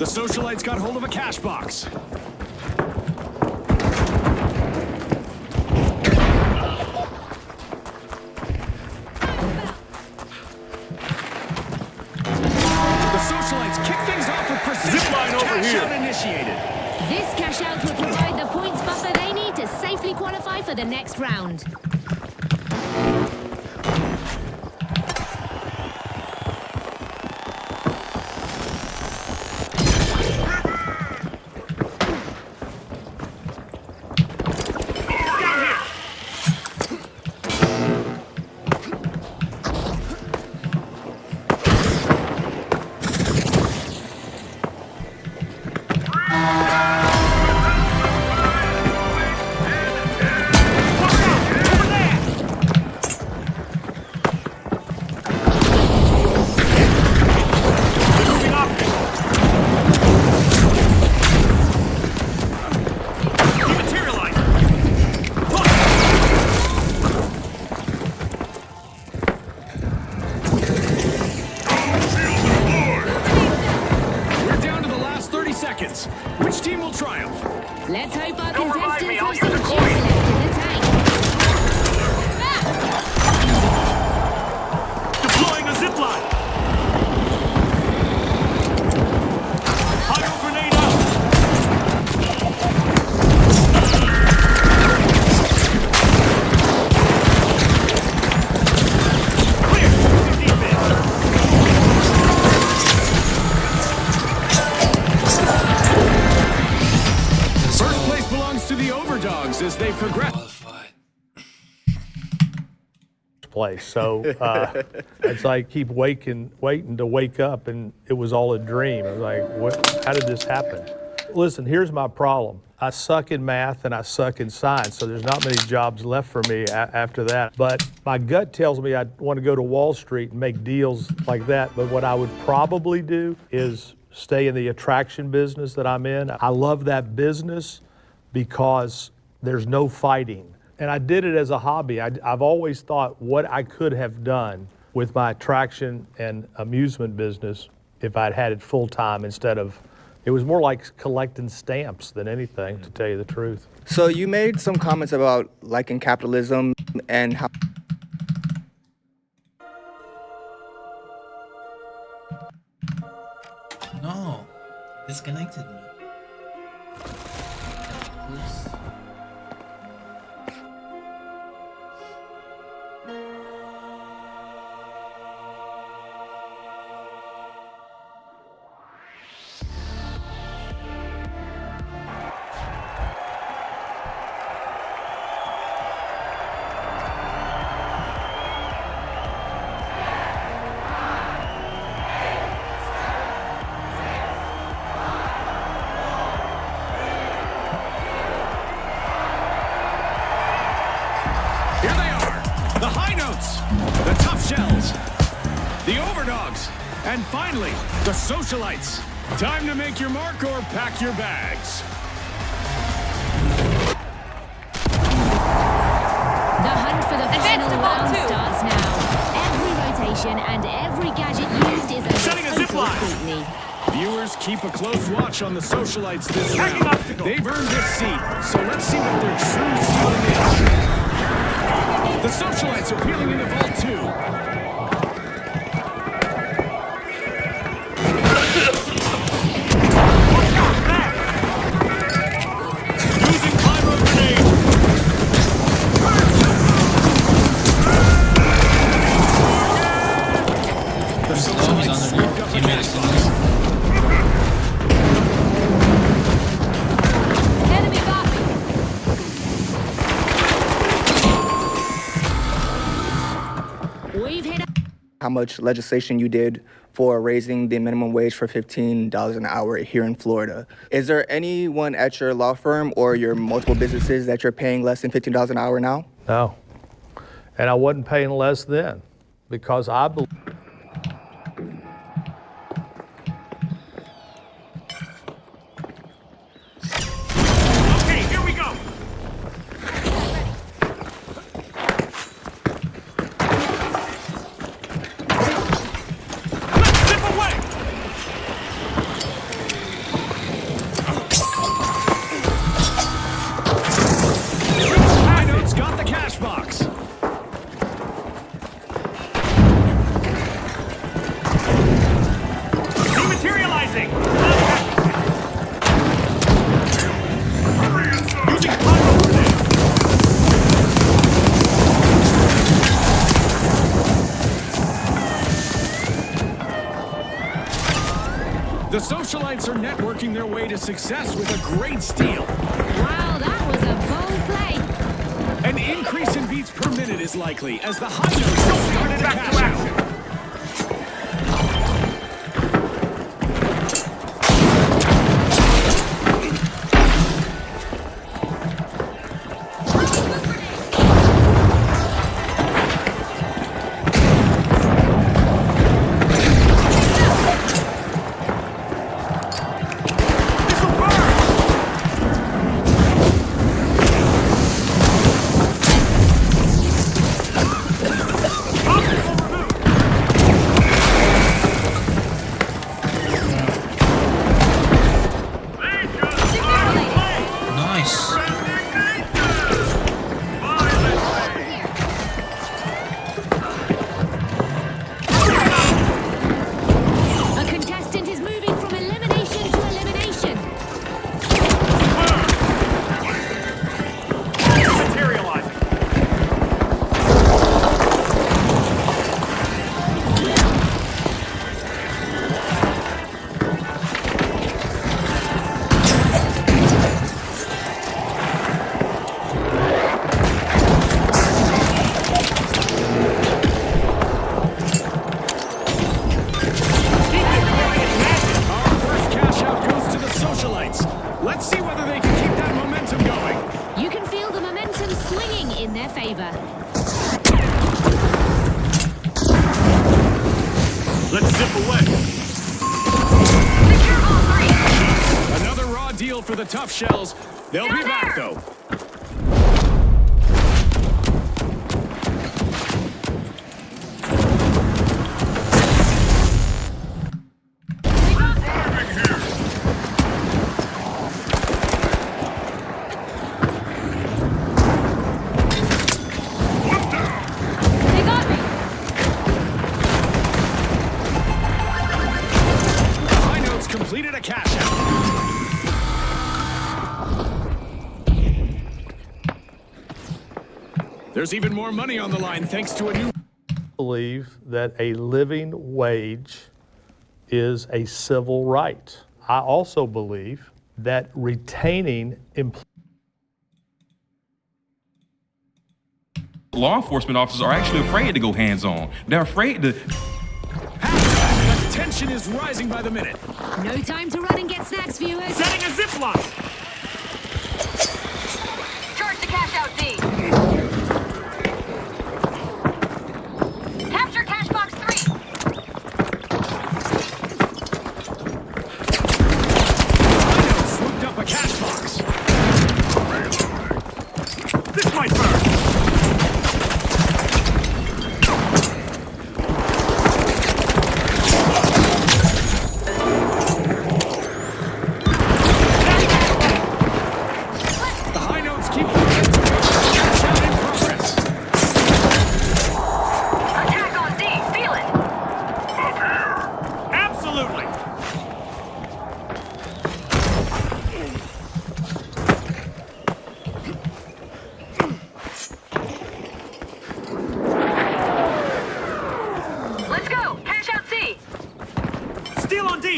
Speaker 5: socialites got hold of a cash box. The socialites kick things off with precision.
Speaker 8: Zipline over
Speaker 5: Cash
Speaker 8: here.
Speaker 5: out initiated.
Speaker 6: This cash out will provide the points buffer they need to safely qualify for the next round.
Speaker 5: We're down to the last 30 seconds. Which team will triumph?
Speaker 6: Let's hope our
Speaker 8: Don't remind me,
Speaker 6: contestants
Speaker 8: I'll
Speaker 6: have
Speaker 8: use
Speaker 6: some
Speaker 8: the
Speaker 6: juice
Speaker 8: coin.
Speaker 6: left in the tank.
Speaker 8: Deploying a zipline. Hydro grenade out. Clear. Defense.
Speaker 5: First place belongs to the Overdogs as they progress.
Speaker 13: Place. So it's like keep waiting to wake up, and it was all a dream. I was like, what? How did this happen? Listen, here's my problem. I suck in math and I suck in science, so there's not many jobs left for me after that. But my gut tells me I want to go to Wall Street and make deals like that. But what I would probably do is stay in the attraction business that I'm in. I love that business because there's no fighting. And I did it as a hobby. I've always thought what I could have done with my attraction and amusement business if I'd had it full time instead of, it was more like collecting stamps than anything, to tell you the truth.
Speaker 11: So you made some comments about liking capitalism and how.
Speaker 3: No, disconnected me. Please.
Speaker 5: Here they are, the high notes, the tough shells, the overdogs, and finally, the socialites. Time to make your mark or pack your bags.
Speaker 6: The hunt for the final round starts now. Every rotation and every gadget used is
Speaker 5: Setting a
Speaker 6: under
Speaker 5: zip
Speaker 6: total
Speaker 5: line.
Speaker 6: scrutiny.
Speaker 5: Viewers, keep a close watch on the socialites this round. They've earned this seat, so let's see what their true ceiling is. The socialites are peeling into Vault 2. Using pyro grenade. The socialites scooped up a cash box.
Speaker 6: Enemy copy. We've hit
Speaker 11: How much legislation you did for raising the minimum wage for $15 an hour here in Florida. Is there anyone at your law firm or your multiple businesses that you're paying less than $15 an hour now?
Speaker 13: No. And I wasn't paying less then because I believe.
Speaker 8: Okay, here we go. Let's zip away.
Speaker 5: The socialites are networking their way to success with a great steal.
Speaker 6: Wow, that was a bold play.
Speaker 5: An increase in beats per minute is likely as the high notes started to cash out. Let's zip away. Another raw deal for the tough shells. They'll be back, though. Completed a cash out. There's even more money on the line thanks to a new...
Speaker 13: I believe that a living wage is a civil right. I also believe that retaining employees.
Speaker 12: Law enforcement officers are actually afraid to go hands-on. They're afraid to...
Speaker 5: The tension is rising by the minute.
Speaker 6: No time to run and get snacks, viewers.
Speaker 5: Setting a zip line.
Speaker 7: Charge the cash out D. Capture cash box 3.
Speaker 5: I swooped up a cash box. This might burn.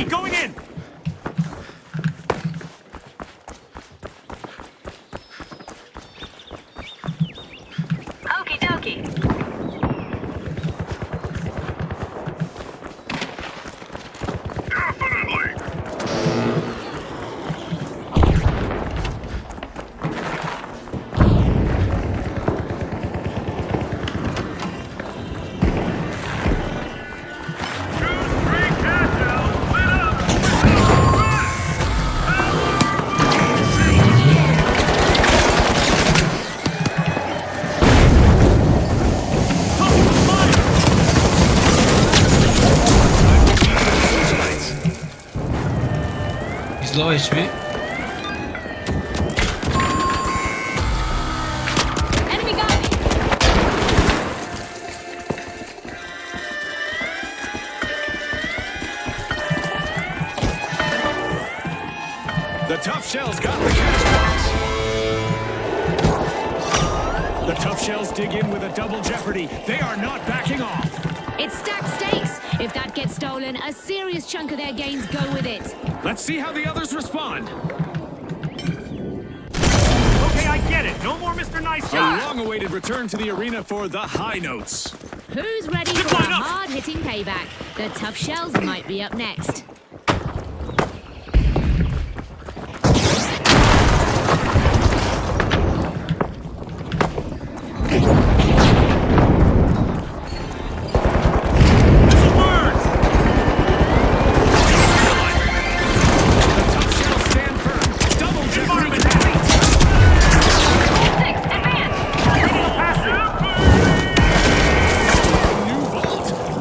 Speaker 5: Going in!
Speaker 7: Okie dokie.
Speaker 3: He's low HP.
Speaker 6: Enemy got me.
Speaker 5: The tough shells got the cash box. The tough shells dig in with a double jeopardy. They are not backing off.
Speaker 6: It's stacked stakes. If that gets stolen. stolen, a serious chunk of their gains go with it.
Speaker 5: Let's see how the others respond.
Speaker 8: Okay, I get it. No more Mr. Nice
Speaker 5: A
Speaker 8: Shot.
Speaker 5: long-awaited return to the arena for the high notes.
Speaker 6: Who's ready for a hard-hitting payback? The tough shells might be up next.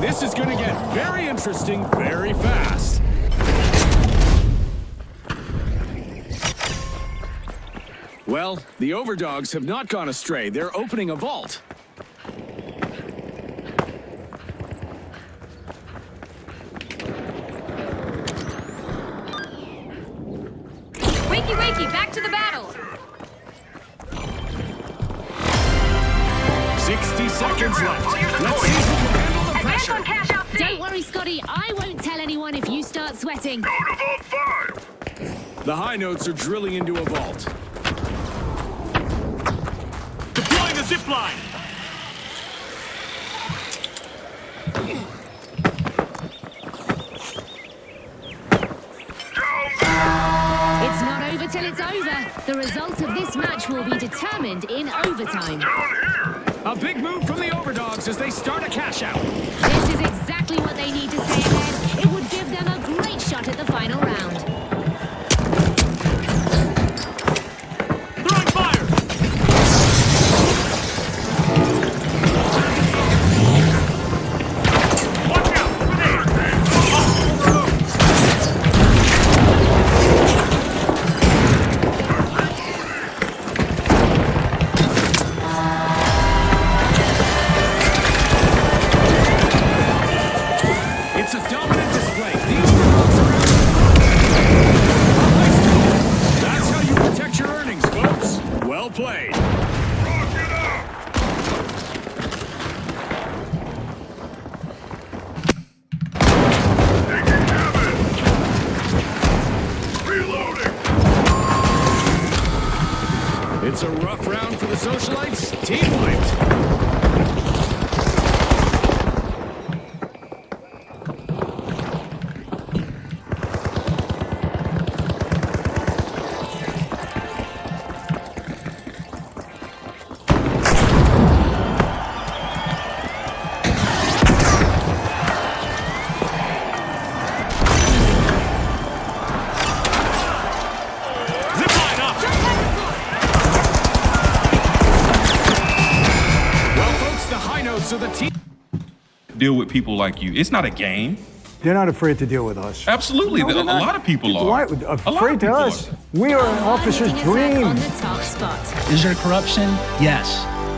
Speaker 5: This is going to get very interesting very fast. Well, the overdogs have not gone astray. They're opening a vault.
Speaker 7: Wakey, wakey, back to the battle.
Speaker 5: 60 seconds left. Let's see who can handle the pressure.
Speaker 6: Don't worry, Scotty. I won't tell anyone if you start sweating.
Speaker 8: Go to Vault 5.
Speaker 5: The high notes are drilling into a vault.
Speaker 8: Deploying the zip line.
Speaker 6: It's not over till it's over. The result of this match will be determined in overtime.
Speaker 5: A big move from the overdogs as they start a cash out.
Speaker 6: This is exactly what they need to stay ahead. It would give them a great shot at the final round.
Speaker 8: Throwing fire. Watch out, over there.
Speaker 5: It's a dominant display. The overdogs are out. That's how you protect your earnings, folks. Well played.
Speaker 8: Reloading.
Speaker 5: It's a rough round for the socialites. Team wiped. Well, folks, the high notes are the team.
Speaker 12: Deal with people like you. It's not a game.
Speaker 2: They're not afraid to deal with us.
Speaker 12: Absolutely.
Speaker 2: No,
Speaker 12: a lot of people are.
Speaker 2: Why? Afraid to us? We are an officer's dream.
Speaker 6: On the top spot.
Speaker 3: Is there corruption? Yes.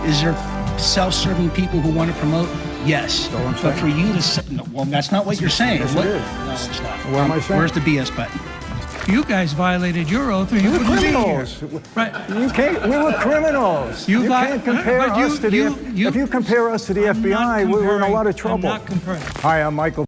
Speaker 3: Is there self-serving people who want to promote? Yes. But for you to say, no, well, that's not what you're saying.
Speaker 2: Yes,
Speaker 3: What-
Speaker 2: it is.
Speaker 3: No, it's not.
Speaker 2: What am I saying?
Speaker 3: Where's the BS button? You guys violated your oath, or you
Speaker 2: We're
Speaker 3: wouldn't be here.
Speaker 2: criminals.
Speaker 3: Right.
Speaker 2: You can't. We were criminals. You can't compare
Speaker 3: but you-
Speaker 2: us to
Speaker 3: you-
Speaker 2: the. If you compare us to the FBI, we're in a lot of trouble.
Speaker 3: I'm not comparing.
Speaker 2: Hi, I'm Michael.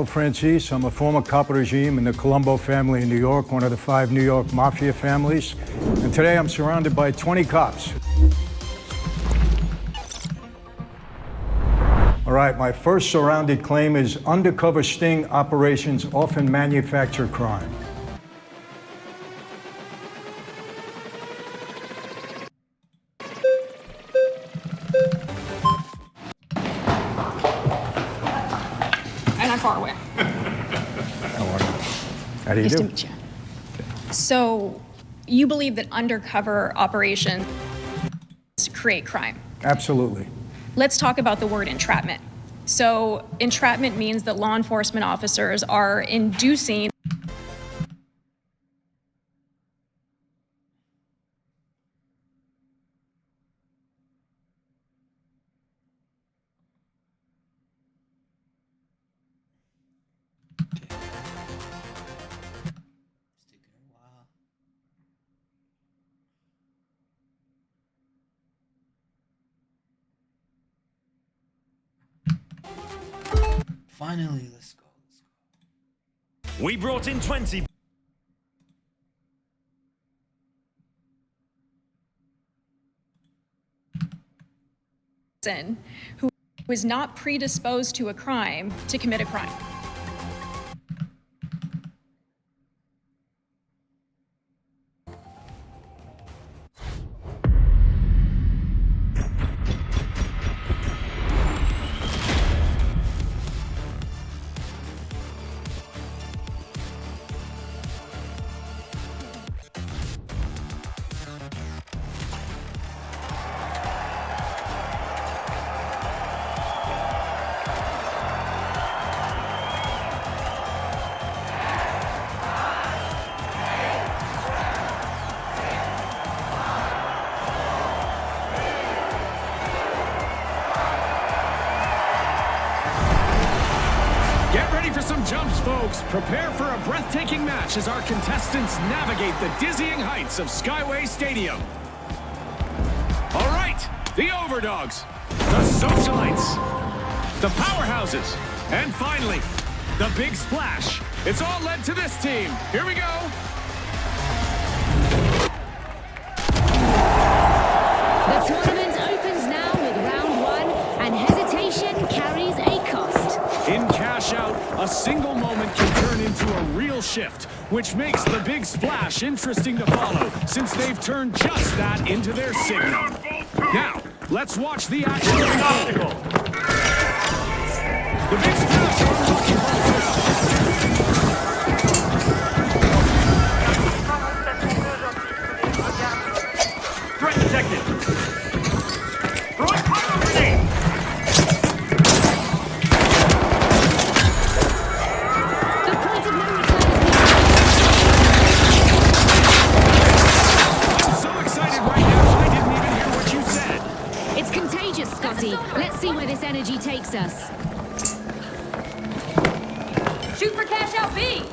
Speaker 2: Francis. I'm a former cop regime in the Colombo family in New York, one of the 5 New York mafia families. And today I'm surrounded by 20 cops. All right, my first surrounded claim is undercover sting operations often manufacture crime.
Speaker 14: I'm not far away.
Speaker 2: How do you
Speaker 14: Nice
Speaker 2: do?
Speaker 14: to meet you. So, you believe that undercover operations create crime?
Speaker 2: Absolutely.
Speaker 14: Let's talk about the word entrapment. So, entrapment means that law enforcement officers are inducing
Speaker 3: Finally, let's go.
Speaker 5: We brought in 20.
Speaker 14: who is not predisposed to a crime to commit a crime.
Speaker 5: Get ready for some jumps, folks. Prepare for a breathtaking match as our contestants navigate the dizzying heights of Skyway Stadium. All right, the Overdogs, the Socialites, the Powerhouses, and finally, the Big Splash. It's all led to this team. Here we go.
Speaker 6: The tournament opens now with round 1, and hesitation carries a cost.
Speaker 5: In cash out, a single moment can turn into a real shift, which makes the Big Splash interesting to follow, since they've turned just that into their signal. Now, let's watch the action unfold. The Big Splash are looking for threat detected. Throwing fire grenade.
Speaker 6: It's contagious, Scotty. Let's see where this energy takes us.
Speaker 7: Shoot for cash out B.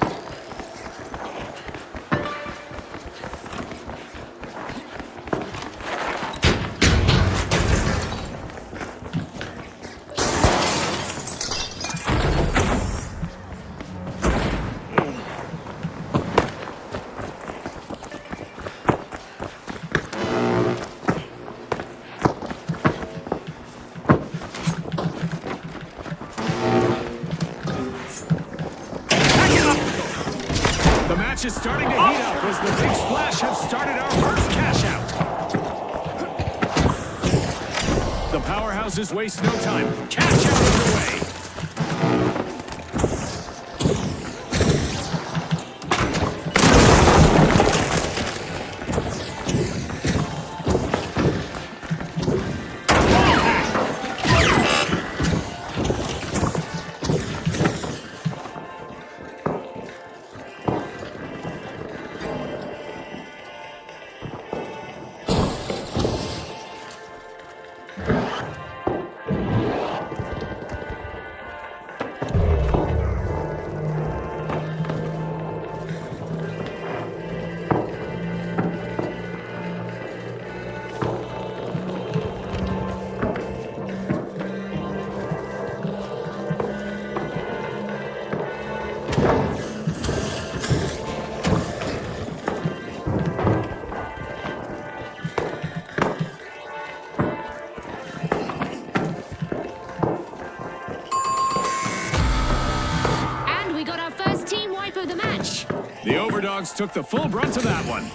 Speaker 5: The match is starting to heat up as the Big Splash have started our first cash out. The Powerhouses waste no time. Cash out underway. The Overdogs took the full brunt of that one.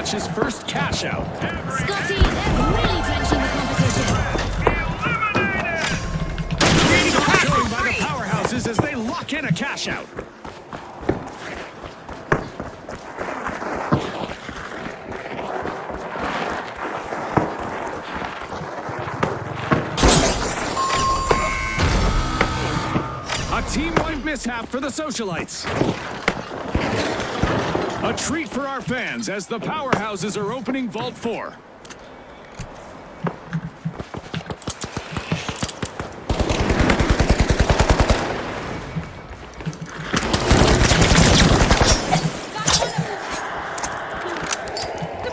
Speaker 5: His first cash out.
Speaker 6: Scotty, they're really drenching the competition.
Speaker 5: Showing by the powerhouses as they lock in a cash out. A team-wide mishap for the Socialites. A treat for our fans as the powerhouses are opening Vault 4.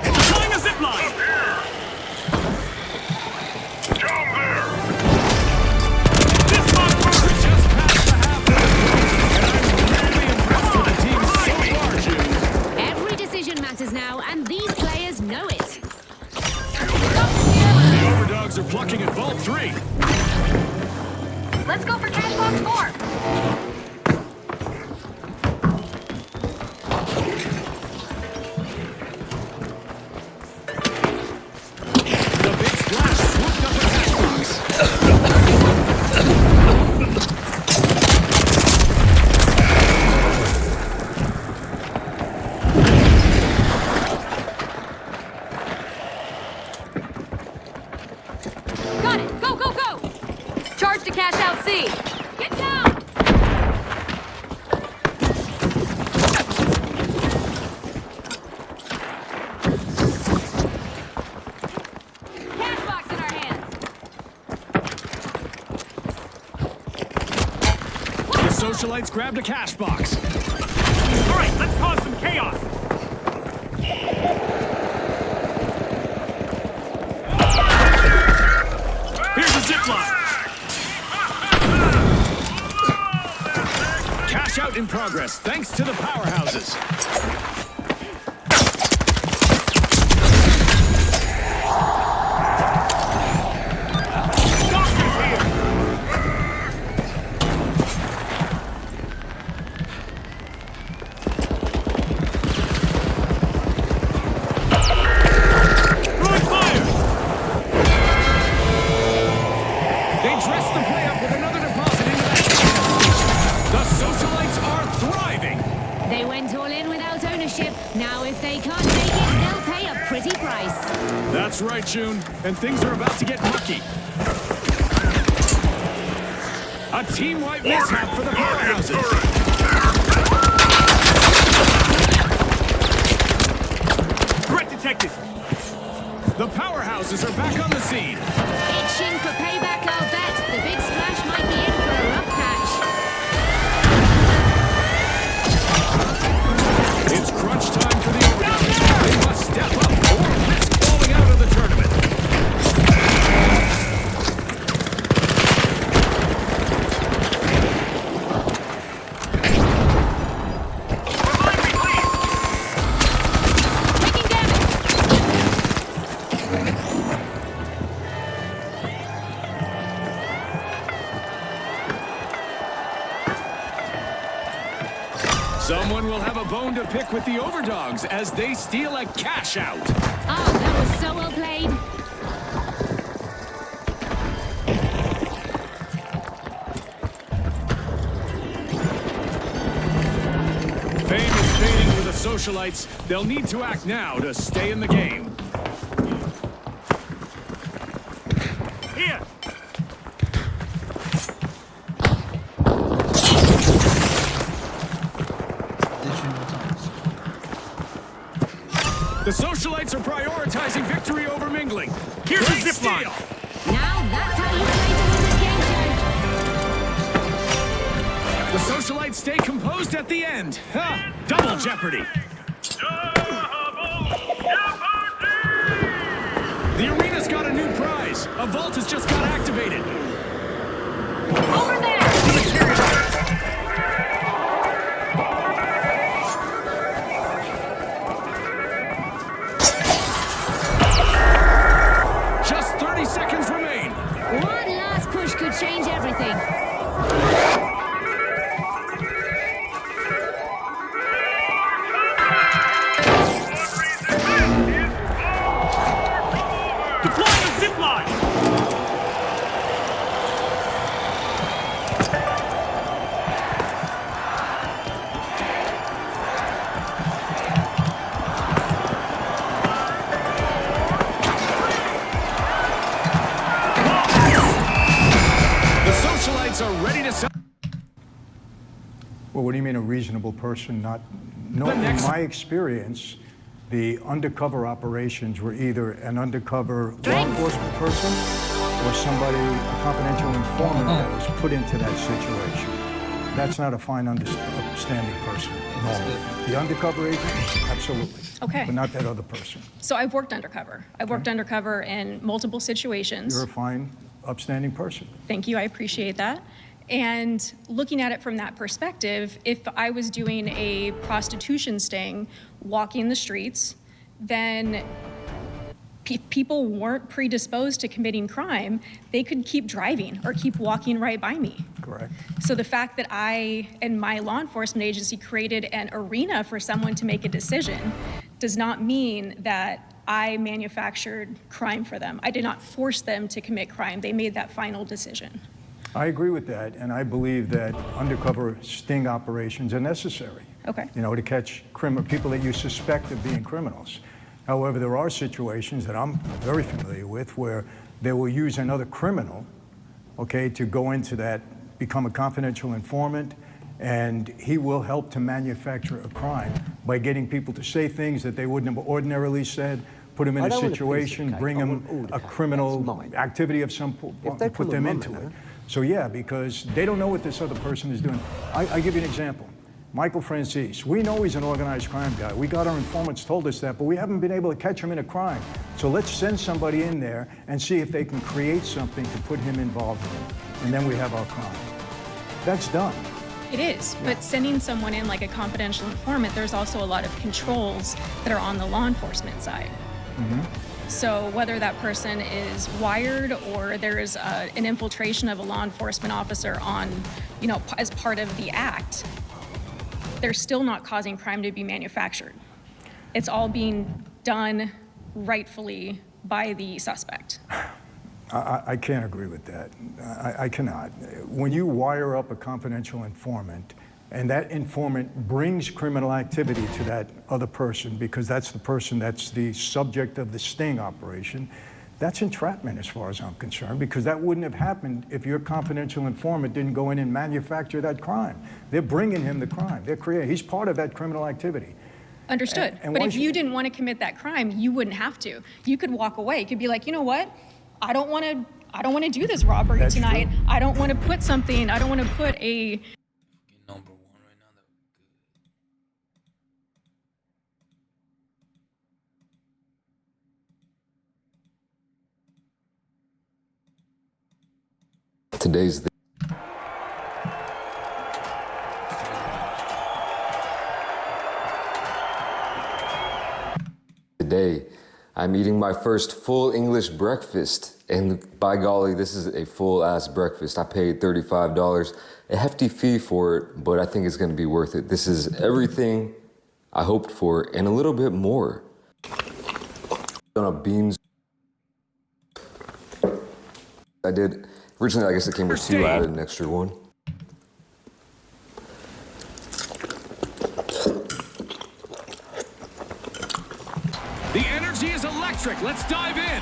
Speaker 5: Deploying a zip line. This one just past the halfway point, and I'm really impressed with the team so far, June.
Speaker 6: Every decision matters now, and these players know it.
Speaker 5: The Overdogs are plucking at Vault 3.
Speaker 7: Let's go for cash box 4.
Speaker 5: The big splash swooped up a cash box.
Speaker 7: Got it. Go, go, go. Charge to cash out C. Get down. Cash box in our hands.
Speaker 5: The Socialites grabbed a cash box. All right, let's cause some chaos. Here's a zip line. Cash out in progress, thanks to the powerhouses. Doctor's here. Throwing fire. They dress the play up with another deposit into that. The Socialites are thriving.
Speaker 6: They went all in without ownership. Now, if they can't make it, they'll pay a pretty price.
Speaker 5: That's right, June. And things are about to get mucky. A team-wide mishap for the powerhouses. Threat detected. The powerhouses are back on the scene.
Speaker 6: Itching for payback, I'll bet. The big splash might be in for a rough patch.
Speaker 5: It's crunch time for the Overdogs. They must step up or risk falling out of the tournament.
Speaker 7: Taking damage.
Speaker 5: Someone will have a bone to pick with the Overdogs as they steal a cash out.
Speaker 6: Oh, that was so well played.
Speaker 5: Fame is fading for the socialites. They'll need to act now to stay in the game.
Speaker 8: Here.
Speaker 5: The socialites are prioritizing victory over mingling.
Speaker 8: Here's
Speaker 5: Great
Speaker 8: a zip line.
Speaker 5: steal.
Speaker 6: Now that's how you play to win this game show.
Speaker 5: The socialites stay composed at the end. Ha! Double jeopardy. The arena's got a new prize. A vault has just got activated.
Speaker 7: Over there!
Speaker 5: Just 30 seconds remain.
Speaker 6: One last push could change everything.
Speaker 8: Deploy the zip line.
Speaker 5: The socialites are ready to sell.
Speaker 2: Well, what do you mean a reasonable person? No, in my experience, the undercover operations were either an undercover law enforcement person or somebody, a confidential informant that was put into that situation. That's not a fine, upstanding person. No. The undercover agent, absolutely.
Speaker 14: Okay.
Speaker 2: But not that other person.
Speaker 14: So I've worked undercover. I've worked undercover in multiple situations.
Speaker 2: You're a fine, upstanding person.
Speaker 14: Thank you, I appreciate that. And looking at it from that perspective, if I was doing a prostitution sting, walking the streets, then people weren't predisposed to committing crime, they could keep driving or keep walking right by me.
Speaker 2: Correct.
Speaker 14: So the fact that I and my law enforcement agency created an arena for someone to make a decision does not mean that I manufactured crime for them. I did not force them to commit crime. They made that final decision.
Speaker 2: I agree with that, and I believe that undercover sting operations are necessary.
Speaker 14: Okay.
Speaker 2: You know, to catch people that you suspect of being criminals. However, there are situations that I'm very familiar with where they will use another criminal, okay, to go into that, become a confidential informant, and he will help to manufacture a crime by getting people to say things that they wouldn't have ordinarily said, put them in a situation, bring them a criminal activity of some point, put them into it. So yeah, because they don't know what this other person is doing. I give you an example. Michael Francis, we know he's an organized crime guy. We got our informants told us that, but we haven't been able to catch him in a crime. So let's send somebody in there and see if they can create something to put him involved in it. And then we have our crime. That's done.
Speaker 14: It is, but sending someone in like a confidential informant, there's also a lot of controls that are on the law enforcement side. So whether that person is wired or there is an infiltration of a law enforcement officer on, you know, as part of the act, they're still not causing crime to be manufactured. It's all being done rightfully by the suspect.
Speaker 2: I can't agree with that. I cannot. When you wire up a confidential informant and that informant brings criminal activity to that other person because that's the person that's the subject of the sting operation, that's entrapment as far as I'm concerned, because that wouldn't have happened if your confidential informant didn't go in and manufacture that crime. They're bringing him the crime. They're creating, he's part of that criminal activity.
Speaker 14: Understood. But if you didn't want to commit that crime, you wouldn't have to. You could walk away. You could be like, you know what? I don't want to do this robbery tonight.
Speaker 2: True.
Speaker 14: I don't want to put something, I don't want to put a
Speaker 17: Today's the today. I'm eating my first full English breakfast, and by golly, this is a full-ass breakfast. I paid $35, a hefty fee for it, but I think it's gonna be worth it. This is everything I hoped for, and a little bit more. Beans. I did, originally I guess it came with two, I added an extra one.
Speaker 5: The energy is electric. Let's dive in.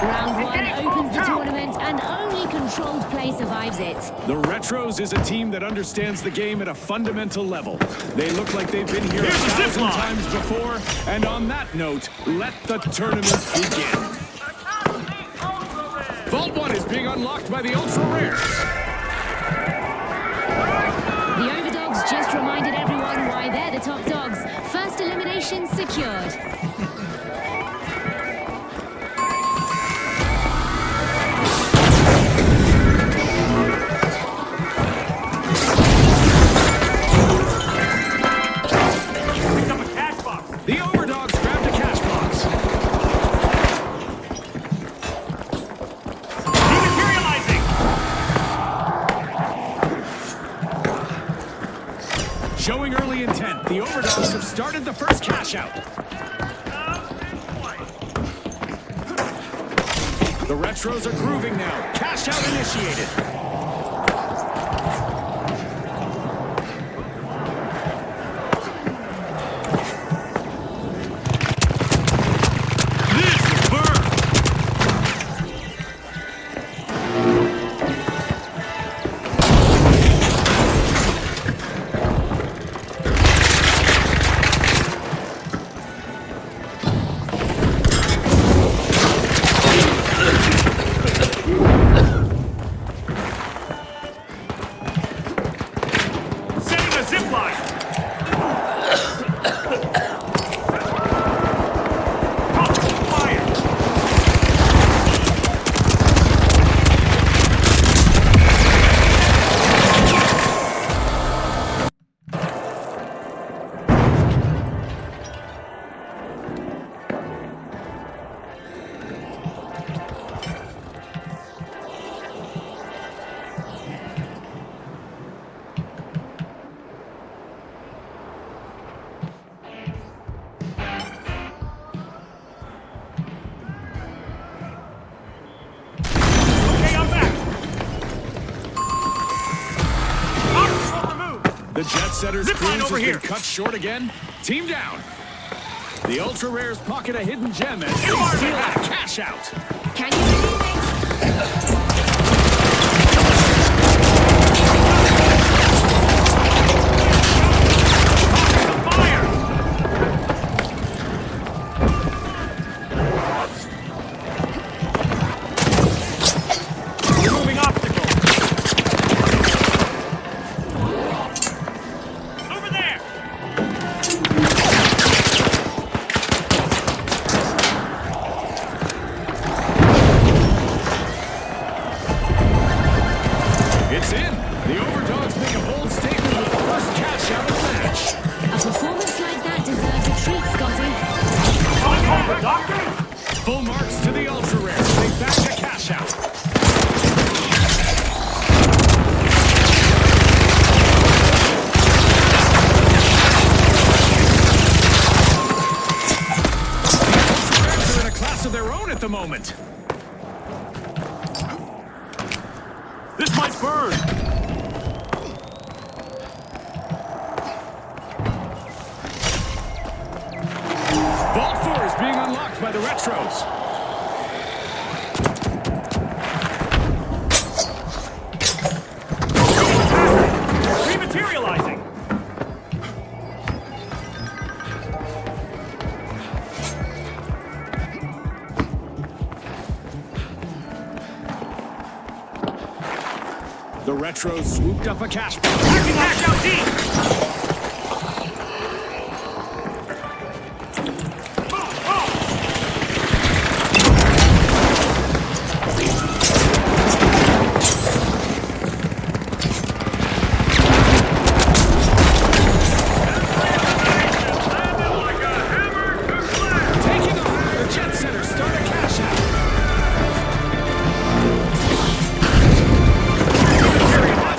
Speaker 6: Round one opens the tournament and only controlled play survives it.
Speaker 5: The Retros is a team that understands the game at a fundamental level. They look like they've been here 1,000 times before. And on that note, let the tournament begin. Vault 1 is being unlocked by the Ultra Rares.
Speaker 6: The Overdogs just reminded everyone why they're the top dogs. First elimination secured.
Speaker 5: The Overdogs grabbed a cash box.
Speaker 8: Dematerializing!
Speaker 5: Showing early intent, the Overdogs have started the first cash out. The Retros are grooving now. Cash out initiated. The Jet Setter's cruise has been cut short again. Team down. The Ultra Rares pocket a hidden gem as they steal a cash out.
Speaker 6: Can you believe it?
Speaker 8: Removing obstacles. Over there.
Speaker 5: It's in. The Overdogs make a bold statement with the first cash out of the match.
Speaker 6: A performance like that deserves a treat, Scotty.
Speaker 5: Full marks to the Ultra Rares. They back a cash out. They're in a class of their own at the moment.
Speaker 8: This might burn.
Speaker 5: Vault 4 is being unlocked by the Retros.
Speaker 8: Rematerializing.
Speaker 5: The Retros swooped up a cash box.
Speaker 8: Cash out deep.
Speaker 5: Taking over, the Jet Setters start a cash out.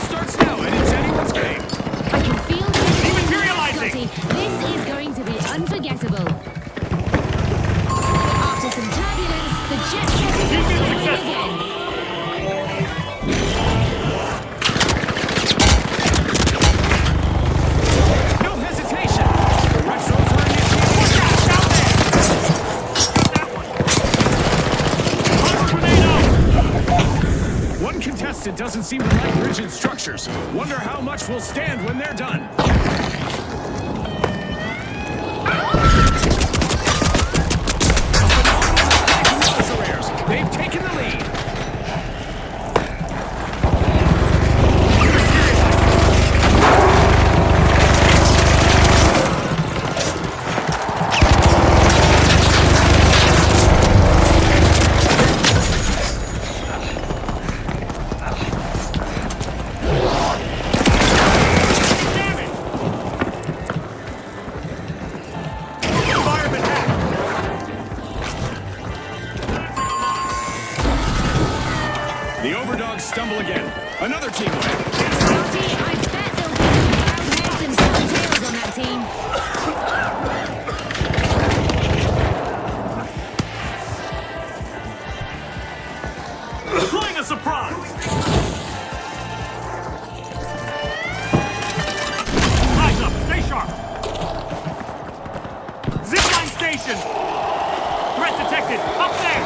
Speaker 5: Starts now, and it's anyone's game.
Speaker 6: I can feel the
Speaker 5: doesn't seem to like rigid structures. Wonder how much will stand when they're done. They've taken the lead. The overdogs stumble again. Another team win.
Speaker 6: Scotty, I bet there'll be some brown heads and brown tails on that team.
Speaker 8: Deploying a surprise! Rise up, stay sharp! Zipline station! Threat detected, up there!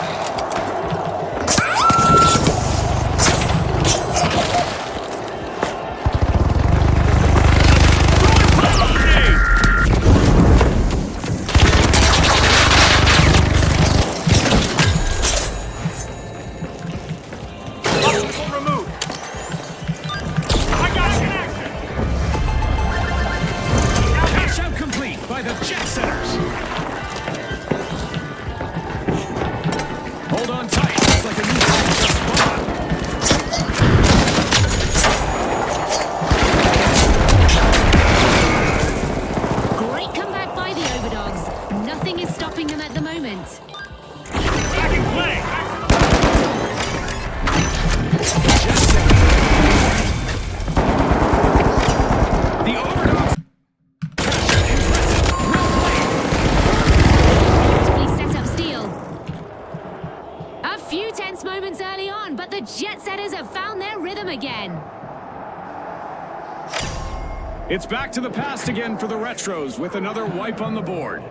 Speaker 5: It's back to the past again for the Retros with another wipe on the board.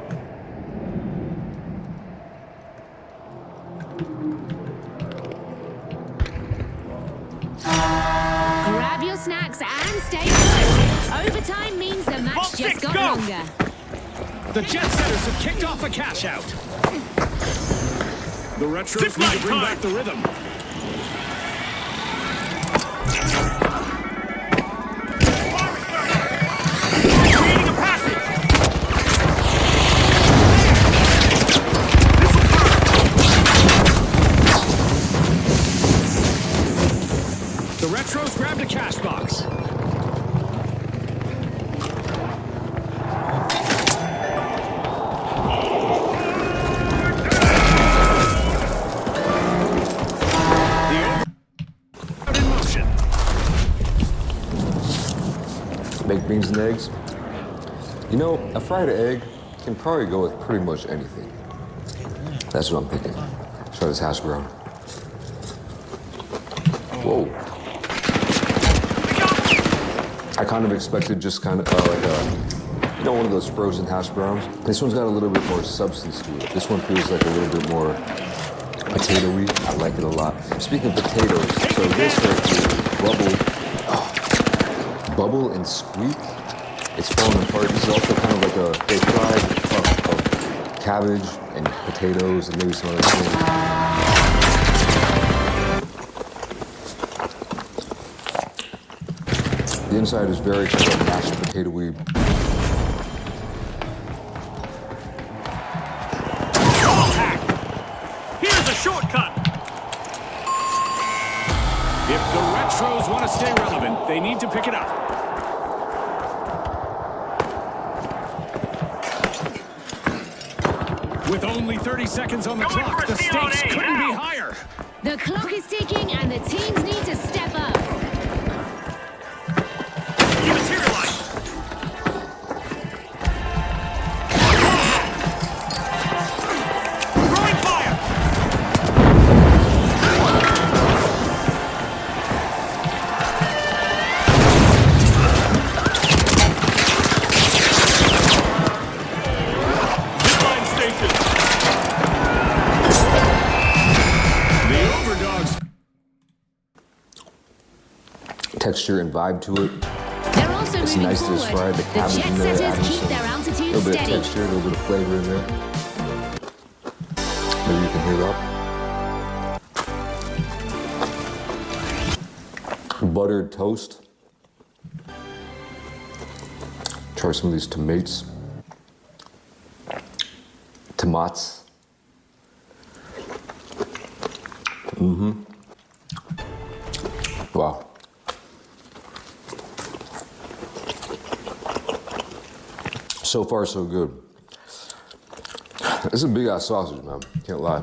Speaker 6: Grab your snacks and stay put. Overtime means the match just got longer.
Speaker 5: The Jet Setters have kicked off a cash out. The Retros need to bring back the rhythm. Retros grabbed a cash box. In motion.
Speaker 17: Baked beans and eggs. You know, a fried egg can probably go with pretty much anything. That's what I'm thinking. Try this hash brown. Whoa. I kind of expected just kind of you know, one of those frozen hash browns. This one's got a little bit more substance to it. This one feels like a little bit more potato-y. I like it a lot. Speaking of potatoes, so this right here, bubble and squeak. It's falling apart. This is also kind of like they fried of cabbage and potatoes and maybe some other things. The inside is very kind of mashed potato-y.
Speaker 8: Here's a shortcut!
Speaker 5: If the Retros want to stay relevant, they need to pick it up. With only 30 seconds on the clock, the stakes couldn't be higher.
Speaker 6: The clock is ticking and the teams need to step up.
Speaker 17: texture and vibe to it.
Speaker 6: They're also
Speaker 17: It's
Speaker 6: moving
Speaker 17: nice to
Speaker 6: forward.
Speaker 17: fry the
Speaker 6: The
Speaker 17: cabbage
Speaker 6: jet
Speaker 17: in there,
Speaker 6: setters
Speaker 17: adding
Speaker 6: keep their
Speaker 17: a
Speaker 6: altitude
Speaker 17: little bit
Speaker 6: steady.
Speaker 17: of texture, a little bit of flavor in there. Maybe you can hear that. Buttered toast. Try some of these tomatoes. Tomats. Wow. So far, so good. This is a big ass sausage, man. Can't lie.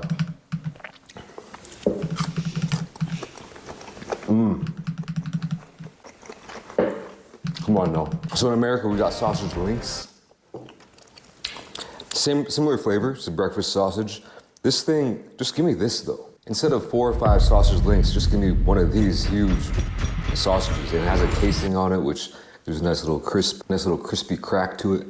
Speaker 17: Come on, no. So in America, we got sausage links. Similar flavor to breakfast sausage. This thing, just give me this though. Instead of 4 or 5 sausage links, just give me one of these huge sausages. And it has a casing on it, which gives a nice little crispy crack to it.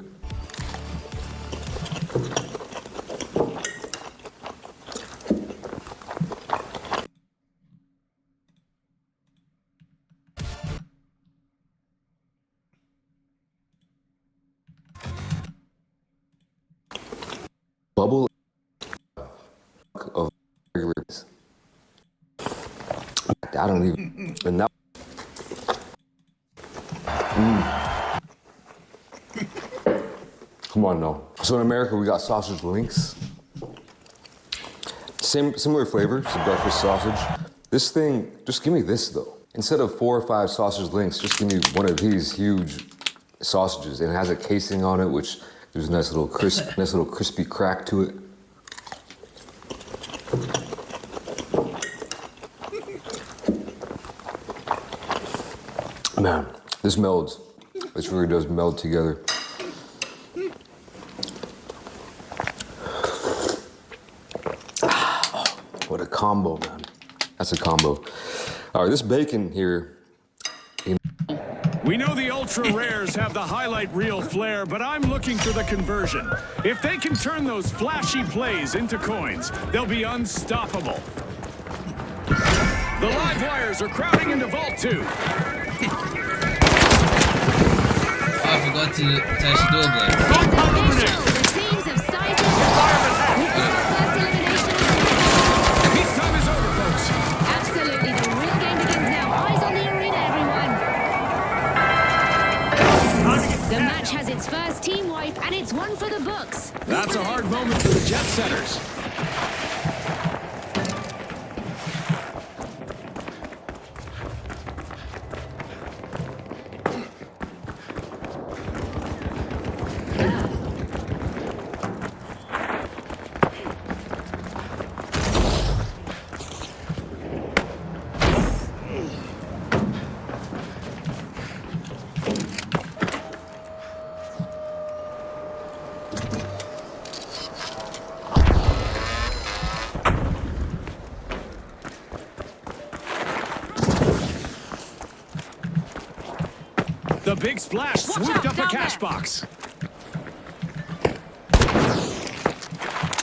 Speaker 17: Bubble of regulars. I don't even. And now. Come on, no. So in America, we got sausage links. Similar flavor to breakfast sausage. This thing, just give me this though. Instead of 4 or 5 sausage links, just give me one of these huge sausages. And it has a casing on it, which gives a nice little crispy crack to it. Man, this melds. This really does meld together. What a combo, man. That's a combo. All right, this bacon here.
Speaker 5: We know the ultra rares have the highlight reel flair, but I'm looking for the conversion. If they can turn those flashy plays into coins, they'll be unstoppable. The live wires are crowding into Vault 2.
Speaker 3: I forgot to touch the door blade.
Speaker 6: The teams have sided. We've got the first elimination.
Speaker 5: Peacetime is over, folks.
Speaker 6: Absolutely, the real game begins now. Eyes on the arena, everyone. The match has its first team wipe, and it's one for the books.
Speaker 5: That's a hard moment for the jet setters. The big splash swooped up a cash box.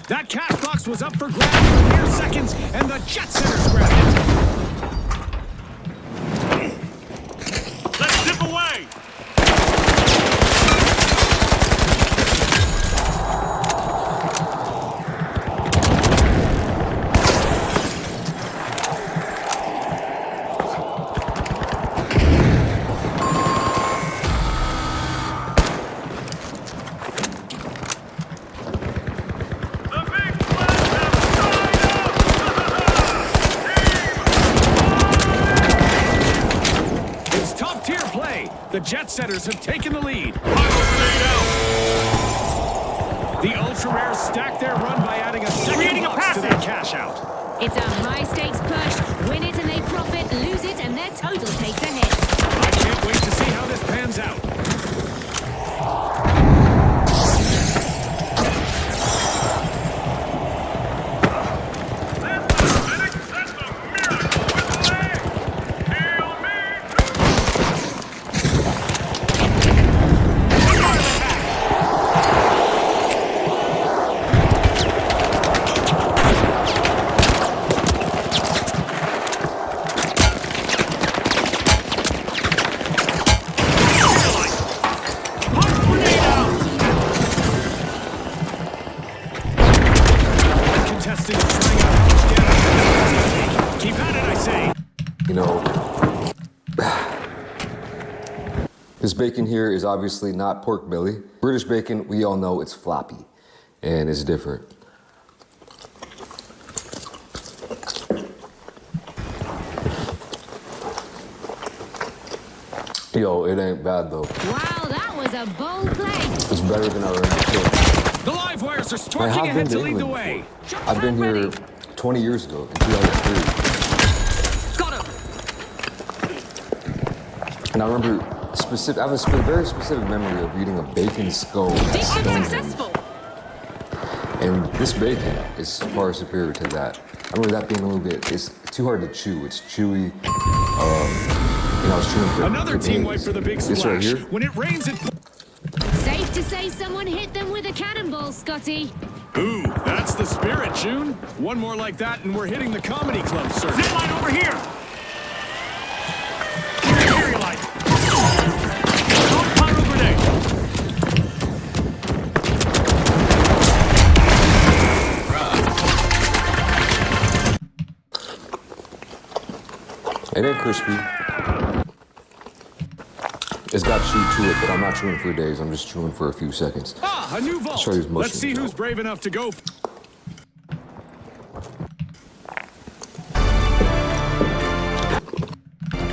Speaker 5: That cash box was up for grabs for mere seconds, and the jet setters grabbed it.
Speaker 8: Let's dip away!
Speaker 5: The jet setters have taken the lead. The ultra rares stack their run by adding a second box to their cash out.
Speaker 6: It's a high-stakes push. Win it and they profit, lose it and their total takes a hit.
Speaker 5: I can't wait to see how this pans out.
Speaker 17: This bacon here is obviously not pork belly. British bacon, we all know it's floppy, and it's different. Yo, it ain't bad though.
Speaker 6: Wow, that was a bold play.
Speaker 17: It's better than I remember.
Speaker 5: The live wires are twerking ahead to lead the way.
Speaker 17: I've been here 20 years ago, in 2003.
Speaker 5: Got him.
Speaker 17: And I remember I have a very specific memory of eating a bacon skull at Stonehenge. And this bacon is far superior to that. I remember that being a little bit, it's too hard to chew. It's chewy. And I was chewing for
Speaker 5: Another team wipe for the big splash.
Speaker 17: This right here.
Speaker 5: When it rains, it...
Speaker 6: Safe to say someone hit them with a cannonball, Scotty.
Speaker 5: Ooh, that's the spirit, June. One more like that and we're hitting the comedy club circuit.
Speaker 8: Zip line over here. Area light. Don't pyro grenade.
Speaker 17: It ain't crispy. It's got chew to it, but I'm not chewing for days. I'm just chewing for a few seconds.
Speaker 5: Ah, a new vault.
Speaker 17: Show you his
Speaker 5: Let's see
Speaker 17: mushrooms,
Speaker 5: who's brave enough to go.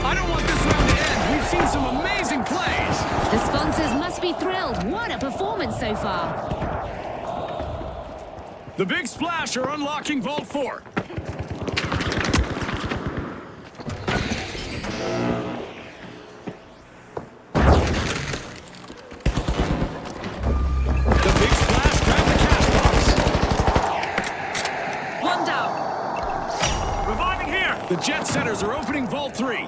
Speaker 5: I don't want this round to end. We've seen some amazing plays.
Speaker 6: The sponsors must be thrilled. What a performance so far.
Speaker 5: The big splash are unlocking Vault 4. The jet setters are opening Vault 3.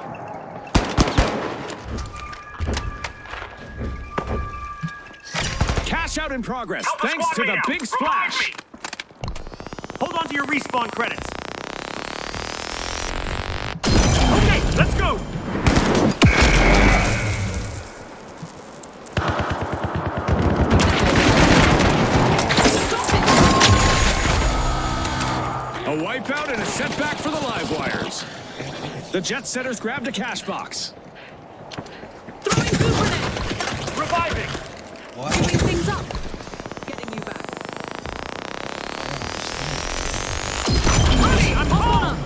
Speaker 5: Cash out in progress, thanks to the big splash.
Speaker 8: Hold on to your respawn credits. Okay, let's go.
Speaker 5: A wipeout and a setback for the live wires. The jet setters grabbed a cash box.
Speaker 8: Reviving.
Speaker 6: Picking things up.
Speaker 8: Getting you back. Honey, I'm home.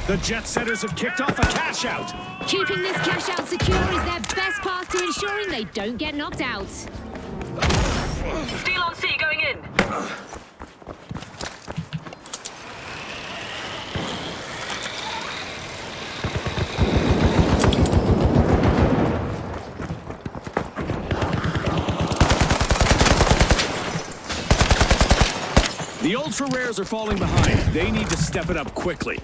Speaker 5: The jet setters have kicked off a cash out.
Speaker 6: Keeping this cash out secure is their best path to ensuring they don't get knocked out.
Speaker 7: Steel on C going in.
Speaker 5: The ultra rares are falling behind. They need to step it up quickly.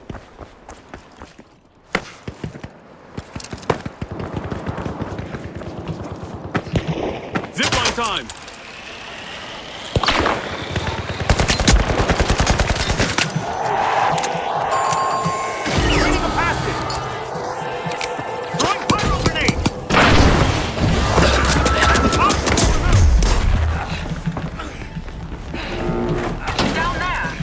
Speaker 8: Zipline time. Bringing the passage. Throwing pyro grenade.
Speaker 7: Down there.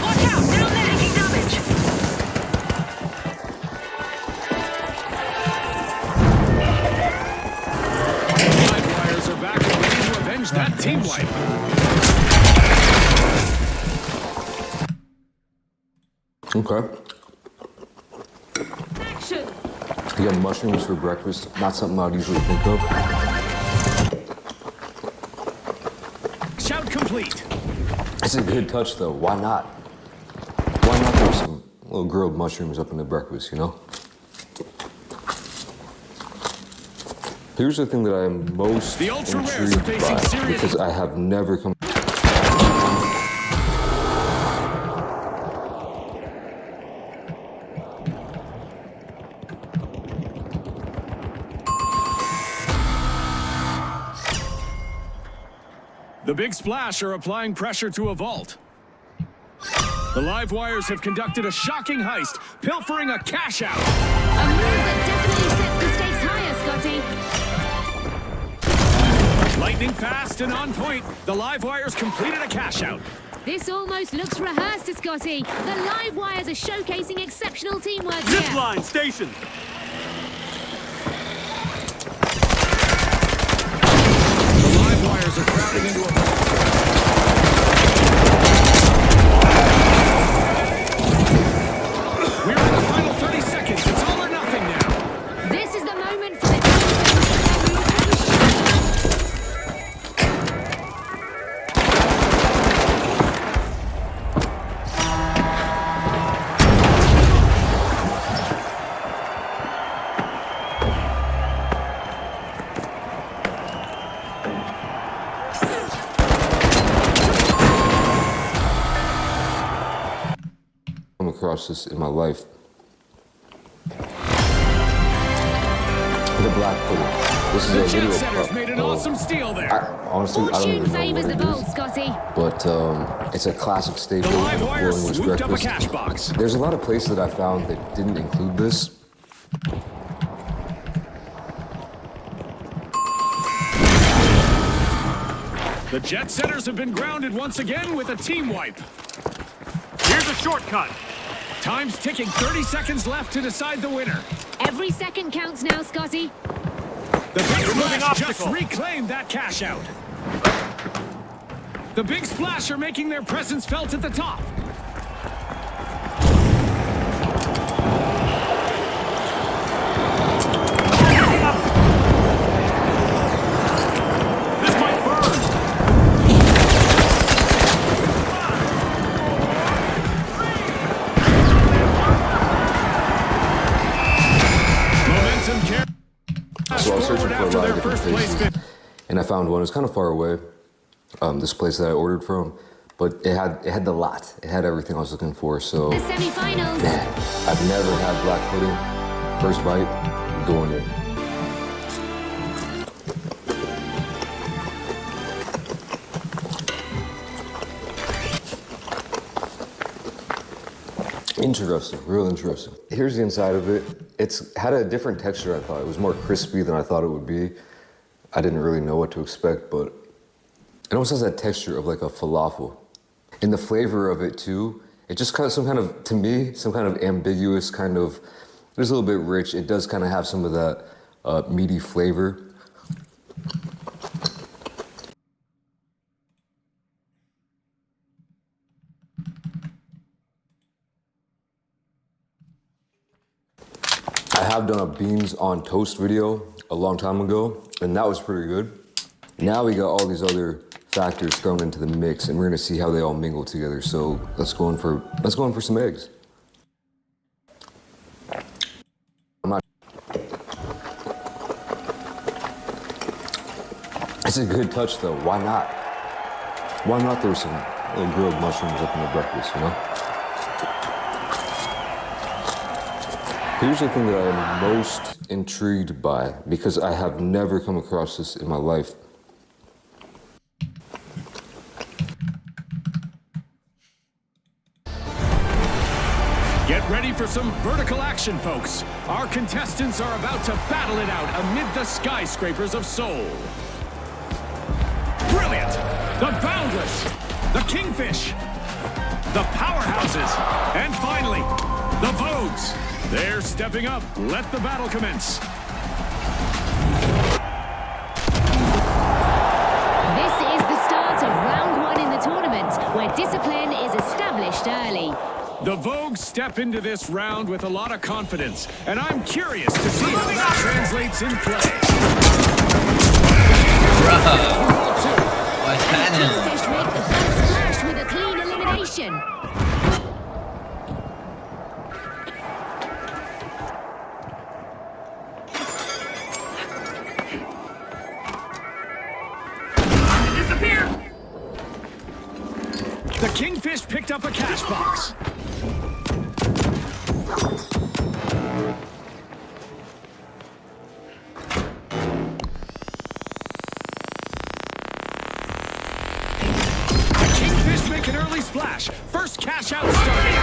Speaker 7: Watch out, down there, taking damage.
Speaker 5: Live wires are back and ready to avenge that team wipe.
Speaker 17: Okay.
Speaker 7: Action.
Speaker 17: Again, mushrooms for breakfast, not something I'd usually think of.
Speaker 5: Shout complete.
Speaker 17: It's a good touch though, why not? Why not throw some little grilled mushrooms up in the breakfast, you know? Here's the thing that I am most
Speaker 5: The ultra rares are
Speaker 17: intrigued
Speaker 5: facing
Speaker 17: by,
Speaker 5: serious-
Speaker 17: because I have never come.
Speaker 5: The big splash are applying pressure to a vault. The live wires have conducted a shocking heist, pilfering a cash out.
Speaker 6: A move that definitely sets the stakes higher, Scotty.
Speaker 5: Lightning fast and on point. The live wires completed a cash out.
Speaker 6: This almost looks rehearsed to Scotty. The live wires are showcasing exceptional teamwork
Speaker 5: Zip
Speaker 6: here.
Speaker 5: line station. The live wires are crowding into a... We're in the final 30 seconds. It's all or nothing now.
Speaker 6: This is the moment for the
Speaker 17: Come across this in my life. The black pudding. This is
Speaker 5: The
Speaker 17: a
Speaker 5: jet
Speaker 17: video
Speaker 5: setters
Speaker 17: cup
Speaker 5: made an
Speaker 17: of-
Speaker 5: awesome steal there.
Speaker 17: Honestly, I don't
Speaker 6: fortune
Speaker 17: even know
Speaker 6: favors
Speaker 17: what
Speaker 6: the
Speaker 17: it
Speaker 6: bold,
Speaker 17: is.
Speaker 6: Scotty.
Speaker 17: But it's a classic staple
Speaker 5: The
Speaker 17: in
Speaker 5: live
Speaker 17: a
Speaker 5: wires
Speaker 17: full English
Speaker 5: swooped up a
Speaker 17: breakfast.
Speaker 5: cash box.
Speaker 17: There's a lot of places that I found that didn't include this.
Speaker 5: The jet setters have been grounded once again with a team wipe. Here's a shortcut. Time's ticking, 30 seconds left to decide the winner.
Speaker 6: Every second counts now, Scotty.
Speaker 5: The big splash just reclaimed that cash out. The big splash are making their presence felt at the top. This might burn. Momentum carries.
Speaker 17: So I was searching for a
Speaker 5: After
Speaker 17: lot
Speaker 5: their
Speaker 17: of different
Speaker 5: first place
Speaker 17: places, and I found one. It was kind of far away. This place that I ordered from, but it had the lot. It had everything I was looking for. So
Speaker 6: The semi-finals.
Speaker 17: man, I've never had black pudding. First bite, going in. Interesting, real interesting. Here's the inside of it. It's had a different texture, I thought. It was more crispy than I thought it would be. I didn't really know what to expect, but it almost has that texture of like a falafel. And the flavor of it too, it just kind of to me, some kind of ambiguous kind of, it's a little bit rich. It does kind of have some of that meaty flavor. I have done a beans on toast video a long time ago, and that was pretty good. Now we got all these other factors thrown into the mix, and we're gonna see how they all mingle together. So let's go in for some eggs. It's a good touch though. Why not? Why not throw some little grilled mushrooms up in the breakfast, you know? Here's the thing that I'm most intrigued by, because I have never come across this in my life.
Speaker 5: Get ready for some vertical action, folks. Our contestants are about to battle it out amid the skyscrapers of Seoul. Brilliant! The Boundless! The Kingfish! The Powerhouses! And finally, the Vogues! They're stepping up. Let the battle commence.
Speaker 6: This is the start of round one in the tournament, where discipline is established early.
Speaker 5: The Vogues step into this round with a lot of confidence, and I'm curious to see how that translates in play.
Speaker 3: What's happening?
Speaker 6: Kingfish make the first splash with a clean elimination.
Speaker 5: The Kingfish picked up a cash box. The Kingfish make an early splash. First cash out starting.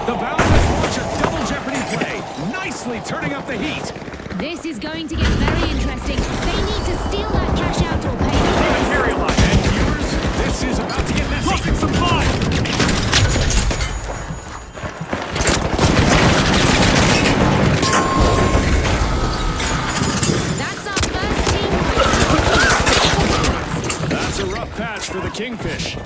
Speaker 5: The Boundless launch a double jeopardy play, nicely turning up the heat.
Speaker 6: This is going to get very interesting. They need to steal that cash out or pay the price.
Speaker 5: Materialize. And viewers, this is about to get messy. Tossing some fun.
Speaker 6: That's our first team fight.
Speaker 5: That's a rough patch for the Kingfish.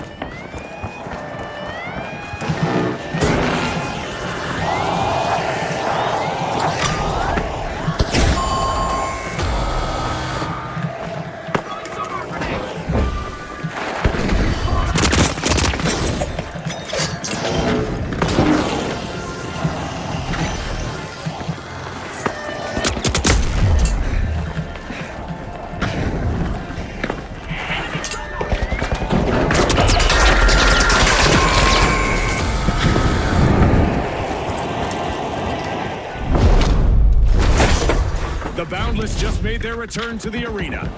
Speaker 5: The Boundless just made their return to the arena.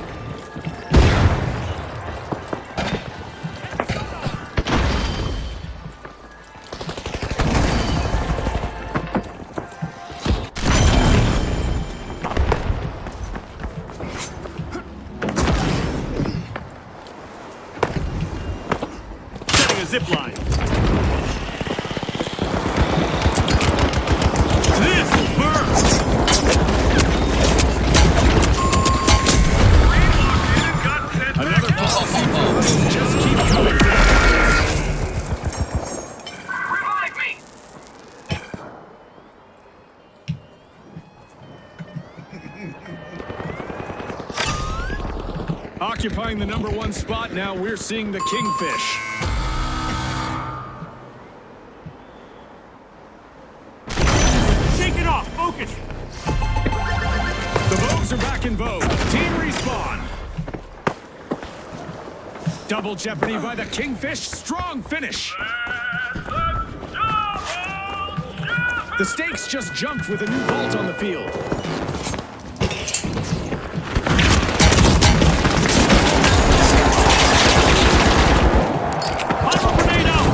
Speaker 5: Setting a zip line. This will burn! Another just keep coming.
Speaker 8: Revive me!
Speaker 5: Occupying the #1 spot now, we're seeing the Kingfish.
Speaker 8: Shake it off! Focus!
Speaker 5: The Vogues are back in vogue. Team respawn. Double jeopardy by the Kingfish. Strong finish. The stakes just jumped with a new vault on the field.
Speaker 8: Final grenade out!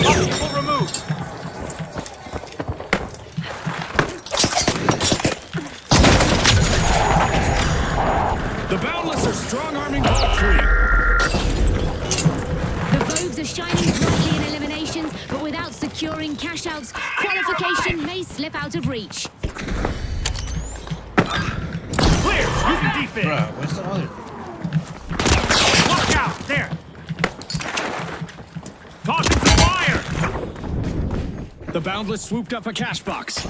Speaker 8: Obstacle removed!
Speaker 5: The Boundless are strong-arming Vault 3.
Speaker 6: The Vogues are shining brightly in eliminations, but without securing cash outs, qualification may slip out of reach.
Speaker 8: Clear! Using defense!
Speaker 3: Bruh, where's the other?
Speaker 8: Look out! There! Tossing some fire!
Speaker 5: The Boundless swooped up a cash box.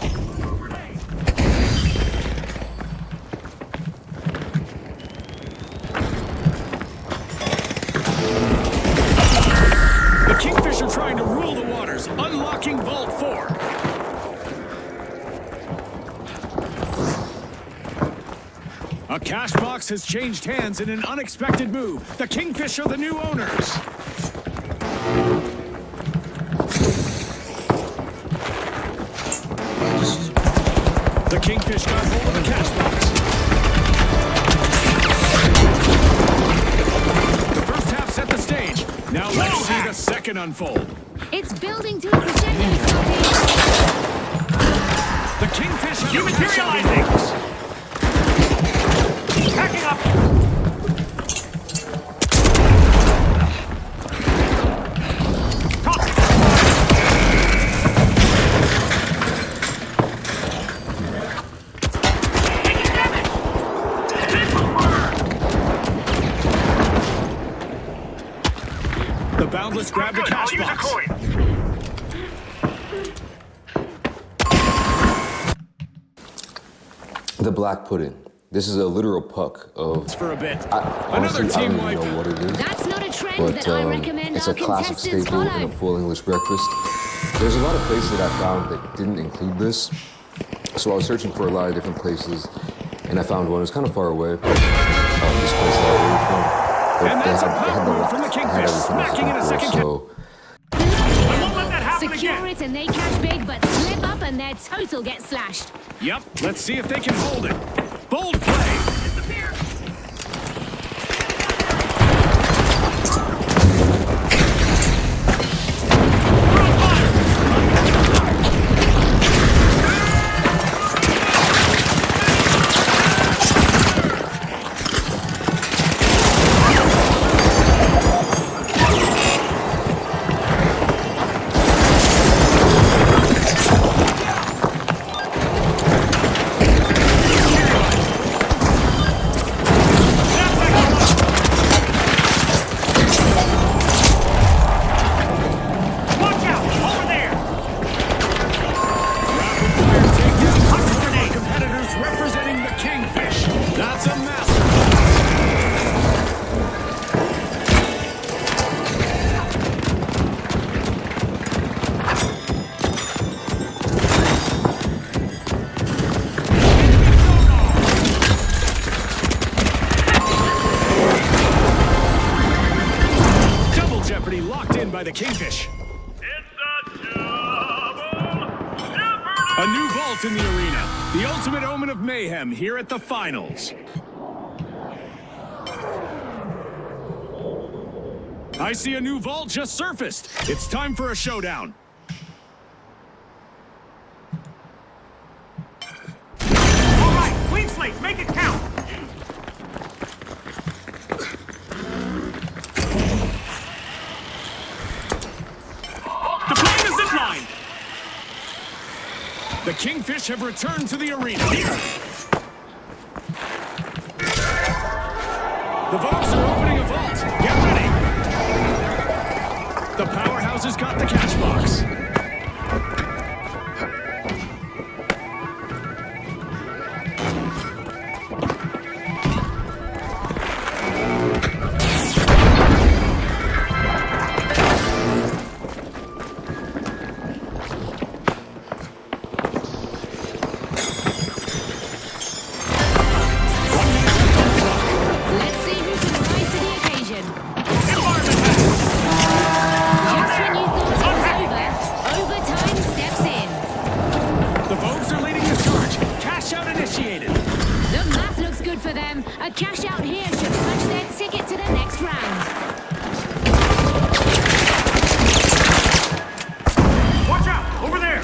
Speaker 5: The Kingfish are trying to rule the waters, unlocking Vault 4. A cash box has changed hands in an unexpected move. The Kingfish are the new owners. The Kingfish got hold of the cash box. The first half set the stage. Now let's see the second unfold.
Speaker 6: It's building to a crescendo, Scotty.
Speaker 5: The Kingfish have
Speaker 8: Dematerializing! Packing up!
Speaker 5: The Boundless grab the cash box.
Speaker 17: The black pudding. This is a literal puck of.
Speaker 5: For a bit.
Speaker 17: Honestly, I don't even know what it is.
Speaker 6: That's not a trend
Speaker 17: But
Speaker 6: that I recommend
Speaker 17: it's
Speaker 6: our
Speaker 17: a classic
Speaker 6: contestants
Speaker 17: staple in
Speaker 6: follow.
Speaker 17: a full English breakfast. There's a lot of places that I found that didn't include this. So I was searching for a lot of different places, and I found one. It was kind of far away. This place that I ordered from. But
Speaker 5: And that's a
Speaker 17: they
Speaker 5: power
Speaker 17: had the
Speaker 5: move
Speaker 17: lot.
Speaker 5: from the
Speaker 17: They had
Speaker 5: Kingfish,
Speaker 17: everything I was
Speaker 5: smacking in a
Speaker 17: looking
Speaker 5: second
Speaker 17: for, so
Speaker 6: Secure it and they cash big, but slip up and their total gets slashed.
Speaker 5: Yep, let's see if they can hold it. Bold play. by the Kingfish. A new vault in the arena. The ultimate omen of mayhem here at the finals. I see a new vault just surfaced. It's time for a showdown.
Speaker 8: All right, clean slate, make it count.
Speaker 5: Deploying a zip line. The Kingfish have returned to the arena. The Vogues are opening a vault. Get ready. The Powerhouse has got the cash box.
Speaker 6: Let's see who can rise to the occasion. Just when you thought it was over, overtime steps in.
Speaker 5: The Vogues are leading the charge. Cash out initiated.
Speaker 6: The math looks good for them. A cash out here should punch their ticket to the next round.
Speaker 8: Watch out, over there.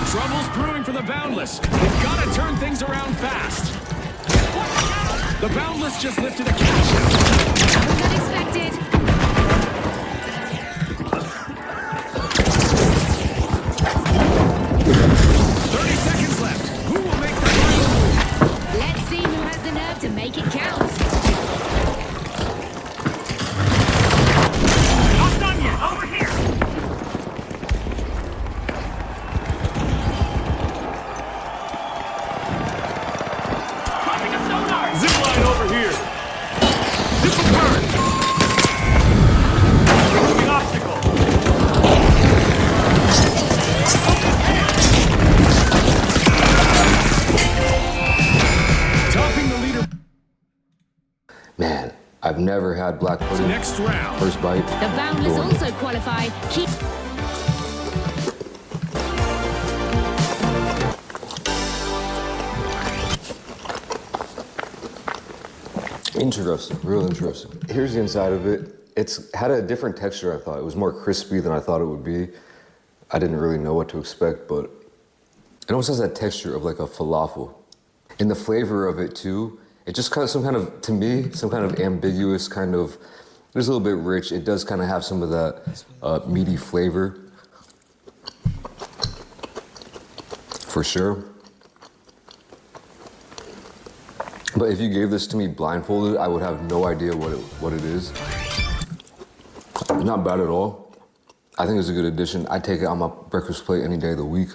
Speaker 5: Trouble's brewing for the Boundless. They've got to turn things around fast. The Boundless just lifted a cash out.
Speaker 6: That was unexpected.
Speaker 5: 30 seconds left. Who will make the final move?
Speaker 6: Let's see who has the nerve to make it count.
Speaker 8: Not done yet, over here. Dropping a sonar.
Speaker 5: Zip line over here. This will burn.
Speaker 8: Removing obstacle.
Speaker 5: Topping the leader.
Speaker 17: Man, I've never had black pudding.
Speaker 5: Next round.
Speaker 17: First bite.
Speaker 6: The Boundless
Speaker 17: Doing it.
Speaker 6: also qualify. Keep.
Speaker 17: Interesting, real interesting. Here's the inside of it. It's had a different texture, I thought. It was more crispy than I thought it would be. I didn't really know what to expect, but it almost has that texture of like a falafel. And the flavor of it too, it just kind of some kind of, to me, some kind of ambiguous kind of, it's a little bit rich. It does kind of have some of that meaty flavor. For sure. But if you gave this to me blindfolded, I would have no idea what it is. Not bad at all. I think it's a good addition. I take it on my breakfast plate any day of the week.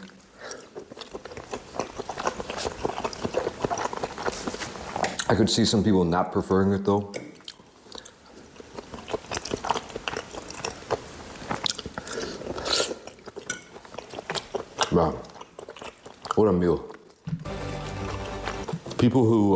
Speaker 17: I could see some people not preferring it though. Wow, what a meal. People who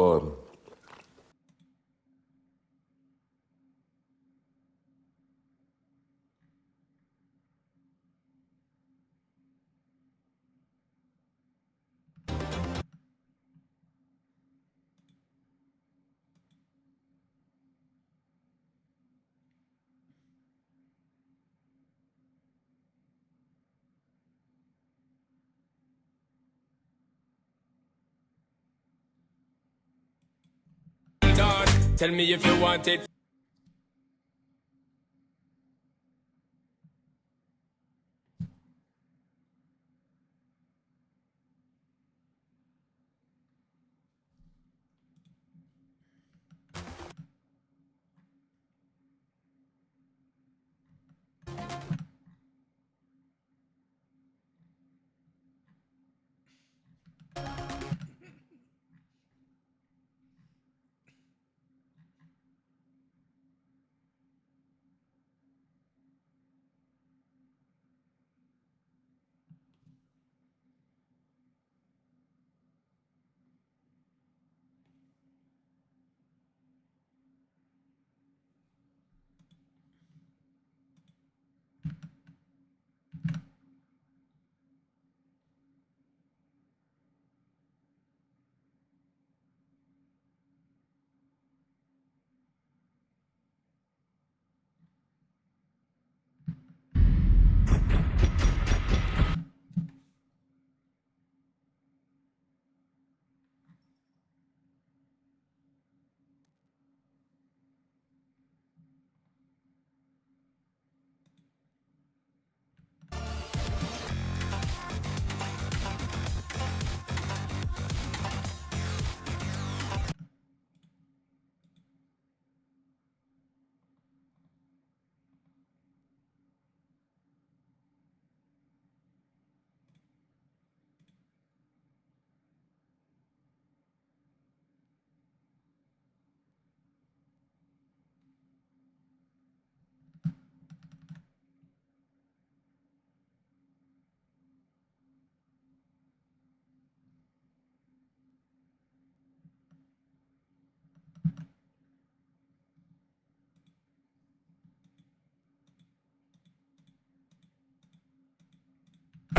Speaker 9: Tell me if you want it.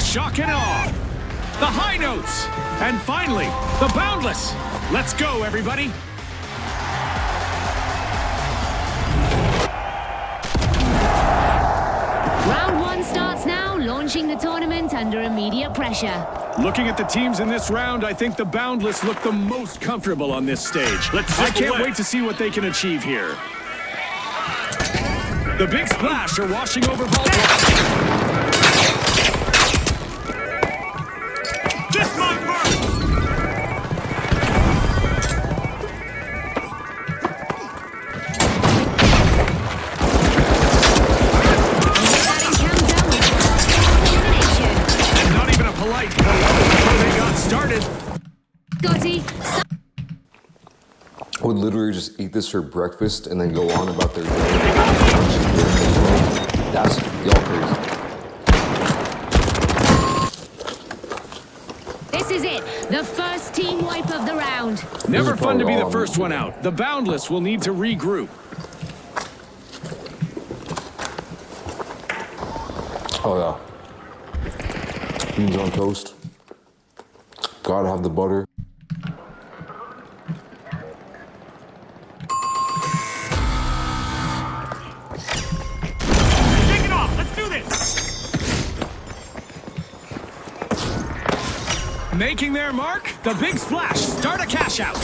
Speaker 5: shock and awe, the high notes, and finally, the boundless. Let's go, everybody.
Speaker 6: Round 1 starts now, launching the tournament under immediate pressure.
Speaker 5: Looking at the teams in this round, I think the boundless look the most comfortable on this stage. I can't wait to see what they can achieve here. The big splash are washing over Vault 1.
Speaker 8: This one first!
Speaker 5: And not even a polite before they got started.
Speaker 6: Scotty,
Speaker 17: Would literally just eat this for breakfast and then go on about their day. That's y'all crazy.
Speaker 6: this is it. The first team wipe of the round.
Speaker 5: Never fun to be the first one out. The boundless will need to regroup.
Speaker 17: Oh yeah. Beans on toast. Gotta have the butter.
Speaker 8: Take it off! Let's do this!
Speaker 5: Making their mark, the big splash. Start a cash out.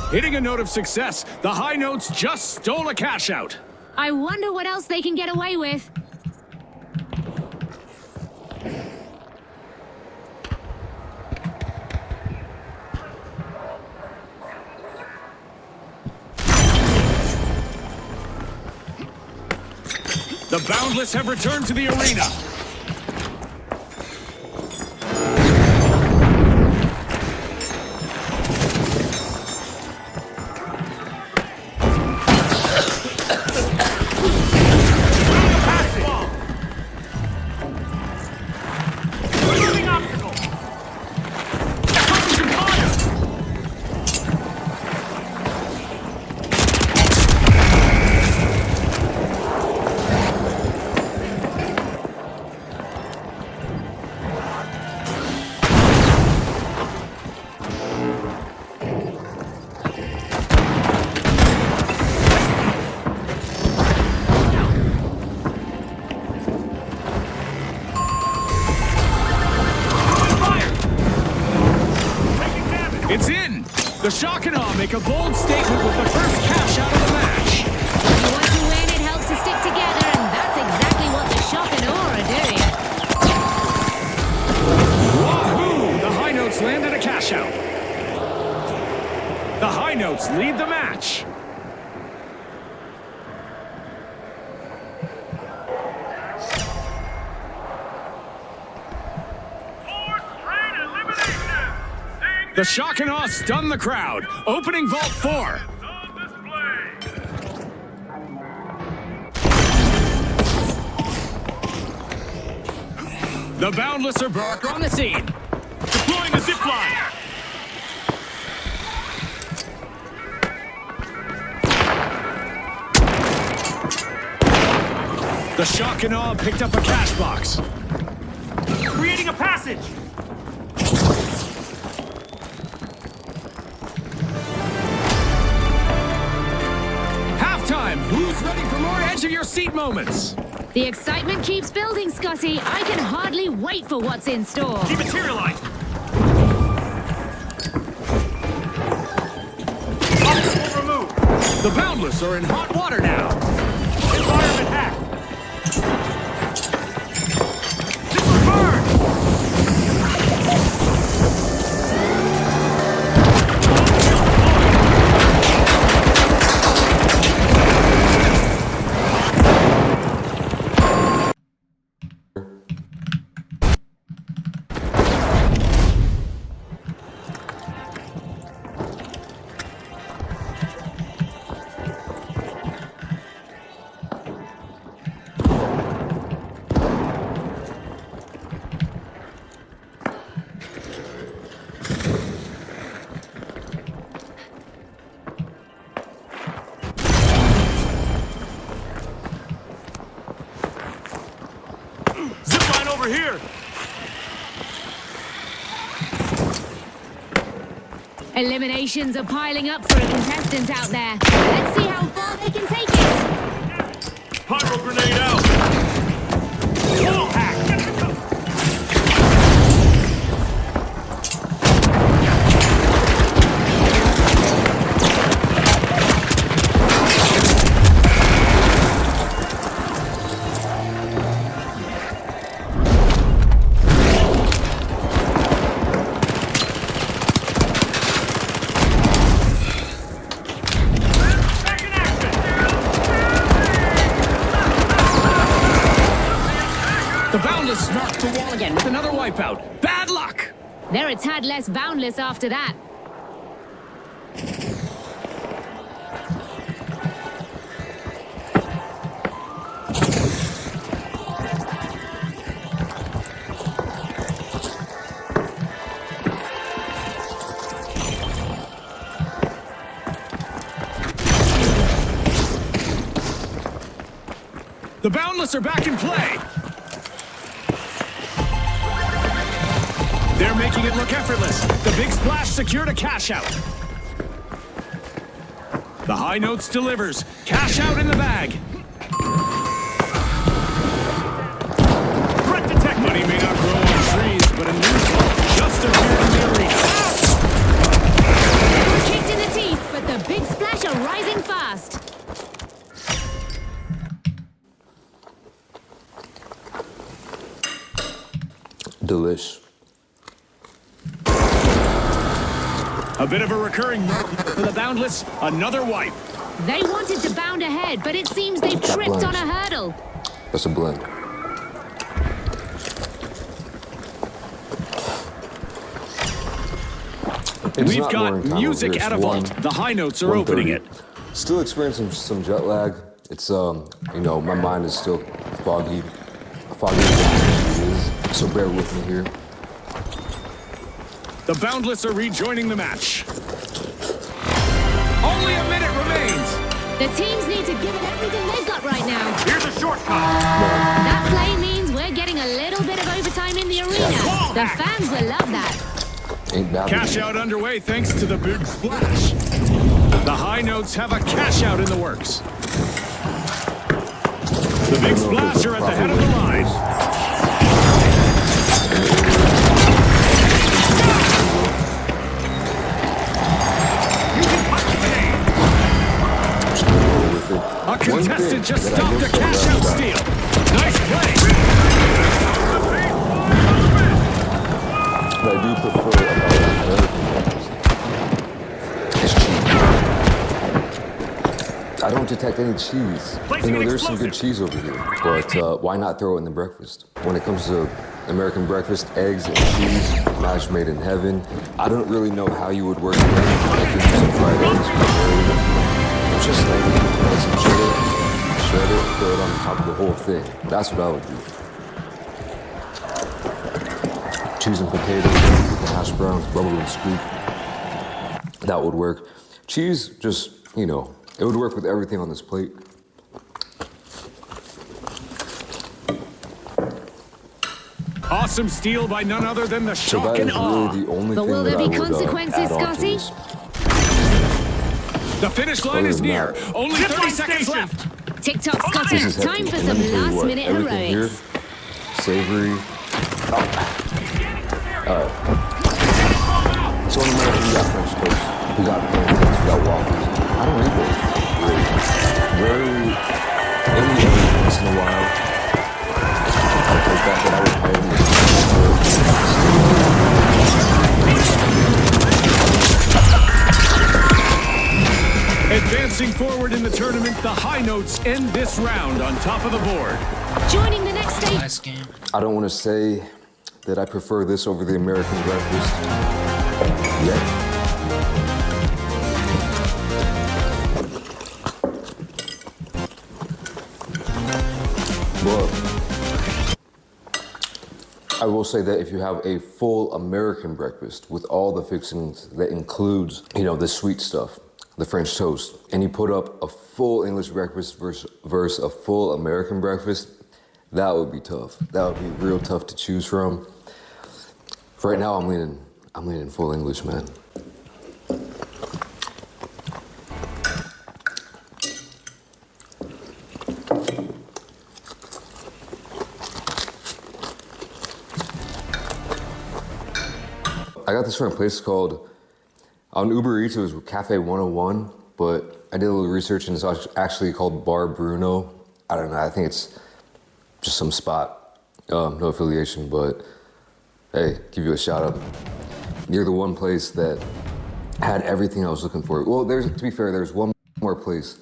Speaker 5: Hitting a note of success, the high notes just stole a cash out.
Speaker 6: I wonder what else they can get away with.
Speaker 5: The boundless have returned to the arena. It's in! The Shock and Awe make a bold statement with the first cash out of the match.
Speaker 6: When you want to win, it helps to stick together, and that's exactly what the Shock and Awe are doing.
Speaker 5: Wahoo! The high notes landed a cash out. The high notes lead the match. The Shock and Awe stun the crowd, opening Vault 4. The Boundless are back on the scene.
Speaker 8: Deploying the zip line.
Speaker 5: The Shock and Awe picked up a cash box.
Speaker 8: Creating a passage.
Speaker 5: Halftime. Who's ready for more edge of your seat moments?
Speaker 6: The excitement keeps building, Scotty. I can hardly wait for what's in store.
Speaker 8: Dematerialize.
Speaker 5: The The Boundless are in hot water now.
Speaker 8: Environment hack. Zipline over here.
Speaker 6: Eliminations are piling up for a contestant out there. Let's see how far they can take it.
Speaker 8: Pyro grenade out. Wall hack.
Speaker 5: The Boundless knocked the wall again with another wipeout. Bad luck!
Speaker 6: They're a tad less boundless after that.
Speaker 5: The Boundless are back in play. They're making it look effortless. The big splash secured a cash out. The high notes delivers. Cash out in the bag. Threat detect. Money may not grow on trees, but a new club just appeared in the arena.
Speaker 6: Kicked in the teeth, but the big splash are rising fast.
Speaker 17: Delish.
Speaker 5: A bit of a recurring for the Boundless. Another wipe.
Speaker 6: They wanted to bound ahead, but it seems they've tripped on a hurdle.
Speaker 17: That's a blend.
Speaker 5: We've got music at a vault. The high notes are opening it.
Speaker 17: Still experiencing some jet lag. It's you know, my mind is still foggy as it is. So bear with me here.
Speaker 5: The Boundless are rejoining the match. Only a minute remains.
Speaker 6: The teams need to give it everything they've got right now.
Speaker 8: Here's a shortcut.
Speaker 6: That play means we're getting a little bit of overtime in the arena. The fans will love that.
Speaker 5: Cash out underway thanks to the big splash. The high notes have a cash out in the works. The big splash are at the head of the line. A contestant just stopped a cash out steal. Nice play.
Speaker 17: But I do prefer it's cheese. I don't detect any cheese. You know, there's some good cheese over here, but why not throw it in the breakfast? When it comes to American breakfast, eggs and cheese, match made in heaven. I don't really know how you would work it in if you're using fried eggs. Just like some cheddar, shred it, throw it on top of the whole thing. That's what I would do. Cheese and potatoes, hash browns, bubble and scoop. That would work. Cheese, just, you know, it would work with everything on this plate.
Speaker 5: Awesome steal by none other than the
Speaker 17: So
Speaker 5: shock
Speaker 17: that
Speaker 5: and
Speaker 17: is
Speaker 5: awe.
Speaker 17: really the only
Speaker 6: But
Speaker 17: thing
Speaker 6: will
Speaker 17: that
Speaker 6: there
Speaker 17: I
Speaker 6: be
Speaker 17: would
Speaker 6: consequences,
Speaker 17: add on to
Speaker 6: Scotty?
Speaker 17: this.
Speaker 5: The finish line is near. Only 30 seconds left.
Speaker 6: TikTok Scotty,
Speaker 17: This is
Speaker 6: time
Speaker 17: hefty.
Speaker 6: for
Speaker 17: And
Speaker 6: some
Speaker 17: let me tell you what,
Speaker 6: last-minute
Speaker 17: everything
Speaker 6: heroics.
Speaker 17: here, savory. All right. So in America, we got French toast, we got pancakes, we got waffles. I don't eat those. great. Every once in a while, I take back that I would
Speaker 5: Advancing forward in the tournament, the high notes end this round on top of the board.
Speaker 6: Joining the next stage.
Speaker 3: Nice game.
Speaker 17: I don't want to say that I prefer this over the American breakfast yet. But I will say that if you have a full American breakfast with all the fixings that includes, the sweet stuff, the French toast, and you put up a full English breakfast versus a full American breakfast, that would be tough. That would be real tough to choose from. Right now, I'm leaning full English, man. I got this from a place called, on Uber Eats, it was Cafe 101, but I did a little research and it's actually called Bar Bruno. I don't know, I think it's just some spot, no affiliation, but hey, give you a shout out. You're the one place that had everything I was looking for. Well, to be fair, there's one more place.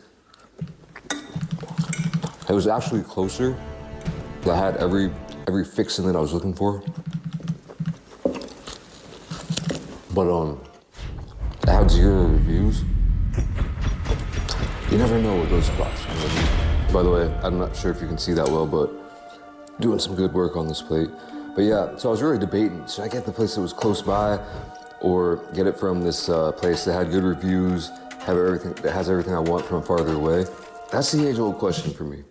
Speaker 17: It was actually closer. I had every fixing that I was looking for. But it had 0 reviews. You never know with those spots. By the way, I'm not sure if you can see that well, but doing some good work on this plate. But yeah, so I was really debating, should I get the place that was close by or get it from this place that had good reviews, that has everything I want from farther away? That's the age-old question for me.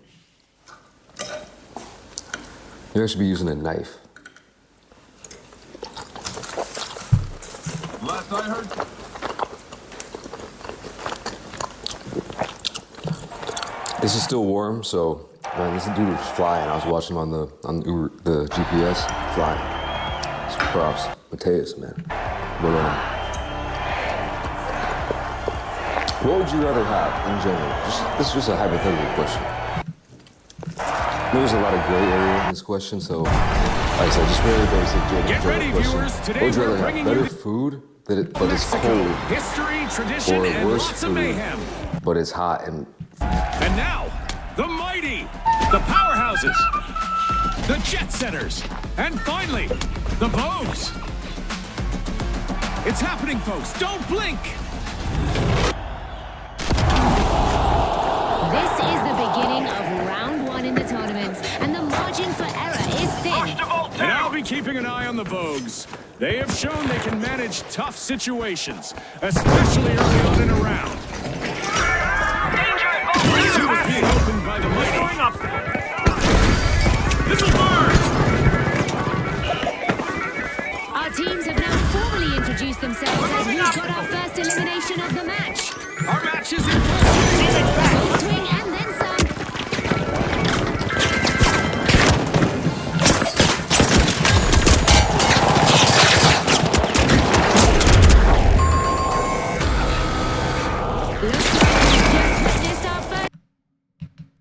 Speaker 17: Maybe I should be using a knife.
Speaker 8: Last I heard.
Speaker 17: This is still warm, so man, this dude was flying. I was watching him on the GPS, flying. Some props, Mateus, man. But what would you rather have in general? This is just a hypothetical question. There's a lot of gray area in this question, so like I said, just really basic general question. What would you rather have? Better food, but it's cold,
Speaker 5: history, tradition,
Speaker 17: or
Speaker 5: and
Speaker 17: worse
Speaker 5: lots of
Speaker 17: food,
Speaker 5: mayhem.
Speaker 17: but it's hot and.
Speaker 5: And now, the mighty, the powerhouses, the jet setters, and finally, the Vogues. It's happening, folks. Don't blink.
Speaker 6: This is the beginning of round 1 in the tournament, and the margin for error is thin.
Speaker 5: And I'll be keeping an eye on the Vogues. They have shown they can manage tough situations, especially early on in a round. Two is being opened by the mighty. Going up. This will burn.
Speaker 6: Our teams have now formally introduced themselves as we've got our first elimination of the match.
Speaker 5: Our match is in full
Speaker 6: swing and then some.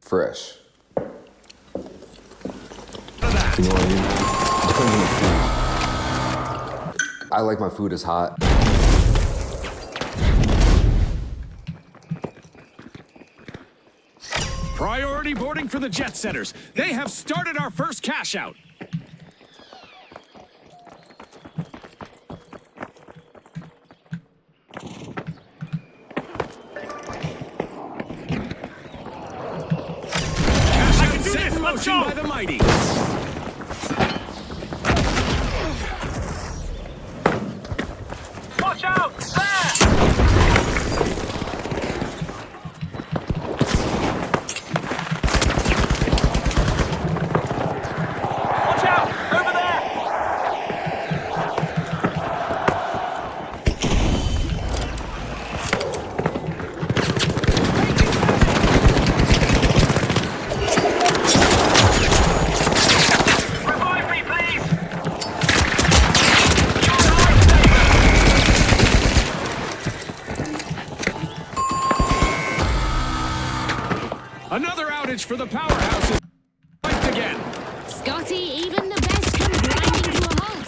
Speaker 17: Fresh. You know what I mean? Depends on the food. I like my food as hot.
Speaker 5: Priority boarding for the jet setters. They have started our first cash out. Motion by the mighty.
Speaker 8: Watch out! Watch out! Over there!
Speaker 5: advantage for the powerhouses. Fight again.
Speaker 6: Scotty, even the best come grinding to a halt.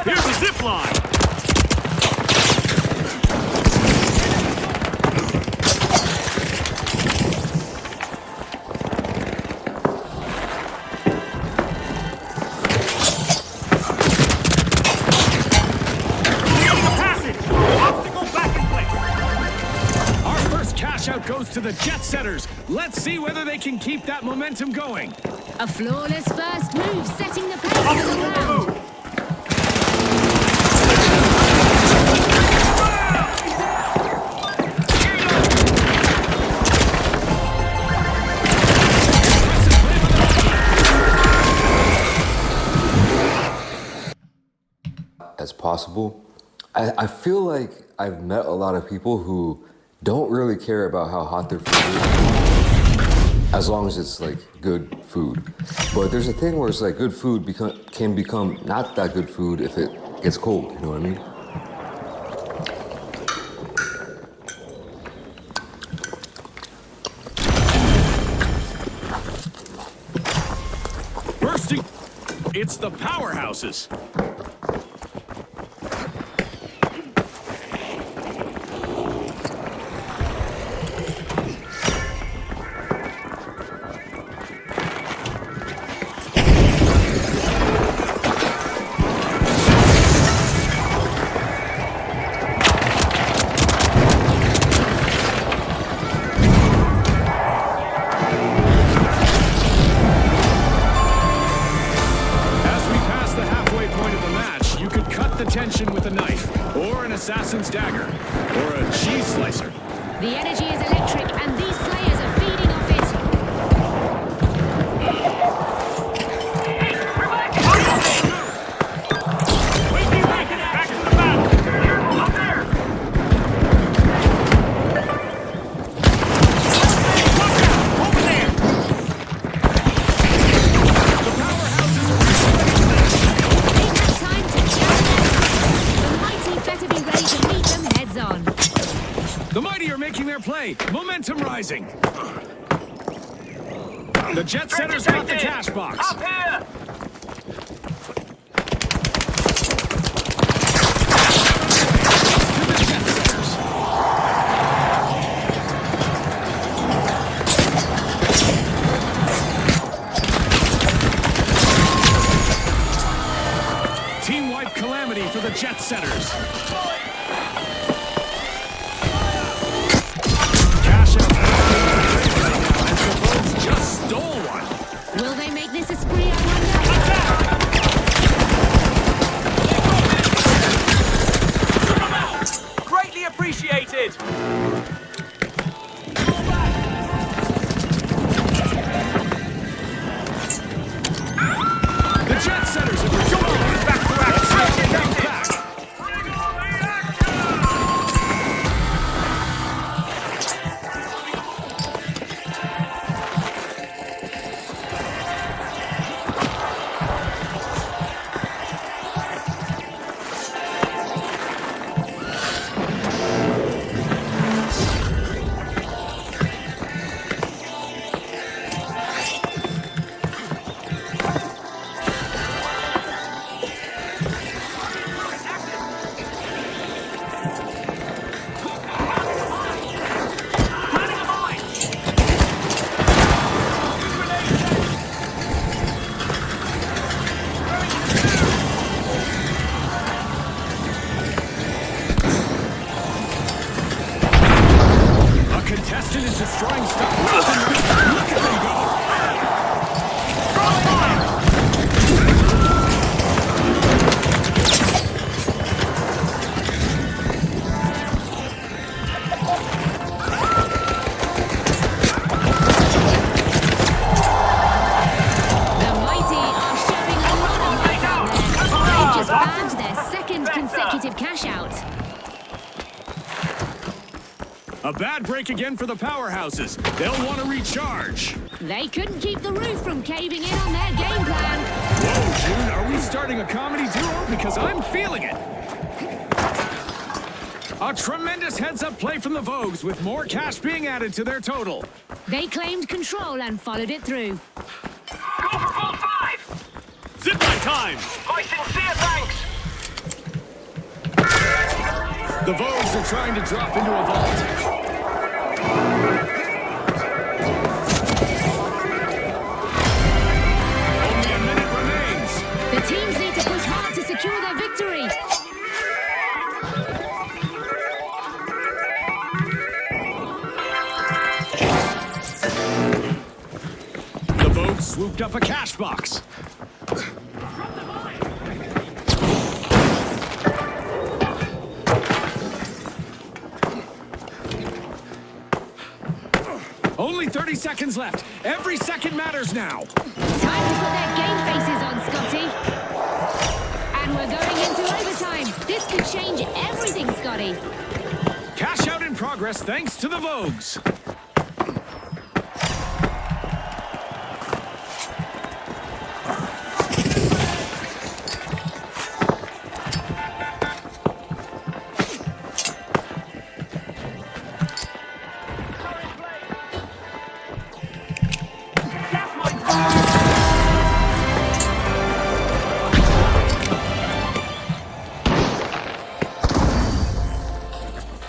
Speaker 5: Here's a zip line. Our first cash out goes to the Jet Setters. Let's see whether they can keep that momentum going.
Speaker 6: A flawless first move, setting the pace for the round.
Speaker 17: As possible. I feel like I've met a lot of people who don't really care about how hot their food is, as long as it's like good food. But there's a thing where it's like good food can become not that good food if it gets cold, you know what I mean?
Speaker 5: Bursting. It's the powerhouses. Tension with a knife, or an assassin's dagger, or a cheese slicer.
Speaker 6: The energy is electric, and these players are feeding off it.
Speaker 8: Back to the battle. Up there. Over there.
Speaker 5: The powerhouses are
Speaker 6: Ain't that time to jam them? The mighty better be ready to meet them heads on.
Speaker 5: The mighty are making their play. Momentum rising. The Jet Setters got the cash box.
Speaker 8: Up here.
Speaker 5: Team wipe calamity for the Jet Setters. Cash out. And the Bulls just stole one.
Speaker 6: Will they make this a spree, I wonder?
Speaker 8: Greatly appreciated.
Speaker 5: The Jet Setters have returned. Back to action. Back. Contestant is destroying stuff. Look at them go. A bad break again for the powerhouses. They'll want to recharge.
Speaker 6: They couldn't keep the roof from caving in on their game plan.
Speaker 5: Whoa, June, are we starting a comedy duo? Because I'm feeling it. A tremendous heads-up play from the Vogues, with more cash being added to their total.
Speaker 6: They claimed control and followed it through.
Speaker 8: Go for vault 5!
Speaker 5: Zipline time!
Speaker 8: My sincere thanks!
Speaker 5: The Vogues are trying to drop into a vault. Only a minute remains.
Speaker 6: The teams need to push hard to secure their victory.
Speaker 5: The Vogues swooped up a cash box. Only 30 seconds left. Every second matters now.
Speaker 6: Time to put their game faces on, Scotty. And we're going into overtime. This could change everything, Scotty.
Speaker 5: Cash out in progress thanks to the Vogues.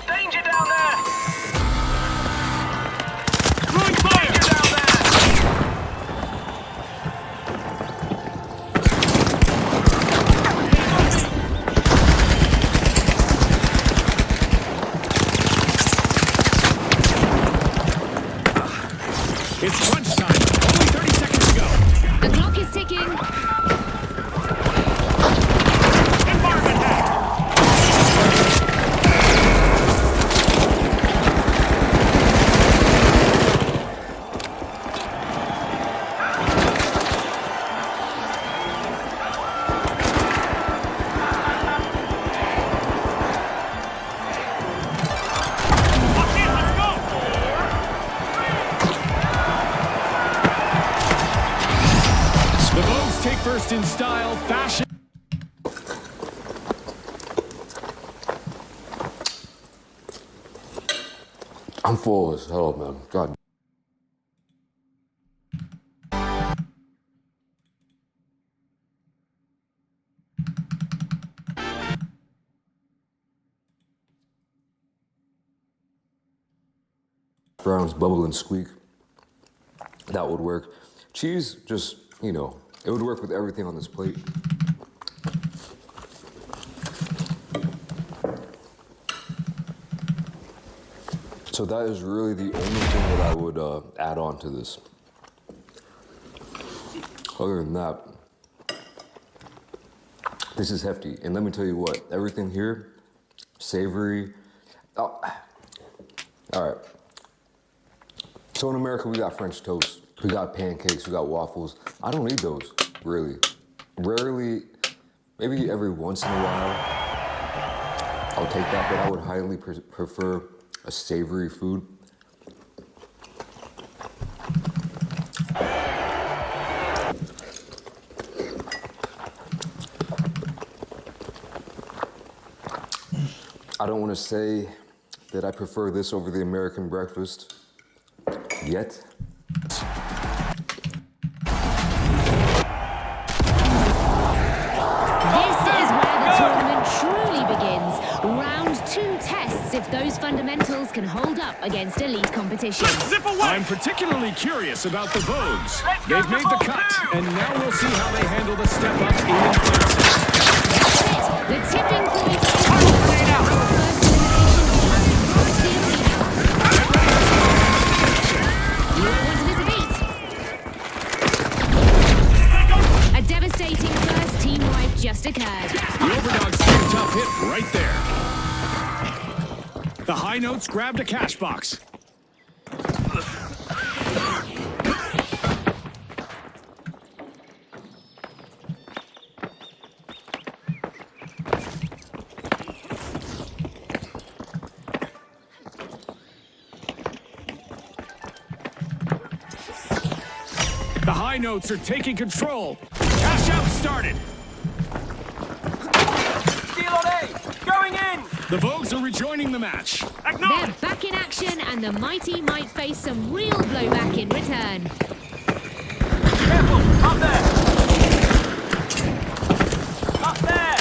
Speaker 8: Danger down there!
Speaker 5: Throwing fire!
Speaker 8: Danger down there!
Speaker 5: It's crunch time. Only 30 seconds to go.
Speaker 6: The clock is ticking.
Speaker 8: Environment hack! Lock in, let's go!
Speaker 5: The Vogues take first in style, fashion.
Speaker 17: I'm full as hell, man. God. Browns bubble and squeak. That would work. Cheese, just, you know, it would work with everything on this plate. So that is really the only thing that I would add on to this. Other than that, this is hefty. And let me tell you what, everything here, savory. Oh. All right. So in America, we got French toast, we got pancakes, we got waffles. I don't need those, really. Rarely, maybe every once in a while, I'll take that, but I would highly prefer a savory food. I don't want to say that I prefer this over the American breakfast yet.
Speaker 6: This is where the tournament truly begins. Round 2 tests if those fundamentals can hold up against elite competition.
Speaker 5: I'm particularly curious about the Vogues. They've made the cut, and now we'll see how they handle the step up in advance.
Speaker 6: The tipping point is a devastating first team wipe just occurred.
Speaker 5: The Overdogs took a tough hit right there. The High Notes grabbed a cash box. high notes are taking control. Cash out started.
Speaker 8: Steal on A. Going in.
Speaker 5: The Vogues are rejoining the match.
Speaker 6: They're back in action, and the Mighty might face some real blowback in return.
Speaker 8: Careful. Up there. Up there.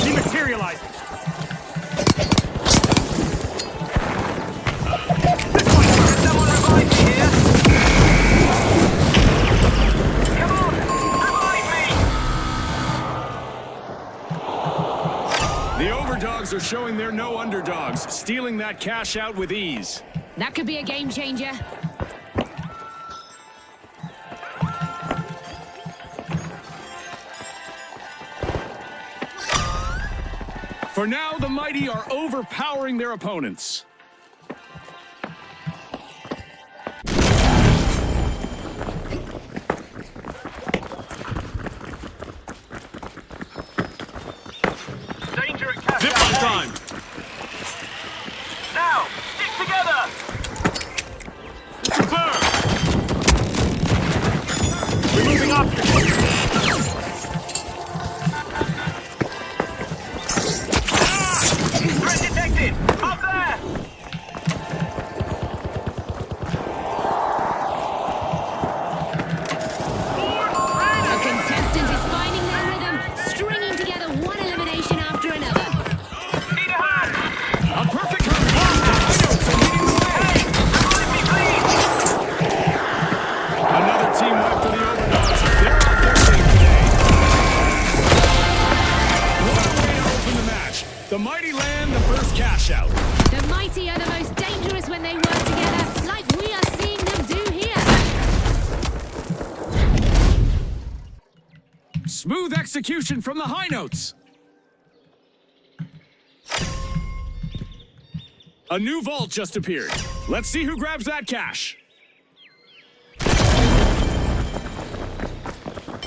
Speaker 8: Dematerializing. Someone revive me here. Come on, revive me.
Speaker 5: The overdogs are showing they're no underdogs, stealing that cash out with ease.
Speaker 6: That could be a game changer.
Speaker 5: For now, the Mighty are overpowering their opponents.
Speaker 8: Danger at cash
Speaker 5: Zip
Speaker 8: out
Speaker 5: line
Speaker 8: A.
Speaker 5: time.
Speaker 8: Now, stick together.
Speaker 5: Confirm.
Speaker 8: Removing obstacles. Threat detected. Up there.
Speaker 6: A contestant is finding their rhythm, stringing together one elimination after another.
Speaker 8: Need a hand.
Speaker 5: A perfect hurry. The high notes are leading the way.
Speaker 8: Revive me, please.
Speaker 5: Another team wipe for the overdogs. They're out their game today. What a way to open the match. The Mighty land the first cash out.
Speaker 6: The Mighty are the most dangerous when they work together, like we are seeing them do here.
Speaker 5: Smooth execution from the high notes. A new vault just appeared. Let's see who grabs that cash.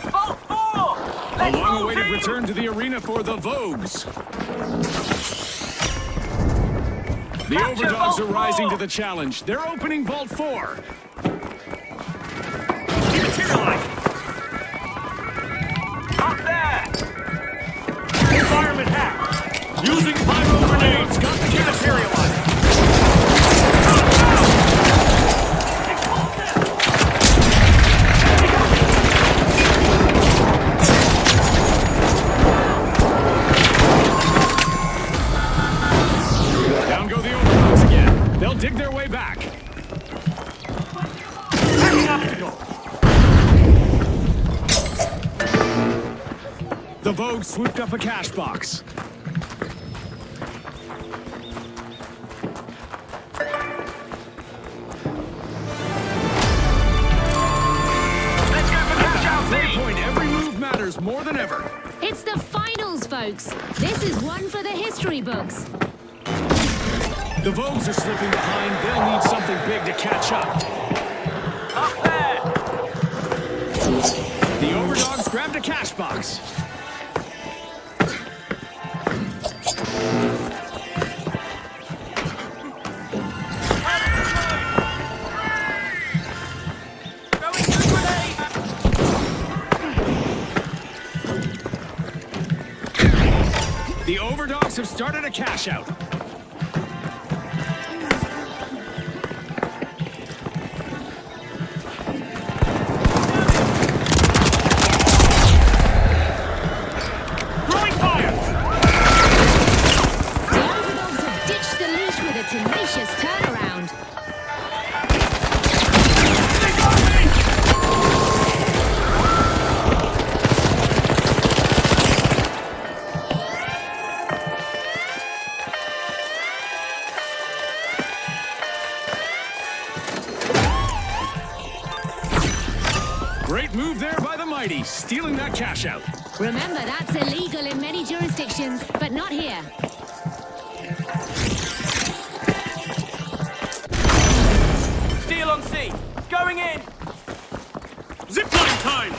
Speaker 8: Vault 4.
Speaker 5: A
Speaker 8: Let's
Speaker 5: long-awaited
Speaker 8: move, team.
Speaker 5: return to the arena for the Vogues. The
Speaker 8: Capture
Speaker 5: overdogs
Speaker 8: Vault
Speaker 5: are rising
Speaker 8: 4.
Speaker 5: to the challenge. They're opening Vault 4.
Speaker 8: Dematerializing. Up there. Environment hack.
Speaker 5: Using pyro grenades. Got the cash materialized. Down go the overdogs again. They'll dig their way back.
Speaker 8: Hacking obstacle.
Speaker 5: The Vogue swooped up a cash box.
Speaker 8: Let's go for cash out B.
Speaker 5: Point, every move matters more than ever.
Speaker 6: It's the finals, folks. This is one for the history books.
Speaker 5: The Vogues are slipping behind. They'll need something big to catch up.
Speaker 8: Up there.
Speaker 5: The overdogs grabbed a cash box.
Speaker 8: Going through grenade.
Speaker 5: The overdogs have started a cash out.
Speaker 8: Throwing fire.
Speaker 6: The overdogs have ditched the leash with a tenacious turnaround.
Speaker 8: They got me.
Speaker 5: Great move there by the Mighty, stealing that cash out.
Speaker 6: Remember, that's illegal in many jurisdictions, but not here.
Speaker 10: on C. Going in.
Speaker 5: Zipline time!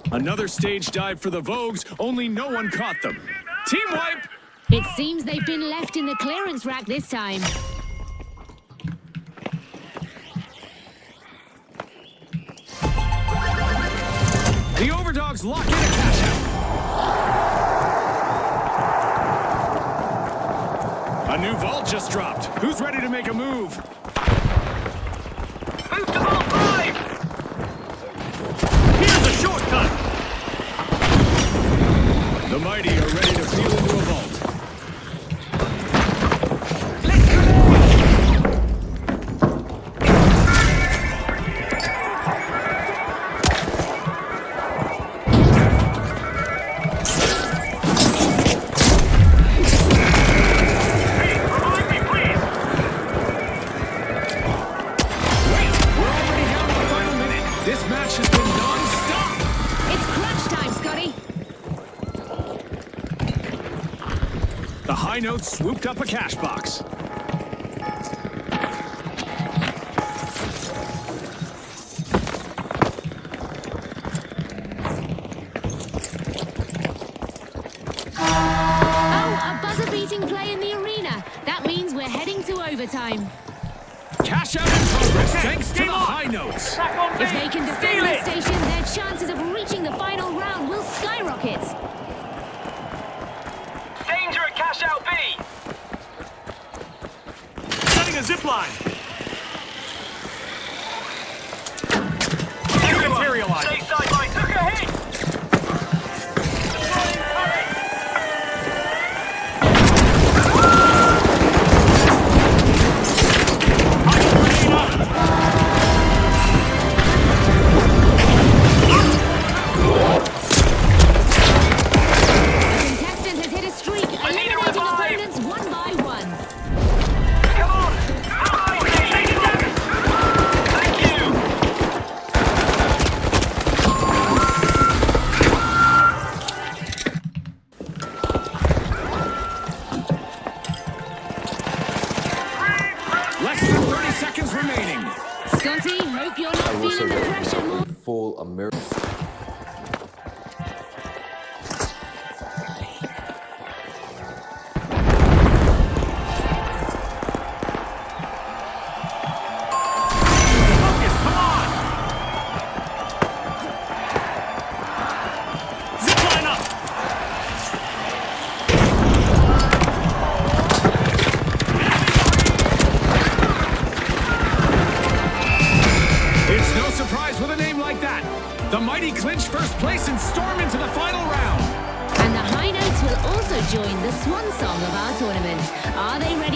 Speaker 5: Another stage dive for the Vogues, only no one caught them. Team wipe!
Speaker 6: It seems they've been left in the clearance rack this time.
Speaker 5: The Overdogs lock in a cash out. A new vault just dropped. Who's ready to make a move?
Speaker 8: Move to vault 5! Here's a shortcut!
Speaker 5: The mighty are ready to peel into a vault. High Notes swooped up a cash box.
Speaker 6: Oh, a buzzer-beating play in the arena. That means we're heading to overtime.
Speaker 5: Cash out in progress, thanks to the High Notes.
Speaker 6: If they can defend the station, their chances of reaching the final round will skyrocket.
Speaker 8: Danger at cash out B! Setting a zip line! Materialize! Stay sideline, took a hit!
Speaker 5: Less than 30 seconds remaining.
Speaker 6: Scotty, hope you're not feeling the pressure more.
Speaker 17: Full American.
Speaker 5: It's no surprise with a name like that. The mighty clinch first place and storm into the final round.
Speaker 6: And the High Notes will also join the swan song of our tournament. Are they ready?